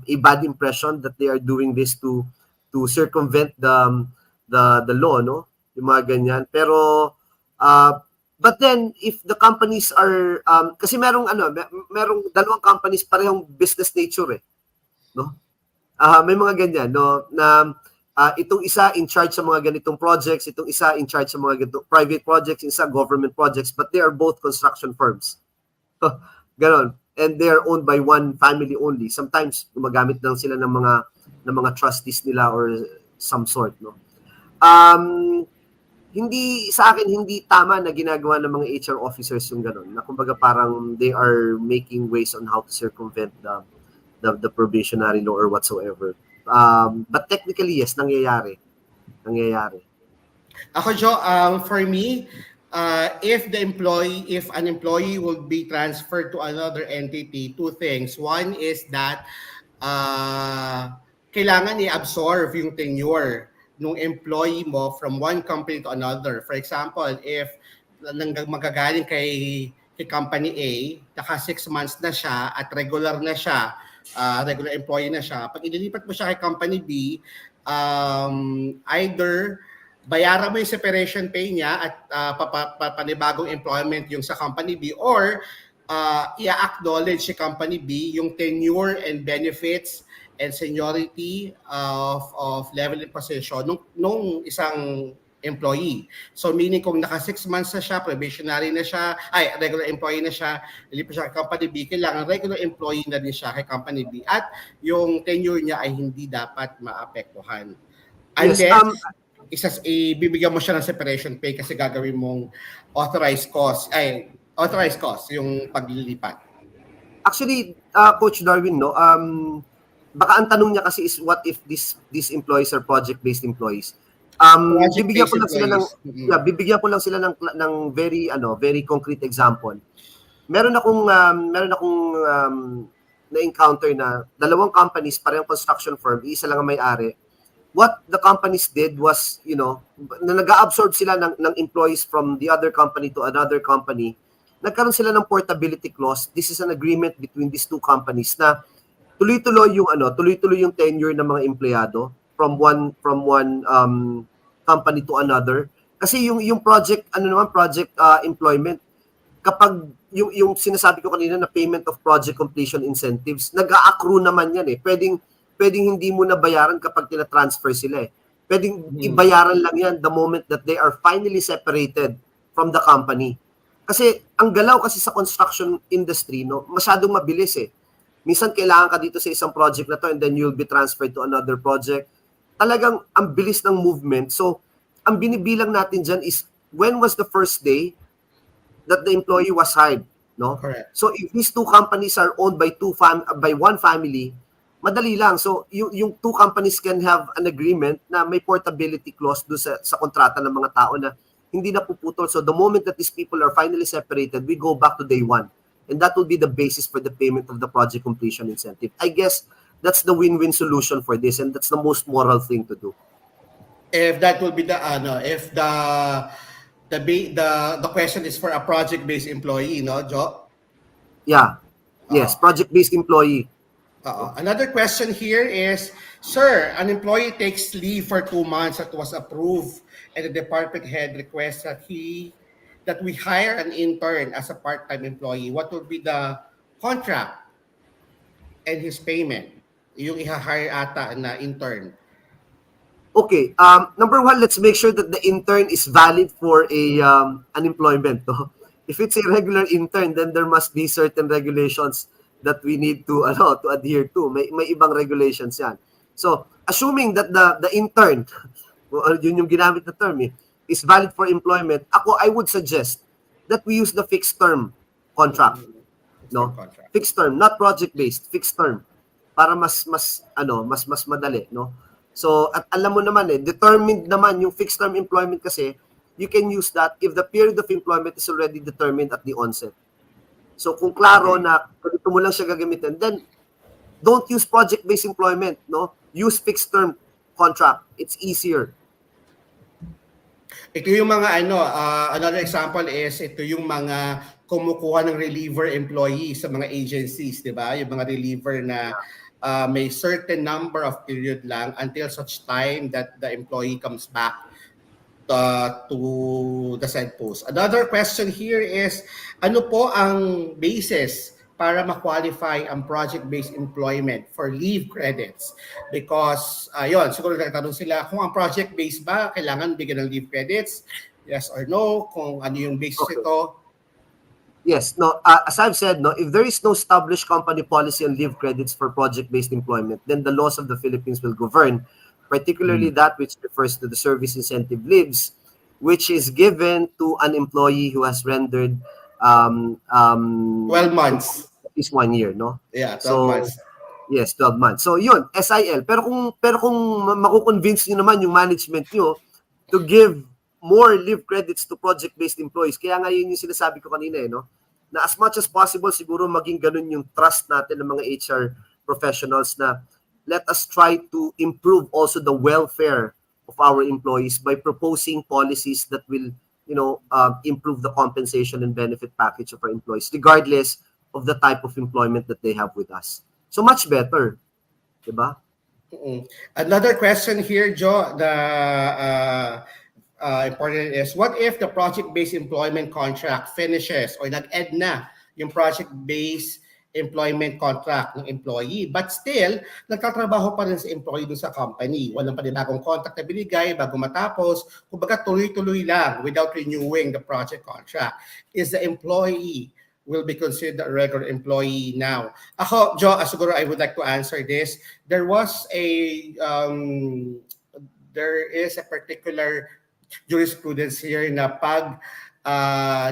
a bad impression that they are doing this to circumvent the law, no, yung mga ganyan. Pero but then if the companies are kasi merong dalawang companies parehong business nature, no, may mga ganyan, no, na itong isa in charge sa mga ganitong projects, itong isa in charge sa mga ganitong private projects, isa government projects, but they are both construction firms. Ganon. And they are owned by one family only. Sometimes gumagamit lang sila ng mga trustees nila or some sort, no. Hindi sa akin hindi tama na ginagawa ng mga HR officers yung ganon. Na kumbaga parang they are making ways on how to circumvent the probationary law or whatsoever. But technically, yes, nangyayari. Ako, Jo, for me, if an employee will be transferred to another entity, two things. One is that kailangan i-absorb yung tenure ng employee mo from one company to another. For example, if magagaling kay company A, naka 6 months na siya at regular na siya, regular employee na siya. Pag inilipat mo siya kay company B, either bayaran mo yung separation pay niya at panibagong employment yung sa company B, or i-acknowledge si company B yung tenure and benefits and seniority of level and position nung isang employee. So meaning kung naka 6 months na siya, probationary na siya, regular employee na siya, ilipat siya kay company B, kailangan regular employee na din siya kay company B at yung tenure niya ay hindi dapat maapektuhan. Unless ibibigyan mo siya ng separation pay kasi gagawin mong authorized cost yung paglilipat. Actually, Coach Darwin, no, baka ang tanong niya kasi is what if these employees are project-based employees? Bibigyan ko lang sila ng very concrete example. Meron akong na-encounter na dalawang companies, parehong construction firm, isa lang ang may-ari. What the companies did was, na nag-absorb sila ng employees from the other company to another company. Nagkaroon sila ng portability clause. This is an agreement between these two companies na tuloy-tuloy yung tenure ng mga empleyado from one company to another. Kasi yung project employment, kapag yung sinasabi ko kanina na payment of project completion incentives, nag-a-accrue naman yan eh. Pwedeng hindi mo na bayaran kapag tina-transfer sila eh. Pwedeng ibayaran lang yan the moment that they are finally separated from the company. Kasi ang galaw kasi sa construction industry, no, masyadong mabilis eh. Minsan kailangan ka dito sa isang project na to and then you'll be transferred to another project. Talagang ang bilis ng movement. So, ang binibilang natin dyan is when was the first day that the employee was hired, no? Correct. So, if these two companies are owned by one family, madali lang. So, yung two companies can have an agreement na may portability clause doon sa kontrata ng mga tao na hindi na puputol. So, the moment that these people are finally separated, we go back to day one. And that will be the basis for the payment of the project completion incentive. I guess that's the win-win solution for this, and that's the most moral thing to do. If that will be the question is for a project-based employee, no, Jo? Yeah. Yes, project-based employee. Another question here is, sir, an employee takes leave for 2 months that was approved, and the department head requests that we hire an intern as a part-time employee. What will be the contract and his payment? Yung i-hire ata na intern. Okay. Number one, let's make sure that the intern is valid for an employment. No? If it's a regular intern, then there must be certain regulations that we need to to adhere to. May ibang regulations yan. So, assuming that the intern, yun yung ginamit na term is valid for employment, I would suggest that we use the fixed term contract. No? Contract. Fixed term, not project based, fixed term. Para mas madali, no? So, at alam mo naman determined naman yung fixed term employment kasi, you can use that if the period of employment is already determined at the onset. So, kung klaro na ganito mo lang siya gagamitin, then don't use project-based employment, no? Use fixed term contract. It's easier. Ito yung mga another example is ito yung mga kumukuha ng reliever employees sa mga agencies, di ba? Yung mga reliever na may certain number of period lang until such time that the employee comes back to the said post. Another question here is, ano po ang basis para ma-qualify ang project-based employment for leave credits? Because, yun, siguro nagtatanong sila, kung ang project-based ba, kailangan bigyan ng leave credits? Yes or no? Kung ano yung basis ito? Yes, no. As I've said, no, if there is no established company policy on leave credits for project-based employment, then the laws of the Philippines will govern, particularly that which refers to the service incentive leaves, which is given to an employee who has rendered 12 months. At least 1 year, no? Yeah, 12 So, months. yes, 12 months. So, yun, SIL. Pero kung makukonvince nyo naman yung management nyo to give more leave credits to project-based employees, kaya nga yun yung sinasabi ko kanina, no? Na as much as possible, siguro maging ganun yung trust natin ng mga HR professionals na let us try to improve also the welfare of our employees by proposing policies that will, improve the compensation and benefit package of our employees, regardless of the type of employment that they have with us. So much better, diba? Another question here, Joe, the important is, what if the project-based employment contract finishes or nag-end na yung project-based employment contract ng employee, but still, nagtatrabaho pa rin sa employee dun sa company. Walang panibagong contract na binigay bago matapos. Kumbaga tuloy-tuloy lang without renewing the project contract. Is the employee will be considered a regular employee now? Ako, Joe, siguro I would like to answer this. There is a particular jurisprudence here na pag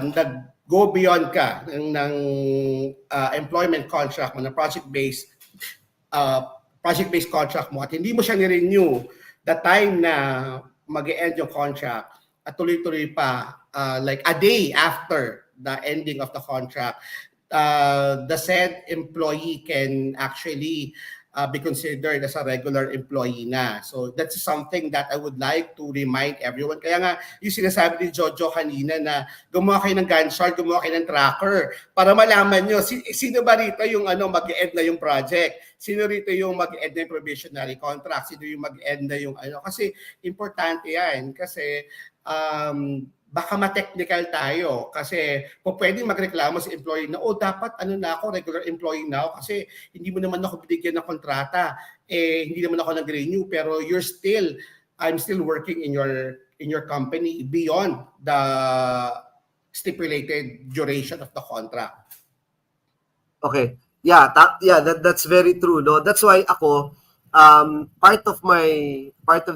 nag-go beyond ka ng employment contract mo, na project-based contract mo at hindi mo siya ni-renew the time na mag-e-end yung contract at tuloy-tuloy pa like a day after the ending of the contract, the said employee can actually be considered as a regular employee na. So that's something that I would like to remind everyone. Kaya nga, yung sinasabi ni Jojo kanina na gumawa kayo ng Gantt chart, gumawa kayo ng tracker para malaman nyo sino ba rito yung mag-end na yung project, sino rito yung mag-end na yung probationary contract, sino yung mag-end na yung kasi importante yan kasi baka ma-technical tayo kasi pwedeng magreklamo sa employee na dapat na ako, regular employee na ako kasi hindi mo naman ako binigyan ng kontrata, hindi naman ako nag-renew pero I'm still working in your company beyond the stipulated duration of the contract. Okay. Yeah, that's very true, no? That's why ako part of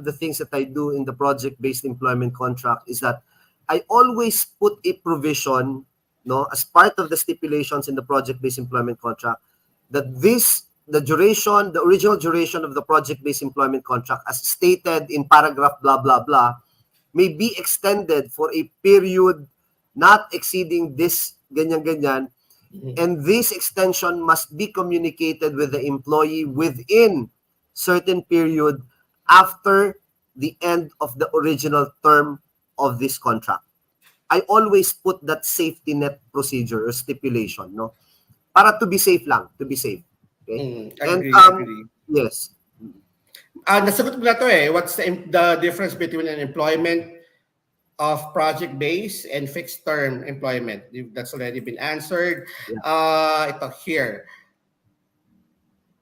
the things that I do in the project-based employment contract is that I always put a provision, no, as part of the stipulations in the project-based employment contract, that the original duration of the project-based employment contract, as stated in paragraph blah blah blah, may be extended for a period not exceeding this ganyan, and this extension must be communicated with the employee within certain period after the end of the original term of this contract. I always put that safety net procedure or stipulation, no? Para to be safe lang, to be safe. Okay? Agree. Yes. Nasagot mo na to what's the difference between an employment of project-based and fixed-term employment? That's already been answered. Yeah. Ito here.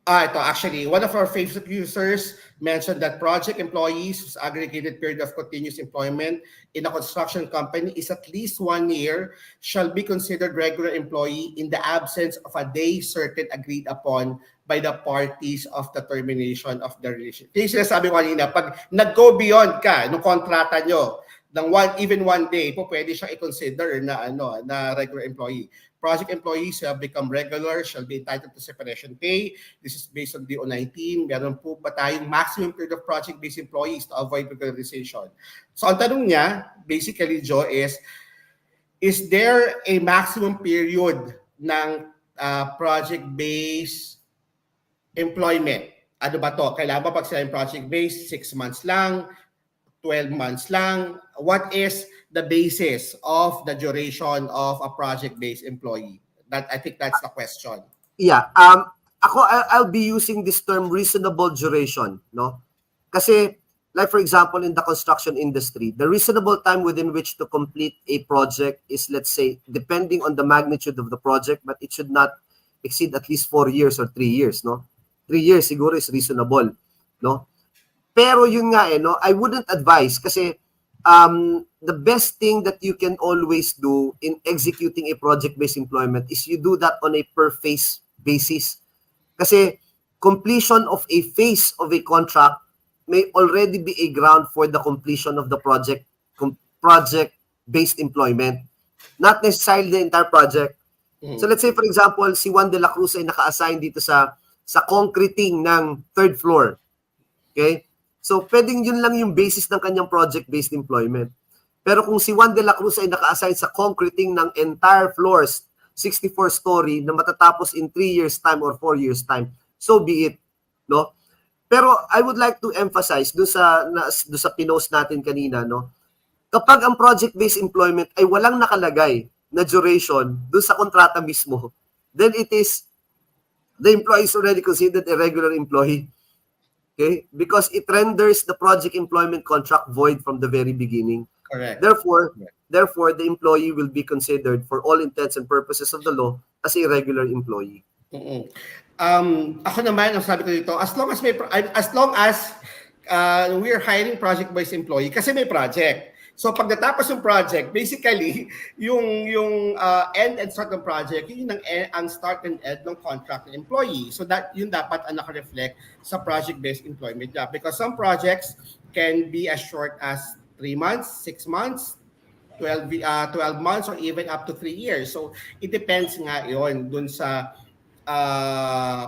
Ito actually, one of our Facebook users mentioned that project employees whose aggregated period of continuous employment in a construction company is at least 1 year shall be considered regular employee in the absence of a day certain agreed upon by the parties of the termination of the relationship. Yung sinasabi ko kanina, pag nag-go beyond ka nung kontrata nyo, ng even 1 day po pwede siyang i-consider na na regular employee. Project employees who have become regular shall be entitled to separation pay. This is based on DO19. Meron po ba tayong maximum period of project-based employees to avoid regularization? So ang tanong niya, basically, Joe, is there a maximum period ng project-based employment? Ano ba to? Kailangan ba pag sinabing project-based, 6 months lang, 12 months lang? What is the basis of the duration of a project-based employee? I think that's the question. Yeah. I'll be using this term reasonable duration, no? Kasi, like for example, in the construction industry, the reasonable time within which to complete a project is, let's say, depending on the magnitude of the project, but it should not exceed at least 4 years or 3 years, no? 3 years siguro is reasonable, no? Pero yun nga no, I wouldn't advise kasi the best thing that you can always do in executing a project-based employment is you do that on a per phase basis. Kasi completion of a phase of a contract may already be a ground for the completion of the project-based employment. Not necessarily the entire project. So let's say for example, si Juan de la Cruz ay naka-assign dito sa concreting ng 3rd floor. Okay? So, pwedeng yun lang yung basis ng kanyang project-based employment. Pero kung si Juan de la Cruz ay naka-assign sa concreting ng entire floors, 64-story, na matatapos in 3 years' time or 4 years' time, so be it. No? Pero I would like to emphasize doon sa pinost natin kanina, no? Kapag ang project-based employment ay walang nakalagay na duration doon sa kontrata mismo, then it is, the employee is already considered a regular employee. Okay? Because it renders the project employment contract void from the very beginning. Correct. Therefore, the employee will be considered for all intents and purposes of the law as a regular employee. Ako naman, ang sabi ko dito, as long as we're hiring project-based employee, kasi may project. So pag natapos yung project, basically, yung end and start ng project, yun ang start and end ng contract ng employee. So that yun dapat ang naka-reflect sa project-based employment job. Because some projects can be as short as 3 months, 6 months, 12 months, or even up to 3 years. So it depends nga yun dun sa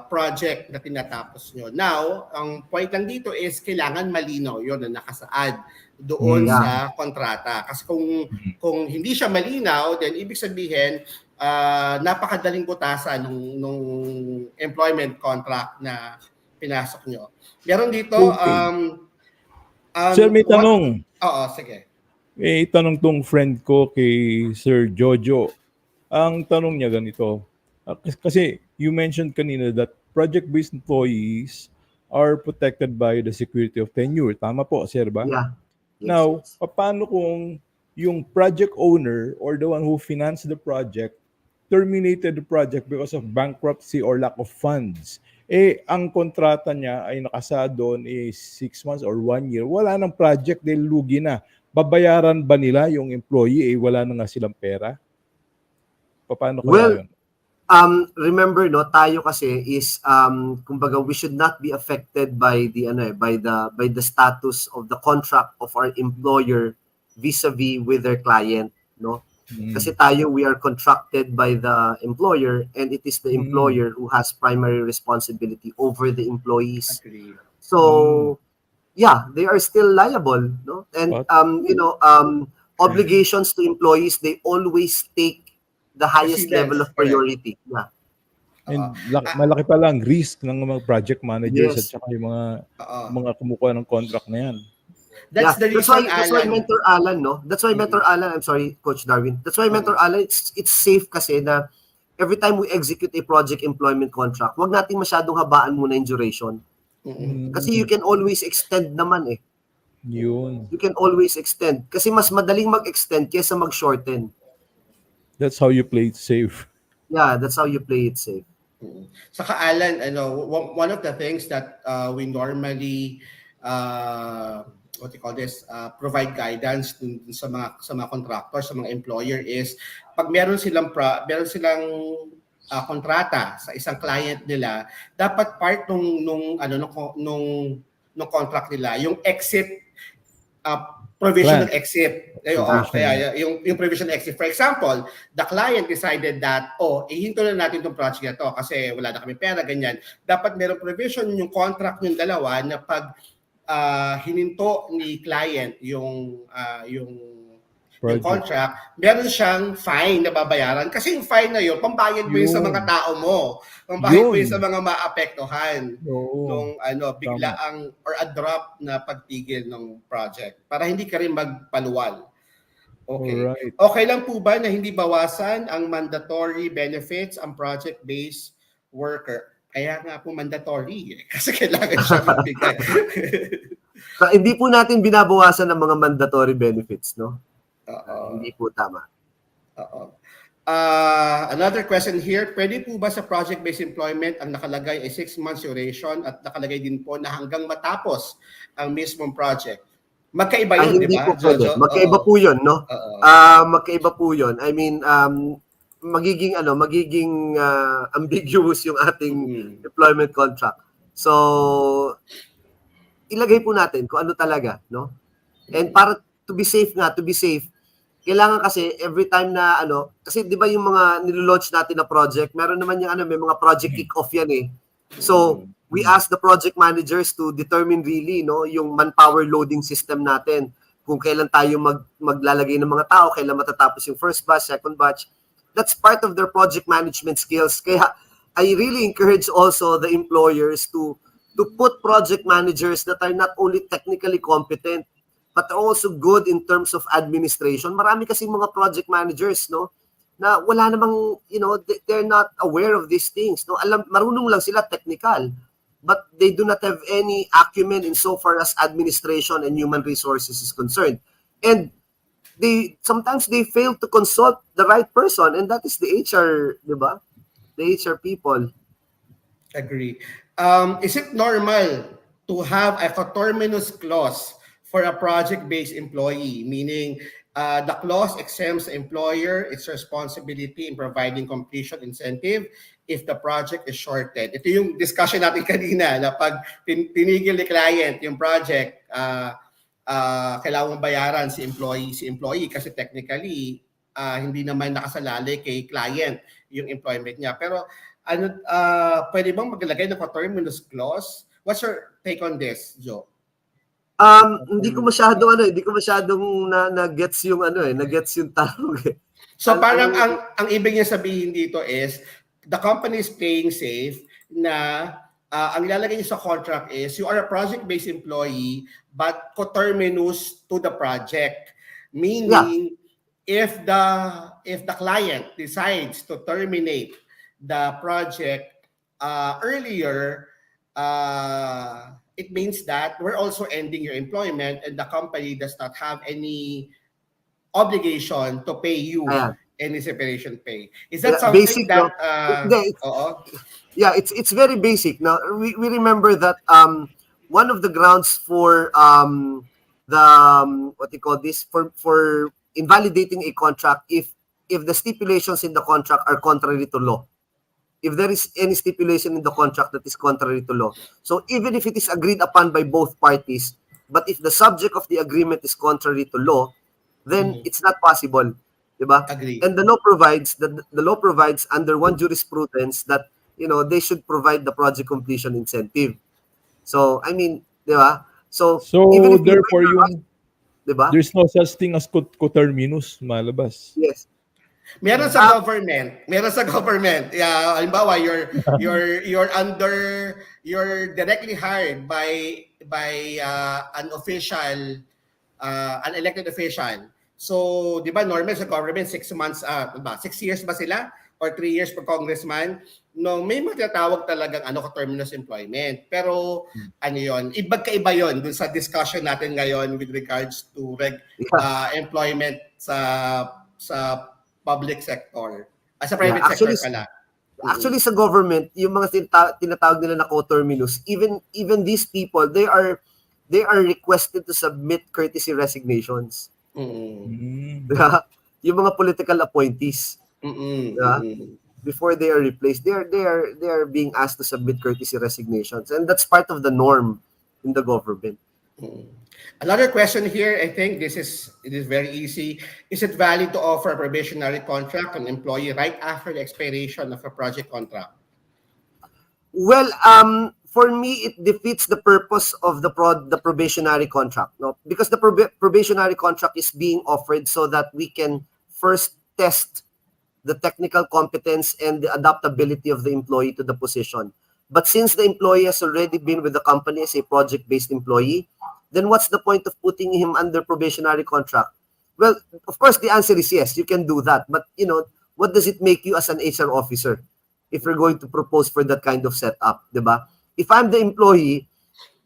project na tinatapos nyo. Now, ang point lang dito is kailangan malinaw yun na nakasaad doon sa kontrata. Kasi kung hindi siya malinaw, then ibig sabihin, napakadaling butasan nung employment contract na pinasok nyo. Meron dito, Sir, may tanong. Oo, sige. May tanong tong friend ko kay Sir Jojo. Ang tanong niya ganito. Kasi you mentioned kanina that project-based employees are protected by the security of tenure. Tama po, sir ba? Yeah. Yes, Now, yes. paano kung yung project owner or the one who financed the project terminated the project because of bankruptcy or lack of funds? Ang kontrata niya ay nakasa doon 6 months or 1 year. Wala nang project, dahil lugi na. Babayaran ba nila yung employee? Wala na nga silang pera? Paano kaya yun? Remember tayo kasi is kumbaga we should not be affected by the status of the contract of our employer vis-a-vis with their client, no? Kasi tayo, we are contracted by the employer and it is the employer who has primary responsibility over the employees. Agree. So yeah, they are still liable, no? And obligations to employees, they always take the highest level of priority. Yeah. And malaki pa lang risk ng mga project managers at saka yung mga kumukuha ng contract na yan. That's the reason, that's why Mentor Alan, no? That's why Mentor Alan, I'm sorry, Coach Darwin. That's why Mentor Alan, it's safe kasi na every time we execute a project employment contract, wag nating masyadong habaan muna yung duration. Kasi you can always extend naman eh. Yun. You can always extend. Kasi mas madaling mag-extend kaysa mag-shorten. That's how you play it safe. Yeah, that's how you play it safe. Saka Alan, one of the things that we normally what you call this, provide guidance sa mga contractors, sa mga employer is pag meron silang kontrata sa isang client nila, dapat part nung contract nila yung exit provision ng exit. Kaya yung provision ng exit. For example, the client decided that, ihinto na natin itong project na to kasi wala na kami pera, ganyan. Dapat meron provision yung contract ng dalawa na pag hininto ni client yung contract, meron siyang fine na babayaran. Kasi yung fine na yun, pambayad mo yun sa mga tao mo. Pambayad mo yun sa mga maapektuhan nung biglaang or a drop na pagtigil ng project para hindi ka rin magpaluwal. Okay. Alright. Okay lang po ba na hindi bawasan ang mandatory benefits ang project-based worker? Kaya nga po mandatory kasi kailangan siya magbigay. So, hindi po natin binabawasan ng mga mandatory benefits, no? Hindi po tama. Another question here, pwede po ba sa project-based employment ang nakalagay ay 6 months duration at nakalagay din po na hanggang matapos ang mismong project? Magkaiba yun, di ba? Jojo? Magkaiba po yun, no? Magkaiba po yun. I mean, magiging ambiguous yung ating employment contract. So, ilagay po natin kung ano talaga, no? And para to be safe, kailangan kasi every time na kasi 'di ba yung mga nilo-launch natin na project, meron naman yung may mga project kick-off yan eh. So, we ask the project managers to determine really yung manpower loading system natin. Kung kailan tayo maglalagay ng mga tao, kailan matatapos yung first batch, second batch. That's part of their project management skills. Kaya I really encourage also the employers to put project managers that are not only technically competent but also good in terms of administration. Marami kasi mga project managers, na wala namang, they're not aware of these things. Marunong lang sila technical, but they do not have any acumen in so far as administration and human resources is concerned. And sometimes they fail to consult the right person, and that is the HR, di ba? The HR people. Agree. Is it normal to have a coterminous clause for a project-based employee, meaning the clause exempts the employer its responsibility in providing completion incentive if the project is shorted? Ito yung discussion natin kanina na pag tinigil ni client yung project, kailangan bayaran si employee kasi technically hindi naman nakasalalay kay client yung employment niya. Pero pwede bang maglagay ng coterminous clause? What's your take on this, Joe? Hindi ko masyadong na-gets yung na-gets yung tanong eh. So parang ang ibig niya sabihin dito is the company is playing safe na ang ilalagay niya sa contract is you are a project-based employee but coterminous to the project. Meaning if the client decides to terminate the project earlier, it means that we're also ending your employment and the company does not have any obligation to pay you any separation pay. Is that something basic, that it's very basic. Now we remember that one of the grounds for what you call this for invalidating a contract if the stipulations in the contract are contrary to law. If there is any stipulation in the contract that is contrary to law. So even if it is agreed upon by both parties, but if the subject of the agreement is contrary to law, then it's not possible, diba? Agree. And the law provides under one jurisprudence that they should provide the project completion incentive. So I mean, diba? So even if therefore diba? There's no such thing as coterminous malabas. Yes. Meron sa government. Yeah, halimbawa you're directly hired by an official, an elected official. So, 'di ba normal sa government 6 months 6 years ba sila or 3 years per congressman? No, may matatawag talagang coterminous employment. Pero yon, kaiba yon dun sa discussion natin ngayon with regards to employment sa public sector. Sa private sector pala. Actually, sa government, yung mga tinatawag nila na coterminus, even these people, they are requested to submit courtesy resignations. Mm. Diba? Yung mga political appointees, diba? Before they are replaced, they are being asked to submit courtesy resignations, and that's part of the norm in the government. Another question here, I think it is very easy. Is it valid to offer a probationary contract to an employee right after the expiration of a project contract? Well, for me, it defeats the purpose of the probationary contract, no? Because the probationary contract is being offered so that we can first test the technical competence and the adaptability of the employee to the position. But since the employee has already been with the company as a project-based employee, then what's the point of putting him under probationary contract? Well, of course, the answer is yes, you can do that. But, what does it make you as an HR officer if you're going to propose for that kind of setup, diba? If I'm the employee,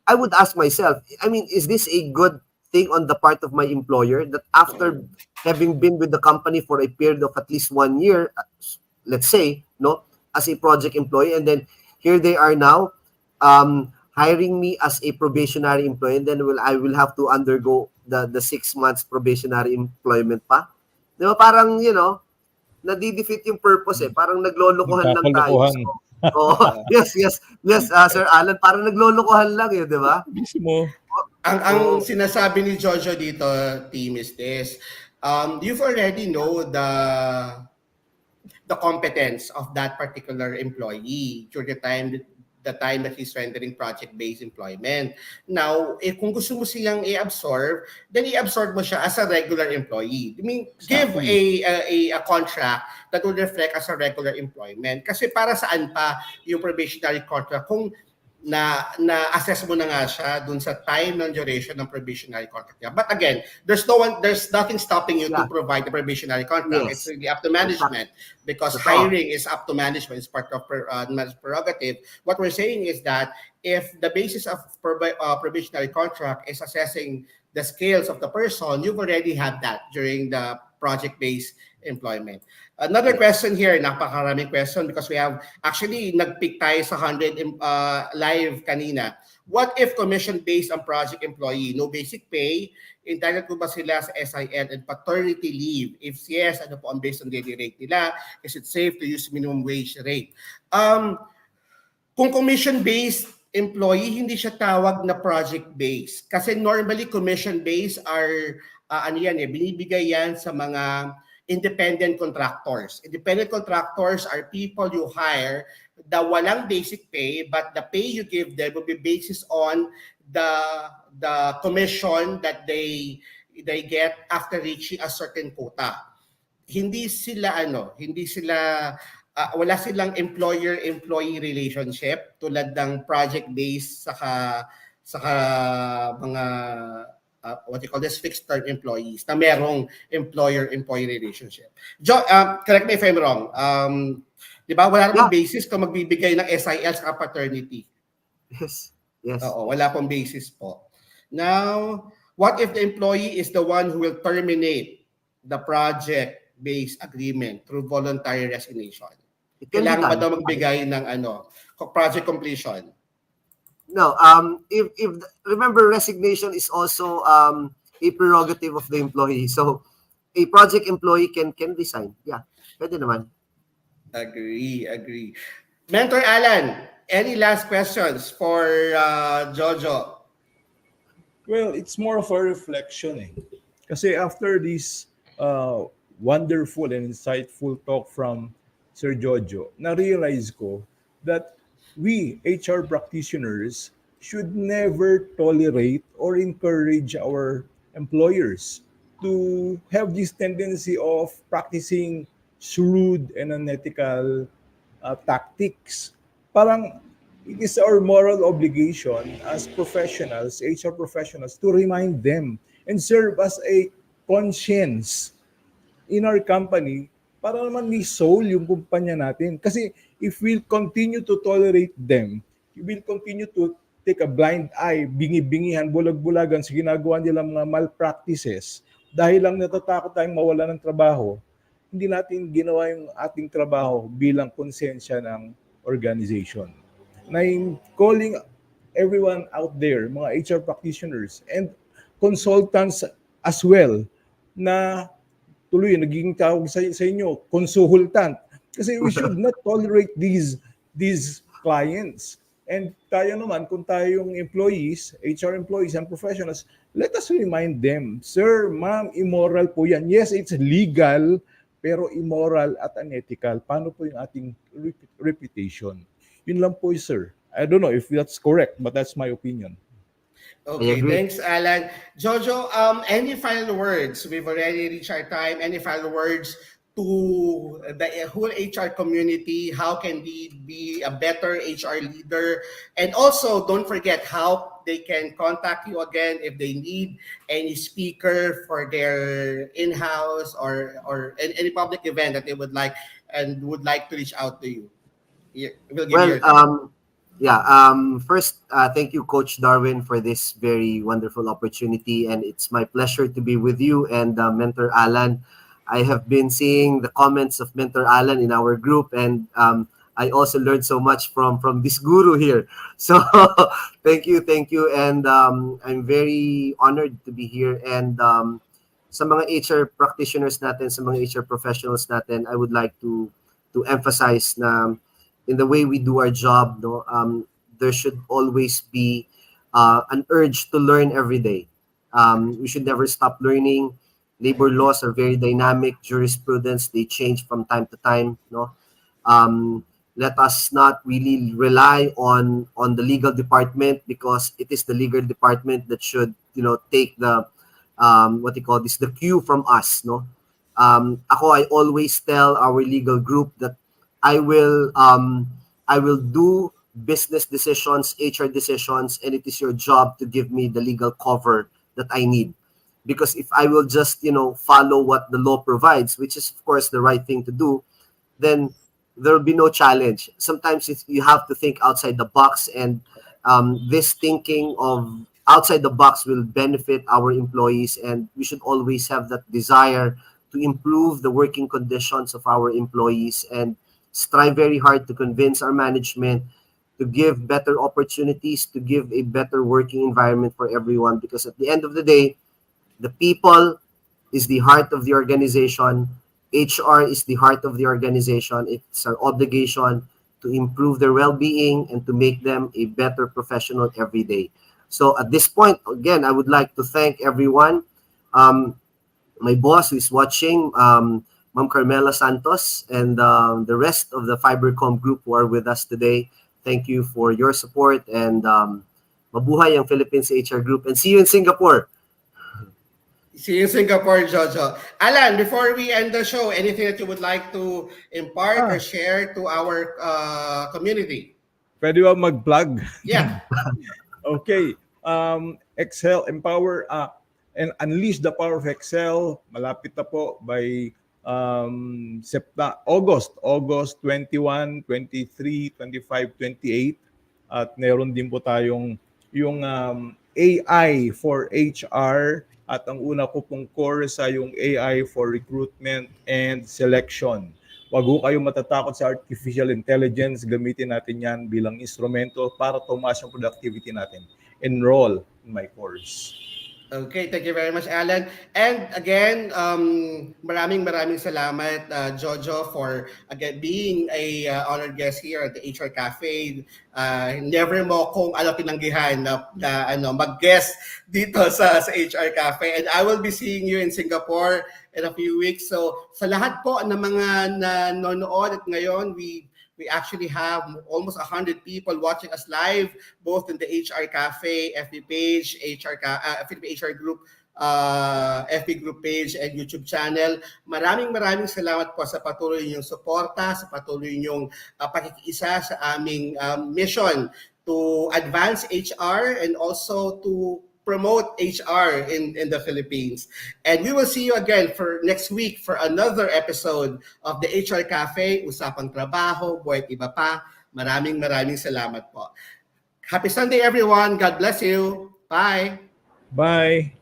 I would ask myself, I mean, is this a good thing on the part of my employer that after having been with the company for a period of at least 1 year, let's say, no, as a project employee, and then here they are now hiring me as a probationary employee, and then I will have to undergo the 6 months probationary employment pa. Di ba? Parang, nadidefeat yung purpose eh. Parang naglolokohan lang tayo. Nagkakalokohan. Yes, Sir Alan, parang naglolokohan lang eh, di ba? Mismo. Ang sinasabi ni Jojo dito, team, is this. You've already know the competence of that particular employee during the time that he's rendering project-based employment. Now, kung gusto mo silang i-absorb, then i-absorb mo siya as a regular employee. I mean, give a contract that will reflect as a regular employment. Kasi para saan pa yung probationary contract kung na-assess mo na nga siya dun sa time ng duration ng probationary contract niya. But again, there's nothing stopping you to provide the probationary contract. Yes. It's really up to management because hiring is up to management. It's part of management prerogative. What we're saying is that if the basis of probationary contract is assessing the skills of the person, you've already had that during the project-based employment. Another question here, napakaraming question because we have actually nag-pick tayo sa 100 live kanina. What if commission based on project employee, no basic pay, entitled ko ba sila sa SIL and paternity leave? If yes, ano po ang based on daily rate nila? Is it safe to use minimum wage rate? Kung commission-based employee, hindi siya tawag na project-based. Kasi normally commission-based are, binibigay yan sa mga independent contractors. Independent contractors are people you hire na walang basic pay, but the pay you give them will be basis on the commission that they get after reaching a certain quota. Hindi sila wala silang employer-employee relationship tulad ng project-based saka mga what you call this fixed term employees na merong employer-employee relationship. Correct me if I'm wrong. Di ba? Wala namang basis kung magbibigay ng SIL sa paternity. Yes. Oo, wala pong basis po. Now, what if the employee is the one who will terminate the project-based agreement through voluntary resignation? Kailangan ba daw magbigay ng project completion? No, if remember, resignation is also a prerogative of the employee. So a project employee can resign. Yeah, pwede naman. Agree. Mentor Alan, any last questions for Jojo? Well, it's more of a reflection eh. Kasi after this wonderful and insightful talk from Sir Jojo, na-realize ko that we HR practitioners should never tolerate or encourage our employers to have this tendency of practicing shrewd and unethical tactics. Parang it is our moral obligation as professionals, HR professionals, to remind them and serve as a conscience in our company para naman may soul yung kumpanya natin. Kasi if we'll continue to tolerate them, we'll continue to take a blind eye, bingi-bingihan, bulag-bulagan sa ginagawa nilang mga malpractices dahil lang natatakot tayong mawala ng trabaho, hindi natin ginawa yung ating trabaho bilang konsensya ng organization. Na I'm calling everyone out there, mga HR practitioners and consultants as well, na tuloy naging tawag sa inyo, consultant. Kasi we should not tolerate these clients. And tayo naman, kung tayong employees, HR employees and professionals, let us remind them, sir, ma'am, immoral po yan. Yes, it's legal, pero immoral at unethical. Paano po yung ating reputation? Yun lang po, sir. I don't know if that's correct, but that's my opinion. I Okay, agree. thanks, Alan. Jojo, any final words? We've already reached our time. Any final words to the whole HR community? How can we be a better HR leader? And also, don't forget how they can contact you again if they need any speaker for their in-house or any public event that they would like and would like to reach out to you. We'll give you Well, your time. first, thank you, Coach Darwin, for this very wonderful opportunity. And it's my pleasure to be with you and Mentor Alan. I have been seeing the comments of Mentor Alan in our group, and I also learned so much from this guru here. So thank you. And I'm very honored to be here. And sa mga HR practitioners natin, sa mga HR professionals natin, I would like to emphasize na in the way we do our job, no, there should always be an urge to learn every day. We should never stop learning. Labor laws are very dynamic. Jurisprudence, they change from time to time. No, let us not really rely on the legal department, because it is the legal department that should take the what you call this, the cue from us. No, I always tell our legal group that I will do business decisions, HR decisions, and it is your job to give me the legal cover that I need. Because if I will just follow what the law provides, which is of course the right thing to do, then there will be no challenge. Sometimes you have to think outside the box, and this thinking of outside the box will benefit our employees, and we should always have that desire to improve the working conditions of our employees and strive very hard to convince our management to give better opportunities, to give a better working environment for everyone. Because at the end of the day, the people is the heart of the organization. HR is the heart of the organization. It's our obligation to improve their well-being and to make them a better professional every day. So at this point, again, I would like to thank everyone. My boss who is watching, Ma'am Carmela Santos, and the rest of the Fibercom group who are with us today. Thank you for your support, and mabuhay ang Philippines HR group, and see you in Singapore. See you in Singapore, Jojo. Alan, before we end the show, anything that you would like to impart or share to our community? Pwede ba mag-plug? Yeah. Okay. Excel, empower, and unleash the power of Excel. Malapit na po by August 21, 23, 25, 28. At meron din po tayong yung AI for HR, at ang una ko pong course ay yung AI for recruitment and selection. Wag ho kayo matatakot sa artificial intelligence. Gamitin natin yan bilang instrumento para tumaas yung productivity natin. Enroll in my course. Okay, thank you very much, Alan. And again, maraming salamat, Jojo, for again being a honored guest here at the HR Cafe. Never mo kung tinanggihan na mag-guest dito sa HR Cafe. And I will be seeing you in Singapore in a few weeks. So sa lahat po ng mga nanonood at ngayon, we actually have almost 100 people watching us live, both in the HR Cafe, FB page, Philippine HR Group, FB group page, and YouTube channel. Maraming salamat po sa patuloy niyong suporta, sa patuloy niyong pakikiisa sa aming mission to advance HR and also to promote HR in the Philippines. And we will see you again for next week for another episode of the HR Cafe, Usapang Trabaho, Buhay at Iba pa. Maraming salamat po. Happy Sunday, everyone. God bless you. Bye. Bye.